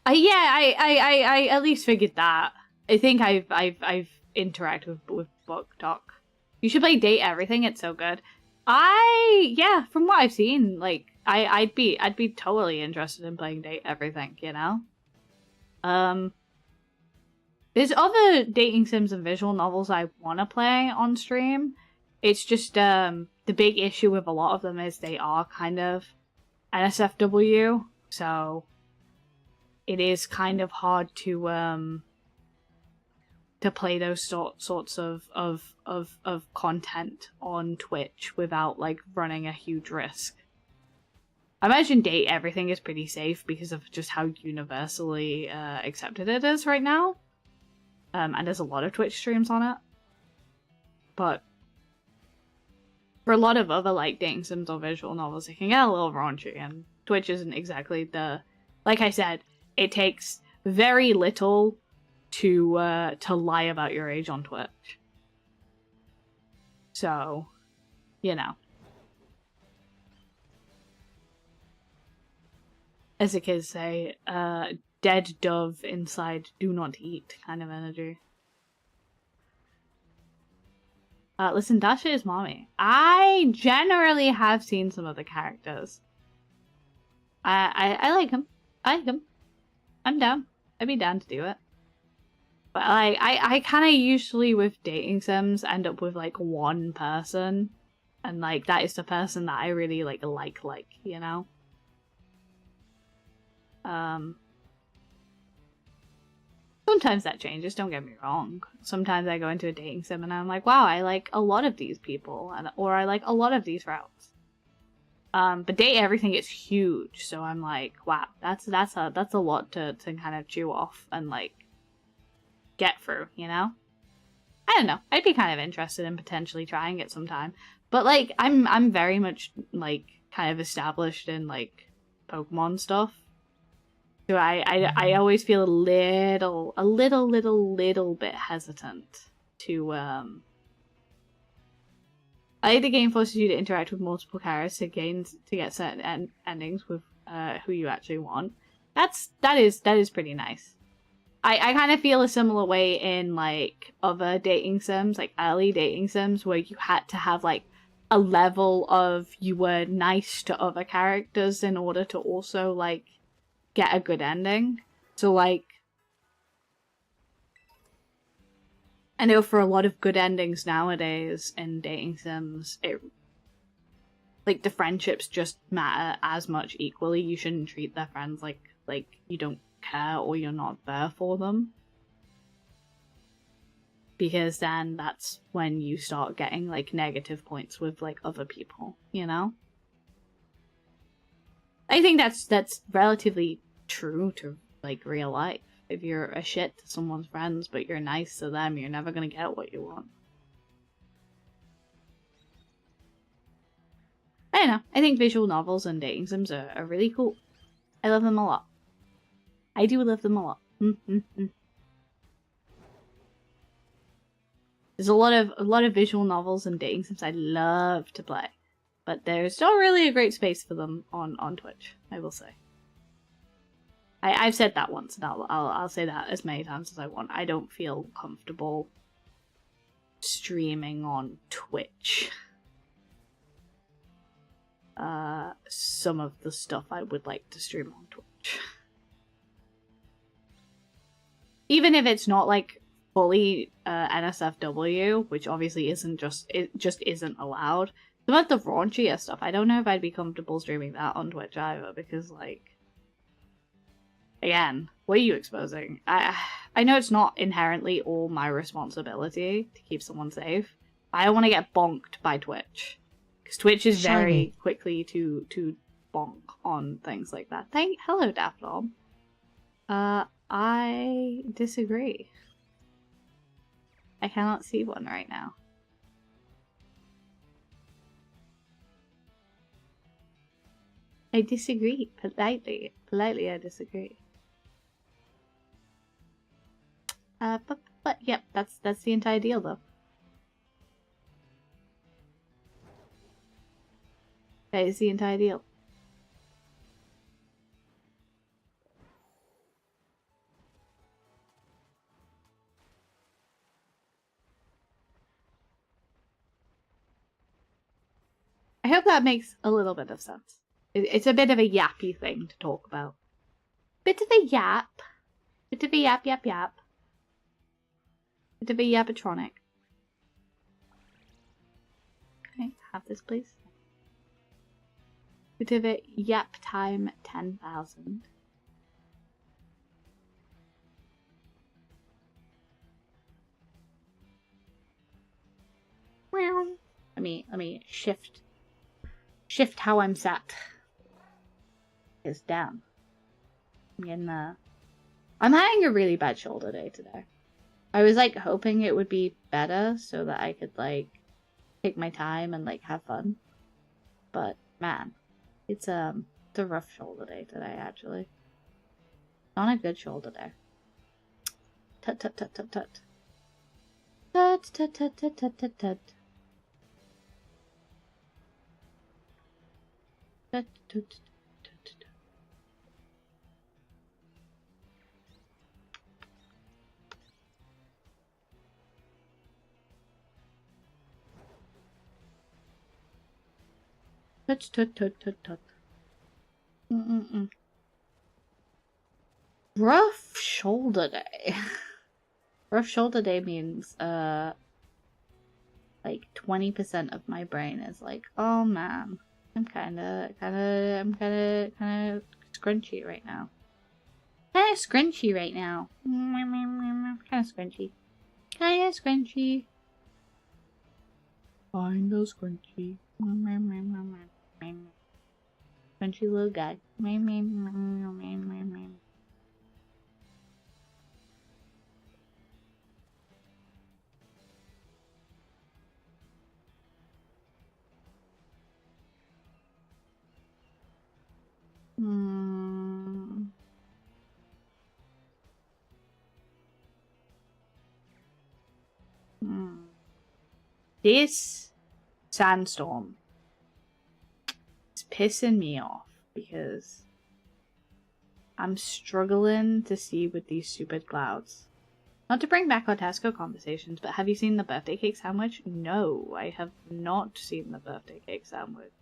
I at least figured that. I think I've interacted with book talk. You should play Date Everything. It's so good. Yeah, from what I've seen, like I'd be totally interested in playing Date Everything. You know. There's other dating sims and visual novels I want to play on stream. It's just the big issue with a lot of them is they are kind of NSFW, so it is kind of hard to play those sorts of content on Twitch without like running a huge risk. I imagine Date Everything is pretty safe because of just how universally accepted it is right now. And there's a lot of Twitch streams on it. But for a lot of other like dating sims or visual novels, it can get a little raunchy, and Twitch isn't exactly the... Like I said, it takes very little to lie about your age on Twitch. So, you know. As the kids say, dead dove inside, do not eat kind of energy. Listen, Dasha is mommy. I generally have seen some of the characters. I like him. I like him. I'm down. I'd be down to do it. But like, I kind of usually with dating sims end up with like one person, and like that is the person that I really like, you know. Sometimes that changes, don't get me wrong. Sometimes I go into a dating sim and I'm like, wow, I like a lot of these people, or I like a lot of these routes. But Date Everything is huge, so I'm like, wow, that's a lot to kind of chew off and like get through, you know? I don't know. I'd be kind of interested in potentially trying it sometime. But like I'm very much like kind of established in like Pokemon stuff. So I always feel a little bit hesitant to I think the game forces you to interact with multiple characters to get certain endings with who you actually want. That is pretty nice. I kind of feel a similar way in like other dating sims, like early dating sims, where you had to have like a level of you were nice to other characters in order to also like get a good ending. So like, I know for a lot of good endings nowadays in dating sims, like the friendships just matter as much equally. You shouldn't treat their friends like you don't care or you're not there for them, because then that's when you start getting like negative points with like other people, you know? I think that's relatively true to like real life. If you're a shit to someone's friends but you're nice to them, you're never gonna get what you want. I don't know. I think visual novels and dating sims are really cool. I love them a lot. I do love them a lot. There's a lot of visual novels and dating sims I'd love to play, but there's not really a great space for them on Twitch, I will say. I've said that once, and I'll say that as many times as I want. I don't feel comfortable streaming on Twitch. Some of the stuff I would like to stream on Twitch. Even if it's not like fully NSFW, which obviously isn't it just isn't allowed. Some of the raunchier stuff, I don't know if I'd be comfortable streaming that on Twitch either, because like, again, what are you exposing? I know it's not inherently all my responsibility to keep someone safe. I don't want to get bonked by Twitch, because Twitch is very quickly to bonk on things like that. Hello, Daphnom. I disagree. I cannot see one right now. I disagree politely. Politely, I disagree. But yep, that's the entire deal, though. That is the entire deal. I hope that makes a little bit of sense. It's a bit of a yappy thing to talk about. Bit of a yap. Bit of a yap. Bit of a yapatronic. Okay, have this please. Bit of a yap time 10,000. Let me shift how I'm sat. It's down. I'm having a really bad shoulder day today. I was like hoping it would be better so that I could like take my time and like have fun. But man, it's a rough shoulder day today actually. Not a good shoulder day. Tut tut tut tut tut. Tut tut tut tut tut tut tut. Tut tut tut tut. Tut tut tut tut tut. Rough shoulder day. Rough shoulder day means like 20% of my brain is like, oh man, I'm kinda scrunchy right now. Kinda scrunchy right now. Kinda scrunchy. Kinda scrunchy. Kinda scrunchy. Crunchy little guy. This sandstorm is pissing me off because I'm struggling to see with these stupid clouds. Not to bring back our Tesco conversations, but have you seen the birthday cake sandwich? No, I have not seen the birthday cake sandwich.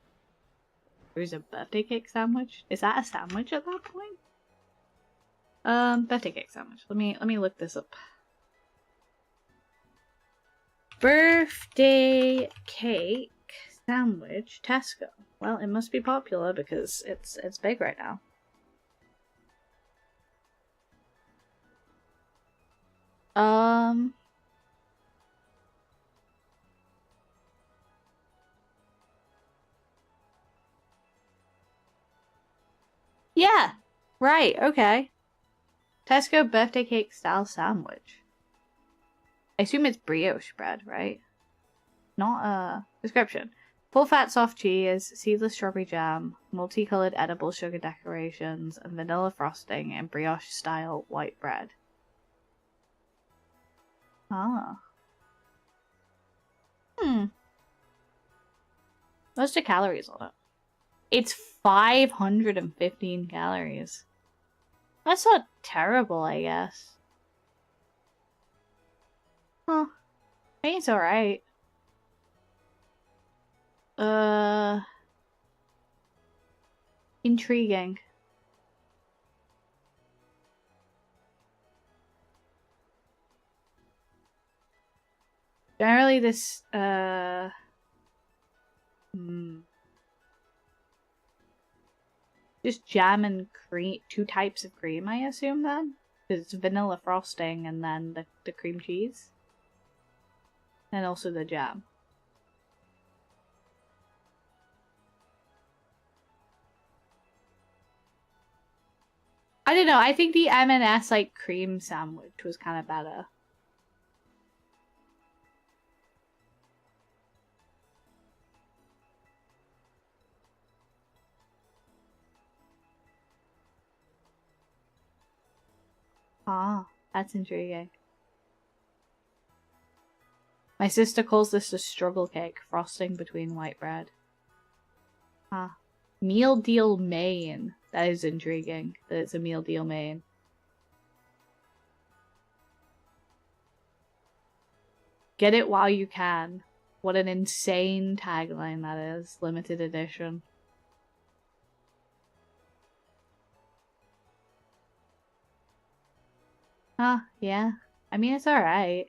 There's a birthday cake sandwich? Is that a sandwich at that point? Birthday cake sandwich. Let me look this up. Birthday cake sandwich Tesco. Well, it must be popular because it's big right now. Yeah, right, okay. Tesco birthday cake style sandwich. I assume it's brioche bread, right? Not a description. Full fat soft cheese, seedless strawberry jam, multicolored edible sugar decorations, and vanilla frosting and brioche style white bread. Ah. What's the calories on it? It's 515 calories. That's not terrible, I guess. Huh. I think it's alright. Intriguing. Generally this, just jam and cream, 2 types of cream, I assume then? Because it's vanilla frosting and then the cream cheese. And also the jam. I don't know, I think the M&S like cream sandwich was kind of better. Ah, that's intriguing. My sister calls this a struggle cake, frosting between white bread. Ah. Meal deal main. That is intriguing, that it's a meal deal main. Get it while you can. What an insane tagline that is. Limited edition. Ah, yeah. I mean, it's alright.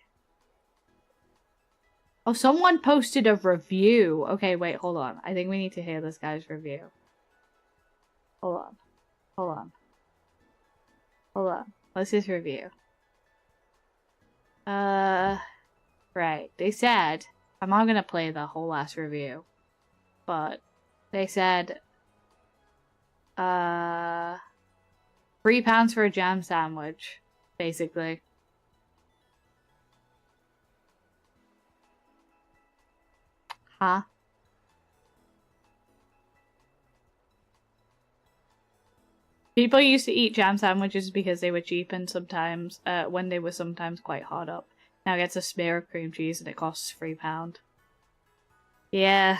Oh, someone posted a review. Okay, wait, hold on. I think we need to hear this guy's review. Hold on. Hold on. Hold on. What's his review? Right. They said, I'm not gonna play the whole last review, but they said, £3 for a jam sandwich, basically. Huh? People used to eat jam sandwiches because they were cheap and sometimes, when they were sometimes quite hard up. Now it gets a smear of cream cheese and it costs £3. Yeah.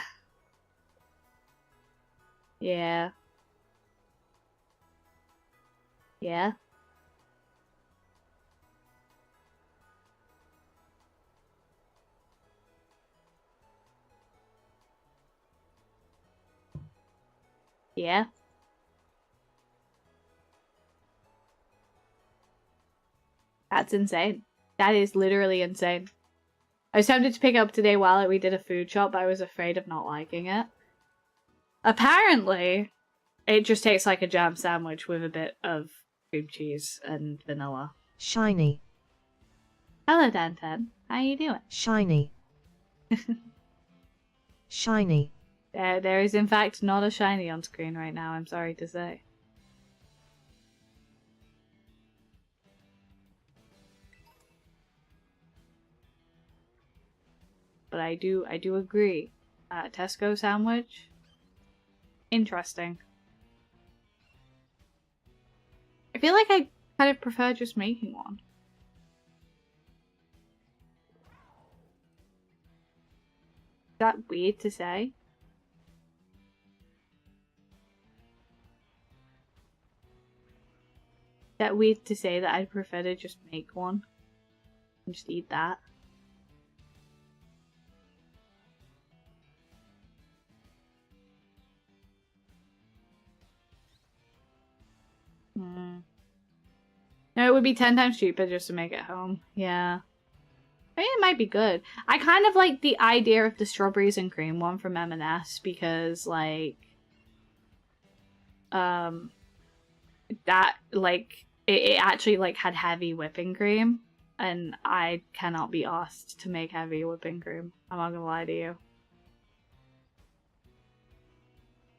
Yeah. Yeah. Yeah. That's insane. That is literally insane. I was tempted to pick it up today while we did a food shop, but I was afraid of not liking it. Apparently, it just tastes like a jam sandwich with a bit of cream cheese and vanilla. Shiny. Hello, Dan10. How you doing? Shiny. Shiny. There is in fact not a shiny on screen right now, I'm sorry to say. But I do agree. Tesco sandwich? Interesting. I feel like I kind of prefer just making one. Is that weird to say? Is that weird to say that I'd prefer to just make one? And just eat that? No, it would be 10 times cheaper just to make it home. Yeah. I mean, it might be good. I kind of like the idea of the strawberries and cream one from M&S because, like, that, like, it actually, like, had heavy whipping cream, and I cannot be asked to make heavy whipping cream. I'm not gonna lie to you.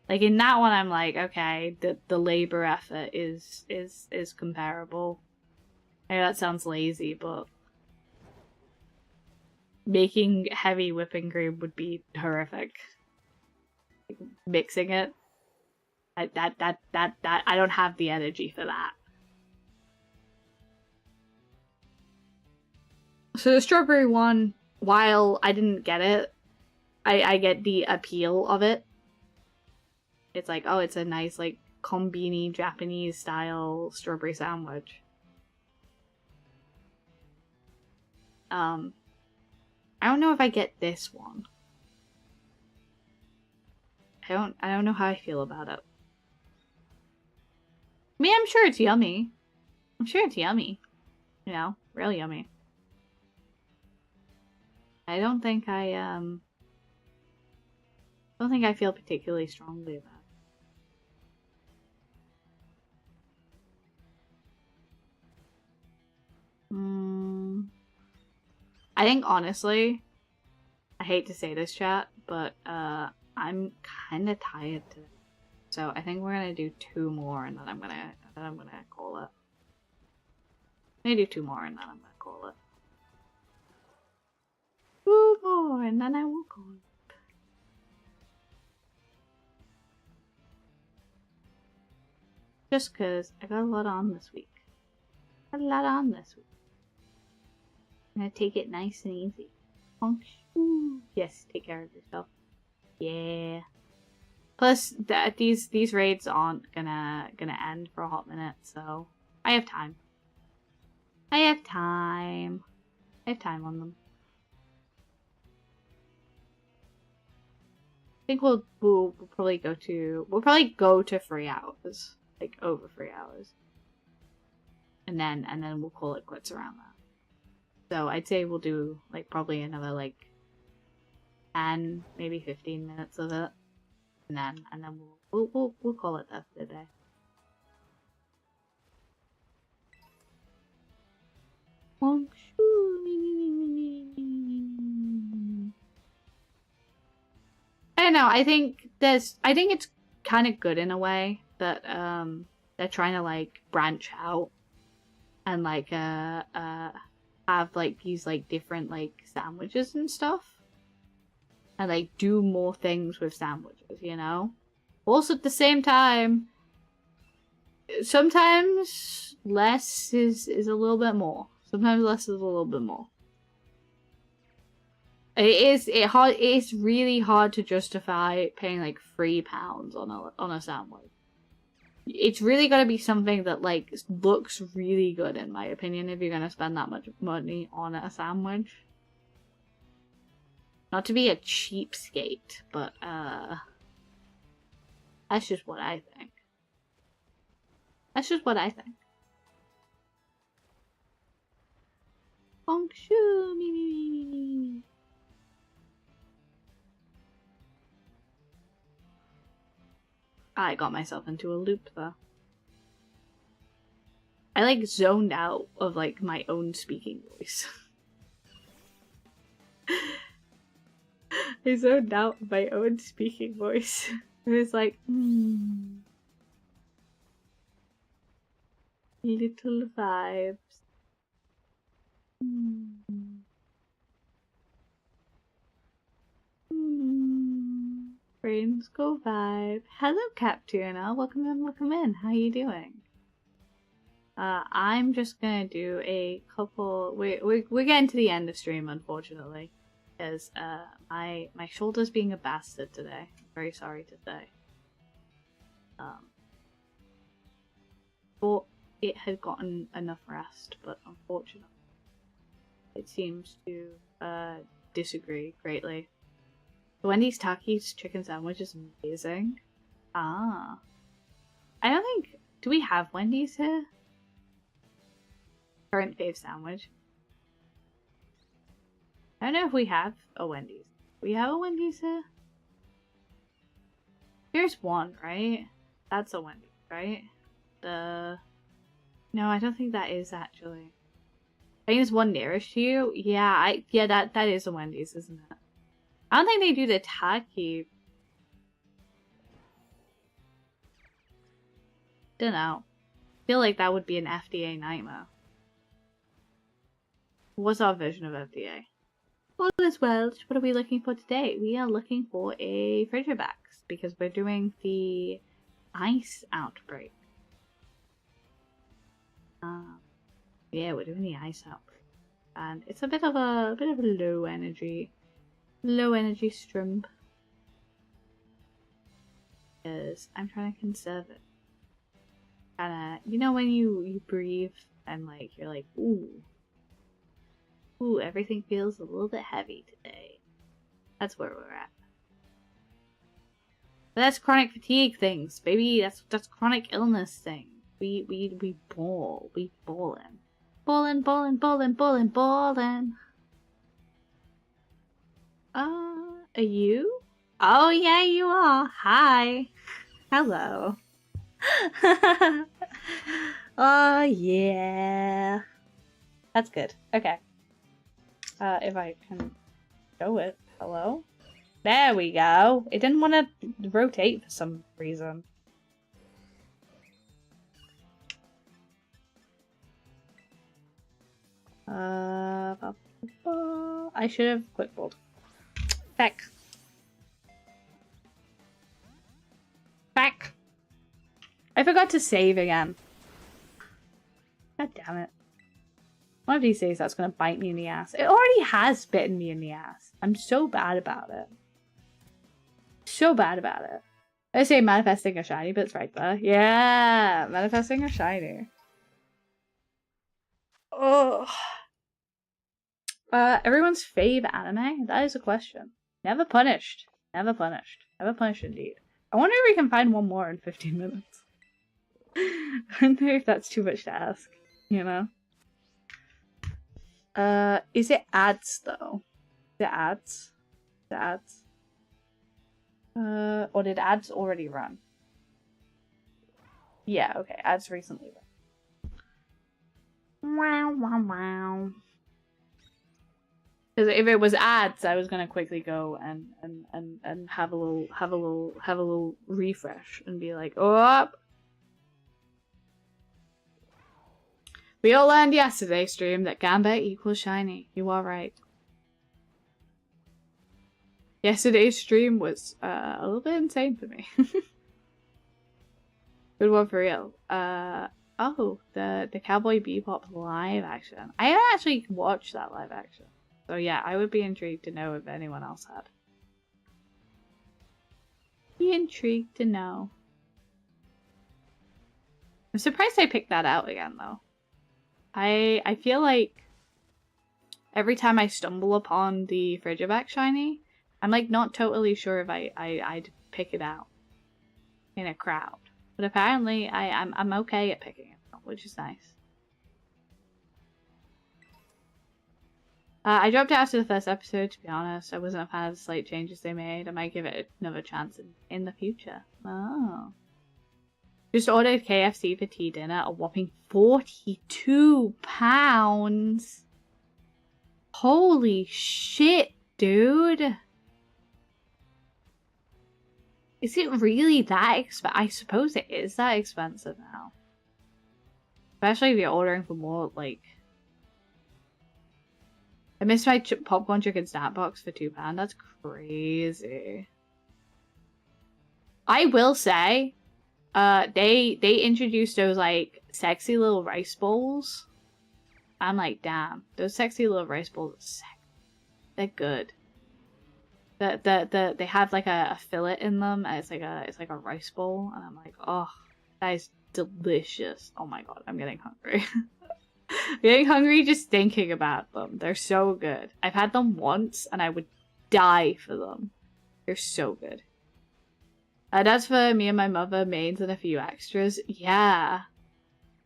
Like, in that one, I'm like, okay, the labor effort is comparable. I know that sounds lazy, but making heavy whipping cream would be horrific. Like, mixing it, I don't have the energy for that. So the strawberry one, while I didn't get it, I get the appeal of it. It's like, oh, it's a nice, like, kombini Japanese style strawberry sandwich. I don't know if I get this one. I don't know how I feel about it. I mean, I'm sure it's yummy. I'm sure it's yummy. You know, really yummy. I don't think I feel particularly strongly about it. I think honestly, I hate to say this, chat, but I'm kind of tired today. So I think we're gonna do 2 more, and then I'm gonna call it. I'm gonna do 2 more, and then I'm gonna call it. 2 more, and then I will call it. Just cause I got a lot on this week. I'm gonna take it nice and easy. Yes, take care of yourself. Yeah. Plus, these raids aren't gonna end for a hot minute, so I have time. I have time on them. I think we'll probably go to 3 hours, like over 3 hours, and then we'll call it quits around that. So I'd say we'll do like probably another like 10, maybe 15 minutes of it. And then we'll call it that for the day. I don't know. I think it's kind of good in a way that they're trying to like branch out and like have like these like different like sandwiches and stuff. And like do more things with sandwiches, you know? Also at the same time, sometimes less is a little bit more. Sometimes less is a little bit more. It's really hard to justify paying like £3 on a sandwich. It's really gotta be something that like looks really good in my opinion if you're gonna spend that much money on a sandwich. Not to be a cheapskate, but that's just what I think. I got myself into a loop though. I like zoned out of like my own speaking voice. I zoned out of my own speaking voice. It was like, little vibes. Brains go vibe. Hello, Captuna. Welcome in. How you doing? I'm just gonna do a couple. We're getting to the end of stream, unfortunately, because my shoulder's being a bastard today. I'm very sorry to say. Thought it had gotten enough rest, but unfortunately, it seems to disagree greatly. Wendy's Takis chicken sandwich is amazing. Ah, I don't think. Do we have Wendy's here? Current fave sandwich. I don't know if we have a Wendy's. We have a Wendy's here? Here's one, right? That's a Wendy's, right? No, I don't think that is actually. I think there's one nearest to you. Yeah, that is a Wendy's, isn't it? I don't think they do the Taki. Don't know. I feel like that would be an FDA nightmare. What's our version of FDA? All is well. What are we looking for today? We are looking for a Vtubering because we're doing the ice outbreak. Yeah, we're doing the ice outbreak, and it's a bit of a low energy stream because I'm trying to conserve it. Kinda, you know when you breathe and like you're like, ooh, everything feels a little bit heavy today. That's where we're at. But that's chronic fatigue things, baby. That's chronic illness thing. We ballin'. Are you? Oh yeah, you are. Hi. Hello. Oh yeah. That's good. Okay. If I can show it. Hello? There we go. It didn't want to rotate for some reason. I should have clickballed. Back. Back. I forgot to save again. God damn it. One of these days that's gonna bite me in the ass. It already has bitten me in the ass. I'm so bad about it. So bad about it. I say manifesting a shiny, but it's right there. Yeah, manifesting a shiny. Oh. Everyone's fave anime? That is a question. Never punished. Never punished. Never punished indeed. I wonder if we can find one more in 15 minutes. I wonder if that's too much to ask, you know? Is it ads though? Is it ads? Is it ads? Or did ads already run? Yeah, okay, ads recently run. Wow, wow, wow. Because if it was ads, I was gonna quickly go and have a little refresh and be like, oh. We all learned yesterday stream that Gambit equals shiny. You are right. Yesterday's stream was a little bit insane for me. Good one for real. Oh, the Cowboy Bebop live action. I haven't actually watched that live action. So yeah, I would be intrigued to know if anyone else had. Be intrigued to know. I'm surprised I picked that out again though. I feel like every time I stumble upon the Frigivac shiny, I'm like not totally sure if I'd pick it out in a crowd. But apparently I'm okay at picking it out, which is nice. I dropped it after the first episode, to be honest. I wasn't a fan of the slight changes they made. I might give it another chance in the future. Oh. Just ordered KFC for tea dinner, a whopping £42. Holy shit, dude. Is it really that expensive? I suppose it is that expensive now. Especially if you're ordering for more, like... I missed my popcorn chicken snack box for £2. That's crazy. I will say, they introduced those like sexy little rice bowls. I'm like, damn, those sexy little rice bowls are sick. They're good. They have like a fillet in them. And it's like a rice bowl, and I'm like, oh, that is delicious. Oh my god, I'm getting hungry. I'm getting hungry just thinking about them. They're so good. I've had them once, and I would die for them. They're so good. That's for me and my mother, mains, and a few extras. Yeah.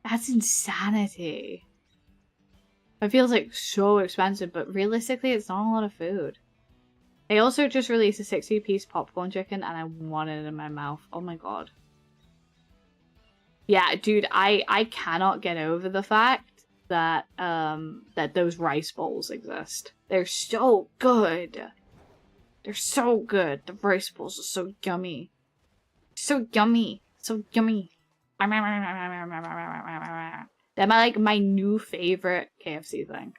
That's insanity. It feels like so expensive, but realistically, it's not a lot of food. They also just released a 60-piece popcorn chicken, and I want it in my mouth. Oh my god. Yeah, dude, I cannot get over the fact that that those rice bowls exist. They're so good. They're so good. The rice bowls are so yummy. So yummy. So yummy. They're my new favorite KFC thing.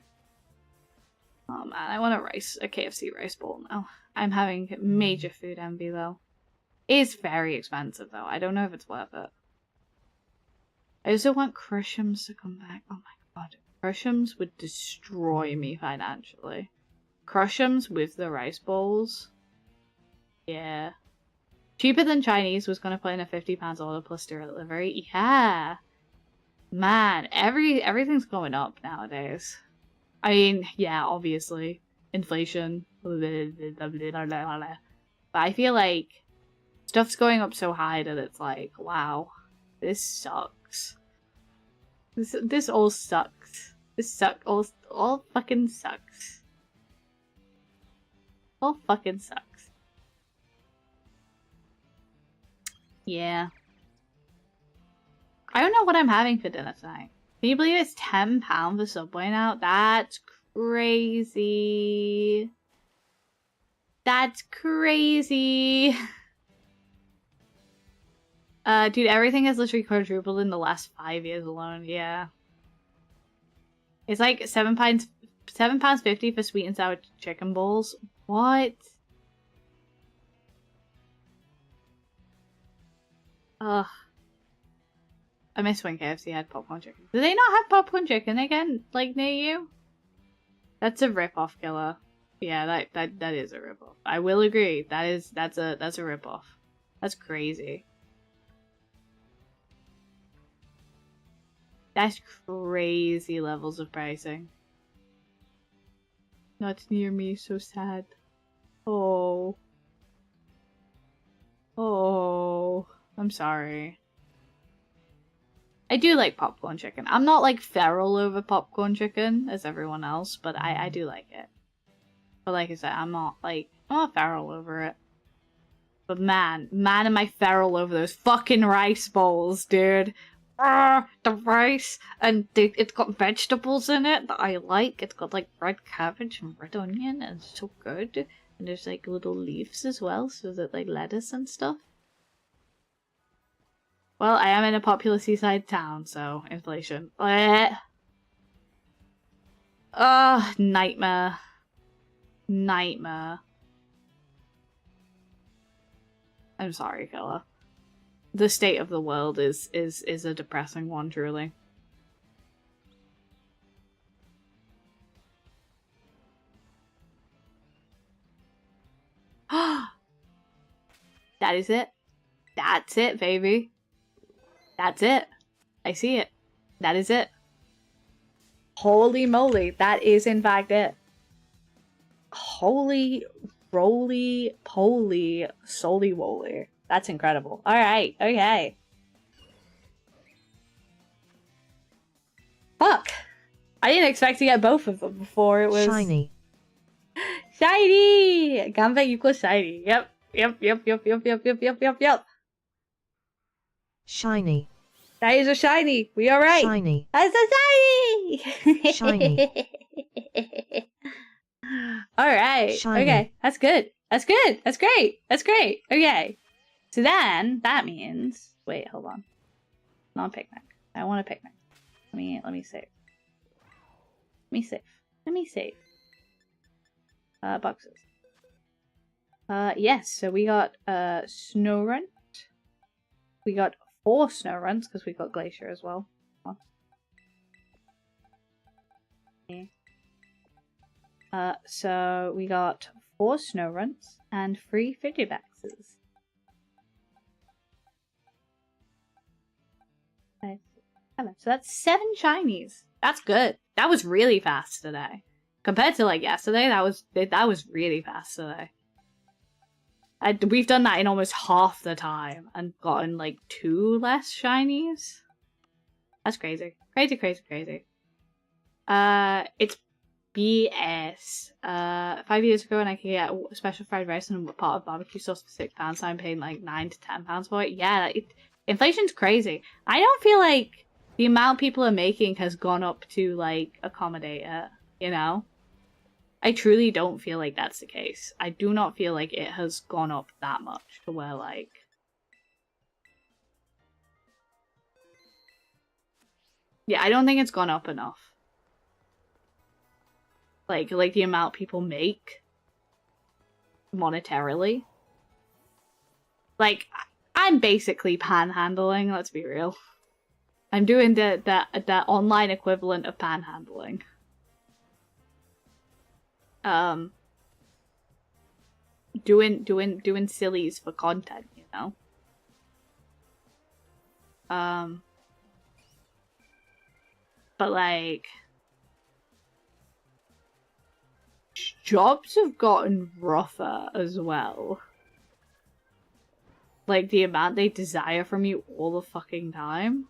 Oh man, I want a KFC rice bowl now. I'm having major food envy though. It is very expensive though. I don't know if it's worth it. I also want Crush'ems to come back. Oh my god. Crush'ems would destroy me financially. Crush'ems with the rice bowls. Yeah. Cheaper than Chinese was gonna put in a £50 order plus delivery. Yeah. Man, everything's going up nowadays. I mean, yeah, obviously. Inflation. But I feel like stuff's going up so high that it's like, wow, this sucks. This all sucks. This all fucking sucks. All fucking sucks. Yeah. I don't know what I'm having for dinner tonight. Can you believe it's £10 for Subway now? That's crazy. That's crazy. Dude, everything has literally quadrupled in the last 5 years alone. Yeah. It's like £7.50 for sweet and sour chicken balls. What? Ugh. I miss when KFC had popcorn chicken. Do they not have popcorn chicken again, like, near you? That's a rip-off, killer. Yeah, that is a rip-off. I will agree. That's a rip-off. That's crazy. That's crazy levels of pricing. Not near me, so sad. Oh. Oh. I'm sorry. I do like popcorn chicken. I'm not like feral over popcorn chicken as everyone else, but I do like it. But like I said, I'm not feral over it. But man am I feral over those fucking rice bowls, dude. The rice, and it's got vegetables in it that I like. It's got like red cabbage and red onion, and it's so good. And there's like little leaves as well, so that like lettuce and stuff. Well, I am in a popular seaside town, so inflation. Nightmare. Nightmare. I'm sorry, killer. The state of the world is a depressing one, truly. That is it. That's it, baby. That's it. I see it. That is it. Holy moly, that is in fact it. Holy roly poly soly woly. That's incredible. Alright, okay. Fuck! I didn't expect to get both of them before it was... Shiny. Shiny! Ganbei equals shiny. Yep. Shiny. That is a shiny. We are right. Shiny. That's a shiny! Shiny. Alright. Shiny. Okay. That's good. That's good. That's great. That's great. Okay. So then, that means... Wait, hold on. Not a picnic. I want a picnic. Let me save. Let me save. Boxes. Yes, so we got, snow runt. We got 4 snow runts, because we got glacier as well. So we got 4 snow runts and 3 figure boxes. So that's 7 shinies. That's good. That was really fast today. Compared to like yesterday, that was really fast today. We've done that in almost half the time and gotten like 2 less shinies. That's crazy. Crazy. It's BS. 5 years ago when I could get a special fried rice and a pot of barbecue sauce for £6, so I'm paying like £9 to £10 for it. Yeah, inflation's crazy. I don't feel like the amount people are making has gone up to like accommodate it, you know? I truly don't feel like that's the case. I do not feel like it has gone up that much to where like... Yeah, I don't think it's gone up enough. Like the amount people make monetarily. Like, I'm basically panhandling, let's be real. I'm doing the online equivalent of panhandling. Doing sillies for content, you know? But like... Jobs have gotten rougher as well. Like, the amount they desire from you all the fucking time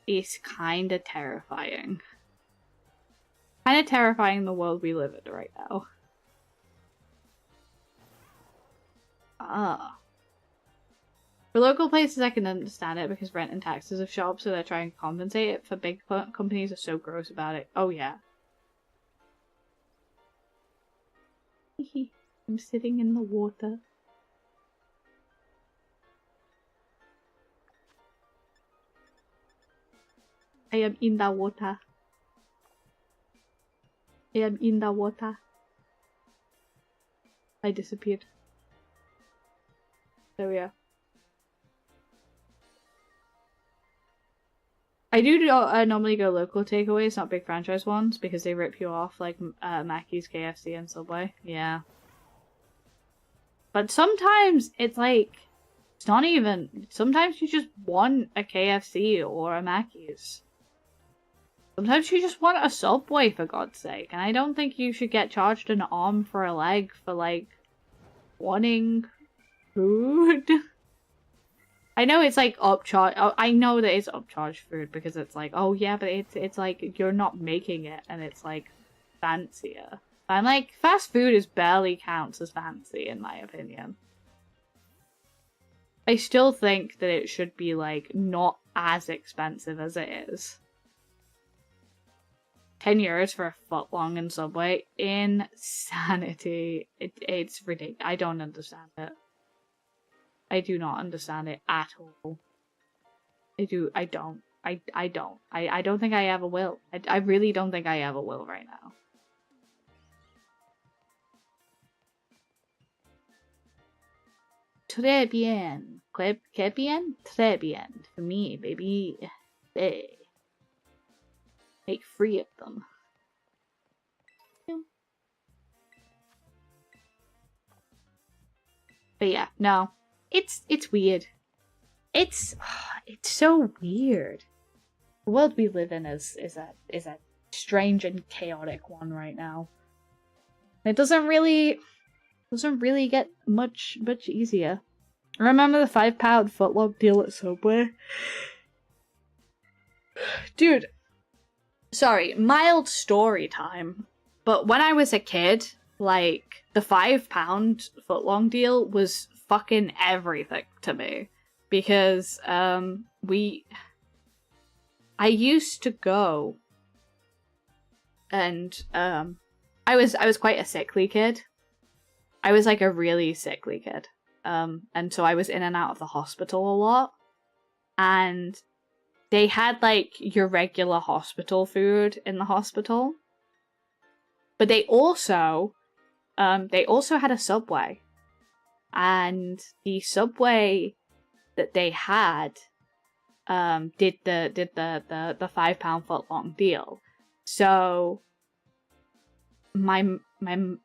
is kinda terrifying. Kinda terrifying the world we live in right now. Ah. For local places, I can understand it because rent and taxes have shot up, so they're trying to compensate it. For big companies, are so gross about it. Oh, yeah. I'm sitting in the water. I am in the water. I am in the water. I disappeared. There we are. I do normally go local takeaways, not big franchise ones, because they rip you off like Mackey's, KFC, and Subway. Yeah. But sometimes it's like, it's not even, sometimes you just want a KFC or a Mackey's. Sometimes you just want a Subway, for God's sake. And I don't think you should get charged an arm for a leg for, like, wanting food. I know it's, like, upcharged. I know that it's upcharged food because it's like, oh, yeah, but it's like, you're not making it and it's, like, fancier. And, like, fast food is barely counts as fancy, in my opinion. I still think that it should be, like, not as expensive as it is. 10 euros for a footlong in Subway? Insanity. It's ridiculous. I don't understand it. I do not understand it at all. I don't. I don't think I ever will. I really don't think I ever will right now. Très bien. Que bien? Très bien. For me, baby. Hey. Make 3 of them. But yeah, no. It's weird. It's so weird. The world we live in is a strange and chaotic one right now. It doesn't really get much easier. Remember the £5 footlong deal at Subway? Dude. Sorry, mild story time. But when I was a kid, like, the £5 footlong deal was fucking everything to me. Because, I used to go and, I was quite a sickly kid. I was, like, a really sickly kid. And so I was in and out of the hospital a lot. And they had, like, your regular hospital food in the hospital. But they also had a Subway. And the Subway that they had, did the £5 footlong deal. So my mum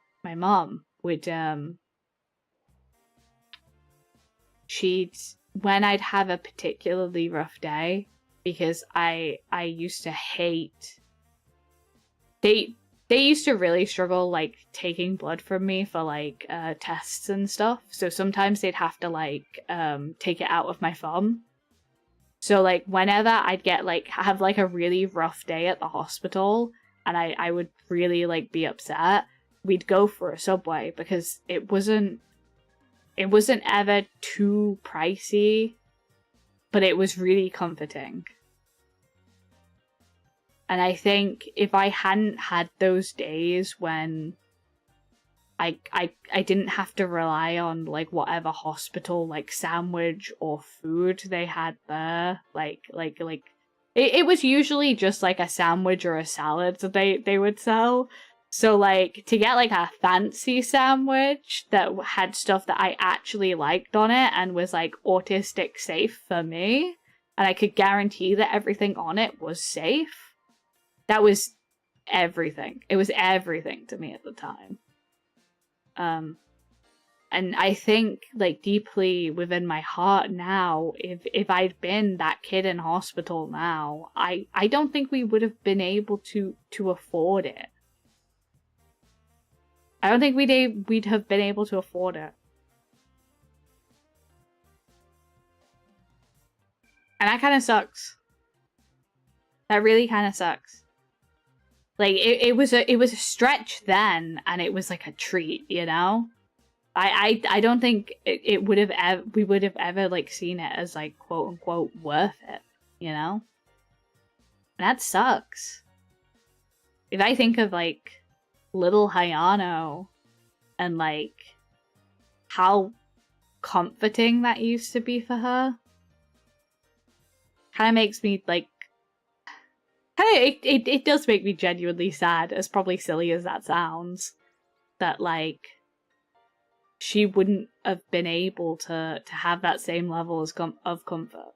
would, when I'd have a particularly rough day, because I used to hate, they used to really struggle, like, taking blood from me for, like, tests and stuff. So sometimes they'd have to, like, take it out of my thumb. So, like, whenever I'd get, like, have, like, a really rough day at the hospital, and I would really, like, be upset, we'd go for a Subway, because it wasn't ever too pricey, but it was really comforting. And I think if I hadn't had those days when I didn't have to rely on, like, whatever hospital, like, sandwich or food they had there, it was usually just, like, a sandwich or a salad that they would sell. So, like, to get, like, a fancy sandwich that had stuff that I actually liked on it and was, like, autistic safe for me, and I could guarantee that everything on it was safe, that was everything. It was everything to me at the time. And I think, like, deeply within my heart now, if I'd been that kid in hospital now, I don't think we would have been able to afford it. I don't think we'd have been able to afford it. And that kind of sucks. That really kind of sucks. Like, it was a stretch then, and it was like a treat, you know? I don't think it would have we would have ever like seen it as like quote unquote worth it, you know? And that sucks. If I think of like little Hayano and like how comforting that used to be for her, kind of makes me like it does make me genuinely sad, as probably silly as that sounds, that like she wouldn't have been able to have that same level of comfort.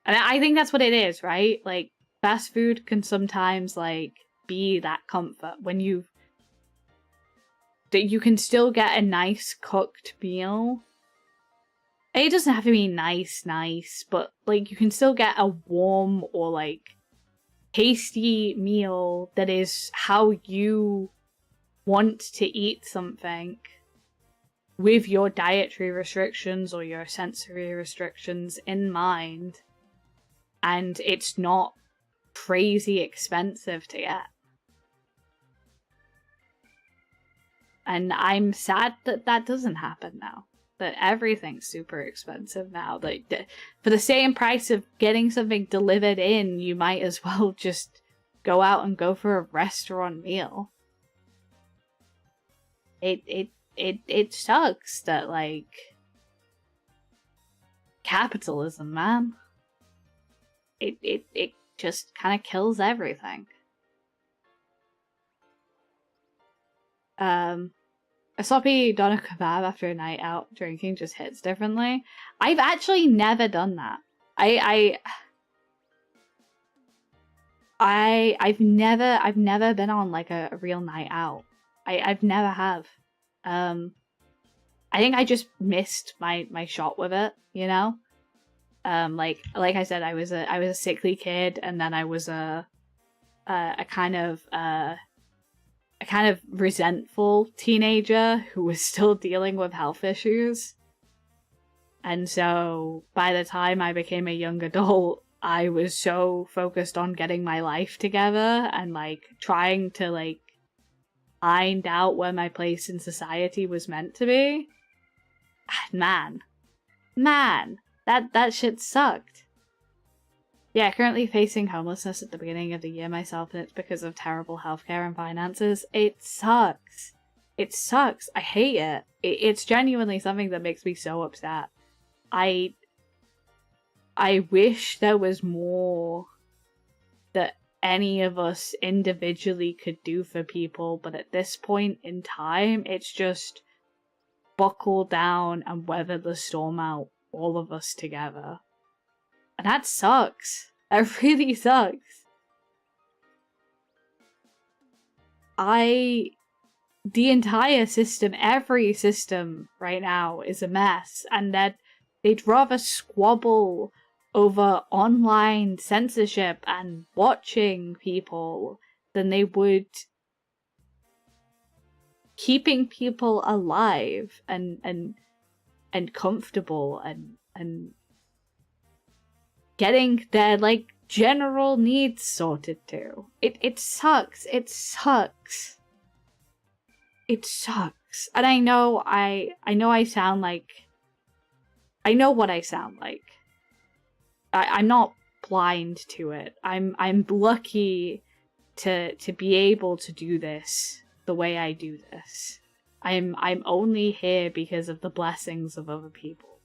And I think that's what it is, right? Like, fast food can sometimes like be that comfort when you can still get a nice cooked meal. It doesn't have to be nice, but like you can still get a warm or like tasty meal that is how you want to eat something with your dietary restrictions or your sensory restrictions in mind, and it's not crazy expensive to get. And I'm sad that that doesn't happen now. That everything's super expensive now. Like, for the same price of getting something delivered in, you might as well just go out and go for a restaurant meal. It sucks that, like, capitalism, man. It just kind of kills everything. A sloppy doner kebab after a night out drinking just hits differently. I've actually never done that. I've never been on like a real night out. I've never have. I think I just missed my shot with it, you know? Like I said, I was a sickly kid, and then I was a kind of resentful teenager who was still dealing with health issues. And so by the time I became a young adult, I was so focused on getting my life together and like trying to like find out where my place in society was meant to be. Man, that shit sucked. Yeah, currently facing homelessness at the beginning of the year myself, and it's because of terrible healthcare and finances. It sucks. It sucks. I hate it. It's genuinely something that makes me so upset. I wish there was more that any of us individually could do for people, but at this point in time, it's just buckle down and weather the storm out, all of us together. And that sucks. That really sucks. The entire system, every system right now is a mess, and that they'd rather squabble over online censorship and watching people than they would keeping people alive and comfortable and getting their like general needs sorted too. It sucks. It sucks. It sucks. And I know I sound like, I know what I sound like. I'm not blind to it. I'm lucky to be able to do this the way I do this. I'm only here because of the blessings of other people.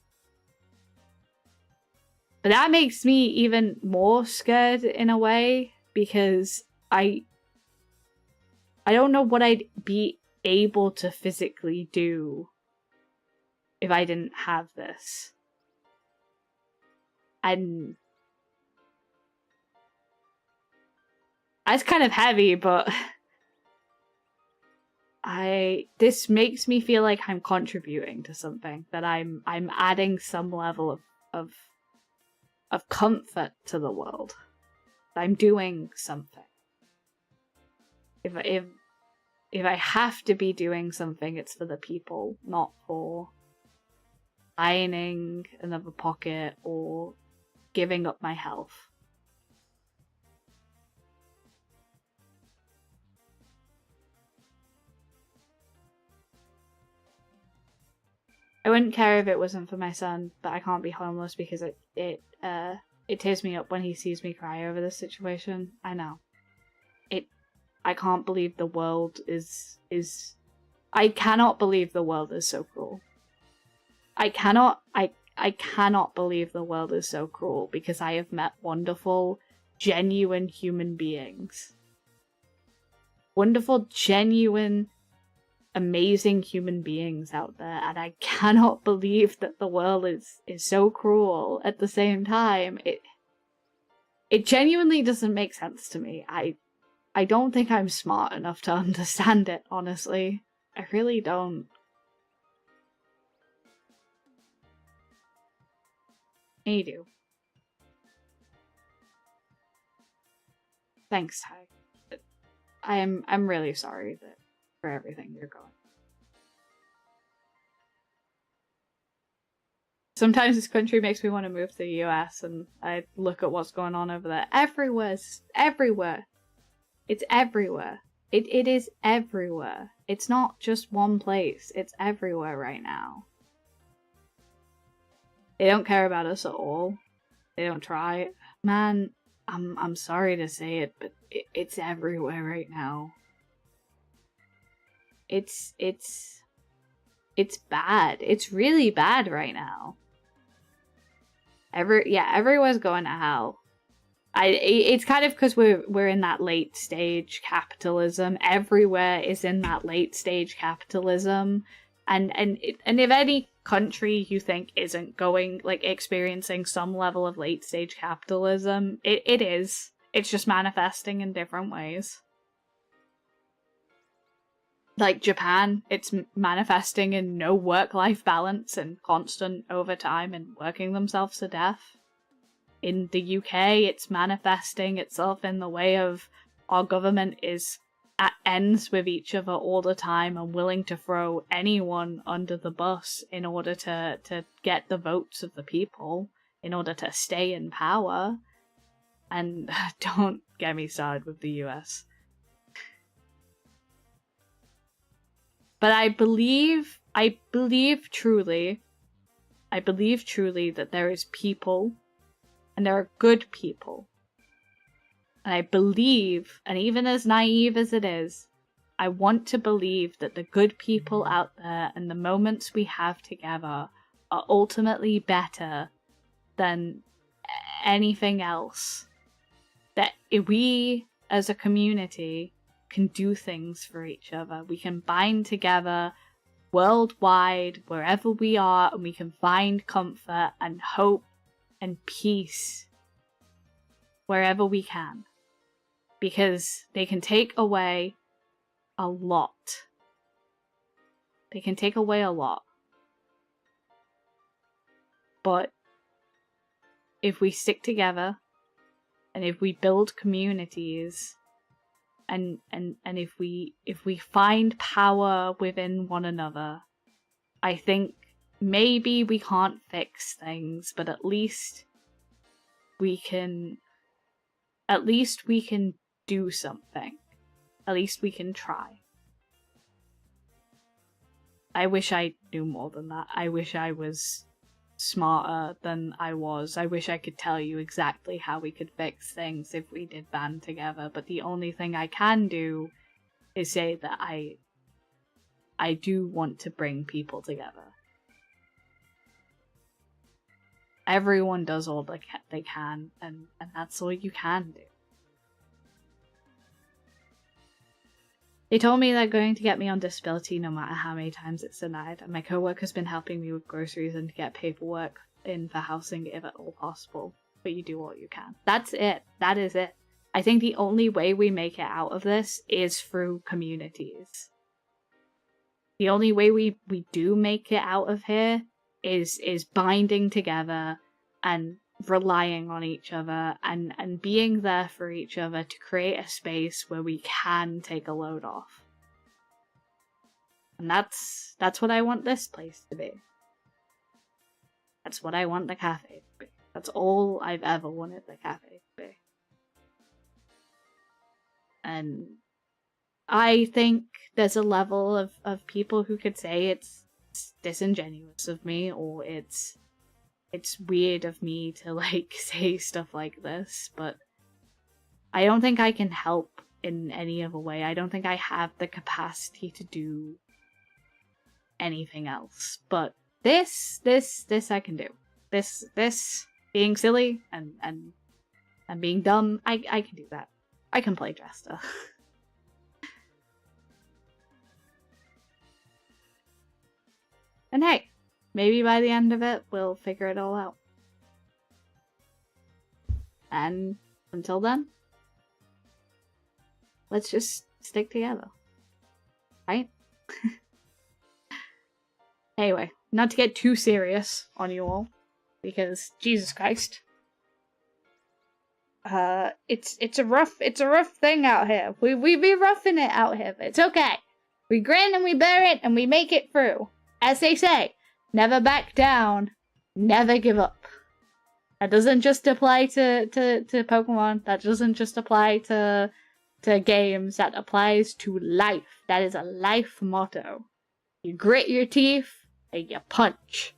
But that makes me even more scared in a way, because I don't know what I'd be able to physically do if I didn't have this. And that's kind of heavy, but this makes me feel like I'm contributing to something, that I'm adding some level of comfort to the world. I'm doing something. If I have to be doing something, it's for the people, not for ironing another pocket or giving up my health. I wouldn't care if it wasn't for my son, but I can't be homeless because it tears me up when he sees me cry over this situation. I know. I can't believe the world is I cannot believe the world is so cruel. I cannot believe the world is so cruel because I have met wonderful, genuine human beings. Wonderful, genuine, amazing human beings out there, and I cannot believe that the world is so cruel at the same time. It genuinely doesn't make sense to me. I don't think I'm smart enough to understand it, honestly. I really don't. You do. Thanks, Ty. I'm really sorry for everything you're going. Sometimes this country makes me want to move to the US, and I look at what's going on over there. Everywhere. It's everywhere. It is everywhere. It's not just one place. It's everywhere right now. They don't care about us at all. They don't try. Man, I'm sorry to say it, but it's everywhere right now. It's bad. It's really bad right now. Everyone's going to hell. It's kind of because we're in that late stage capitalism. Everywhere is in that late stage capitalism, and if any country you think isn't going experiencing some level of late stage capitalism, it is. It's just manifesting in different ways. Like Japan, it's manifesting in no work-life balance and constant overtime and working themselves to death. In the UK, it's manifesting itself in the way of our government is at ends with each other all the time and willing to throw anyone under the bus in order to get the votes of the people, in order to stay in power. And don't get me started with the US. But I believe truly that there is people, and there are good people. And I believe, and even as naive as it is, I want to believe that the good people out there and the moments we have together are ultimately better than anything else. That if we, as a community, can do things for each other. We can bind together worldwide, wherever we are, and we can find comfort and hope and peace wherever we can, because they can take away a lot. They can take away a lot. But if we stick together, and if we build communities, and if we find power within one another, I think maybe we can't fix things, but at least we can do something. At least we can try. I wish I knew more than that. I wish I was smarter than I was. I wish I could tell you exactly how we could fix things if we did band together, but the only thing I can do is say that I do want to bring people together. Everyone does all they can, and that's all you can do. They told me they're going to get me on disability no matter how many times it's denied, and my co-worker's been helping me with groceries and to get paperwork in for housing if at all possible. But you do all you can. That's it. That is it. I think the only way we make it out of this is through communities. The only way we do make it out of here is binding together and relying on each other and being there for each other to create a space where we can take a load off. And that's what I want this place to be. That's what I want the cafe to be. That's all I've ever wanted the cafe to be. And I think there's a level of people who could say it's it's disingenuous of me, or it's weird of me to like say stuff like this, but I don't think I can help in any other way. I don't think I have the capacity to do anything else. But this I can do. This being silly and being dumb, I can do that. I can play Jester. And hey, maybe by the end of it, we'll figure it all out. And until then, let's just stick together. Right? Anyway, not to get too serious on you all, because Jesus Christ. It's a rough thing out here. We be roughing it out here, but it's okay. We grin and we bear it and we make it through. As they say, never back down, never give up. That doesn't just apply to Pokemon. That doesn't just apply to games. That applies to life. That is a life motto. You grit your teeth and you punch.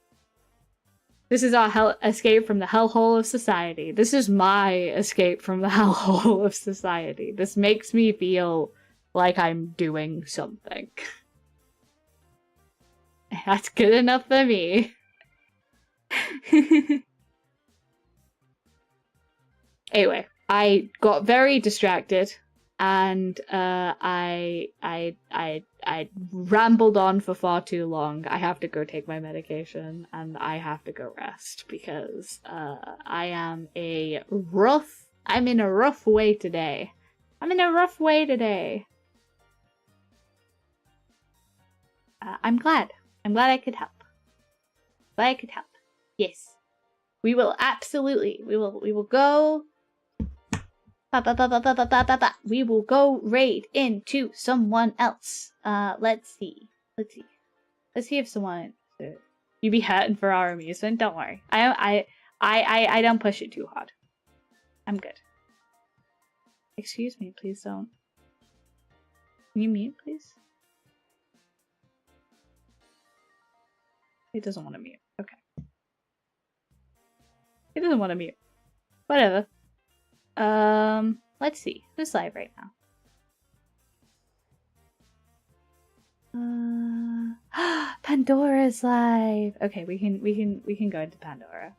This is our escape from the hellhole of society. This is my escape from the hellhole of society. This makes me feel like I'm doing something. That's good enough for me. Anyway, I got very distracted, and I rambled on for far too long. I have to go take my medication, and I have to go rest because I'm in a rough way today. I'm glad I could help. Yes. We will absolutely. We will go. We will go raid into someone else. Let's see. Let's see if someone. You be hurting for our amusement. Don't worry. I don't push it too hard. I'm good. Excuse me, please don't. Can you mute, please? It doesn't want to mute. Okay. It doesn't want to mute. Whatever. Let's see. Who's live right now? Pandora's live. Okay, we can go into Pandora.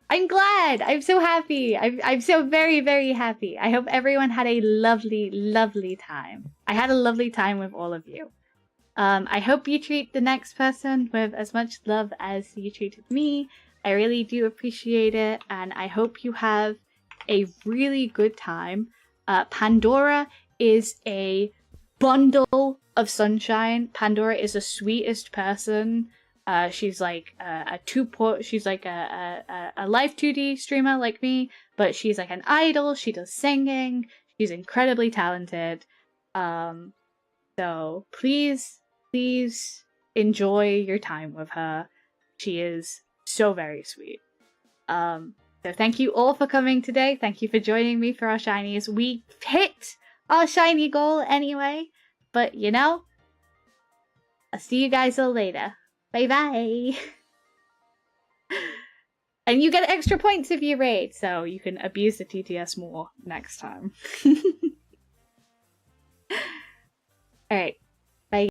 I'm glad. I'm so happy. I'm so very, very happy. I hope everyone had a lovely, lovely time. I had a lovely time with all of you. I hope you treat the next person with as much love as you treated me. I really do appreciate it, and I hope you have a really good time. Pandora is a bundle of sunshine. Pandora is the sweetest person. She's like she's like a Live2D streamer like me, but she's like an idol. She does singing. She's incredibly talented. So please enjoy your time with her. She is so very sweet. So thank you all for coming today. Thank you for joining me for our shinies. We hit our shiny goal anyway, but you know, I'll see you guys all later. Bye bye. And you get extra points if you raid, so you can abuse the TTS more next time. Alright,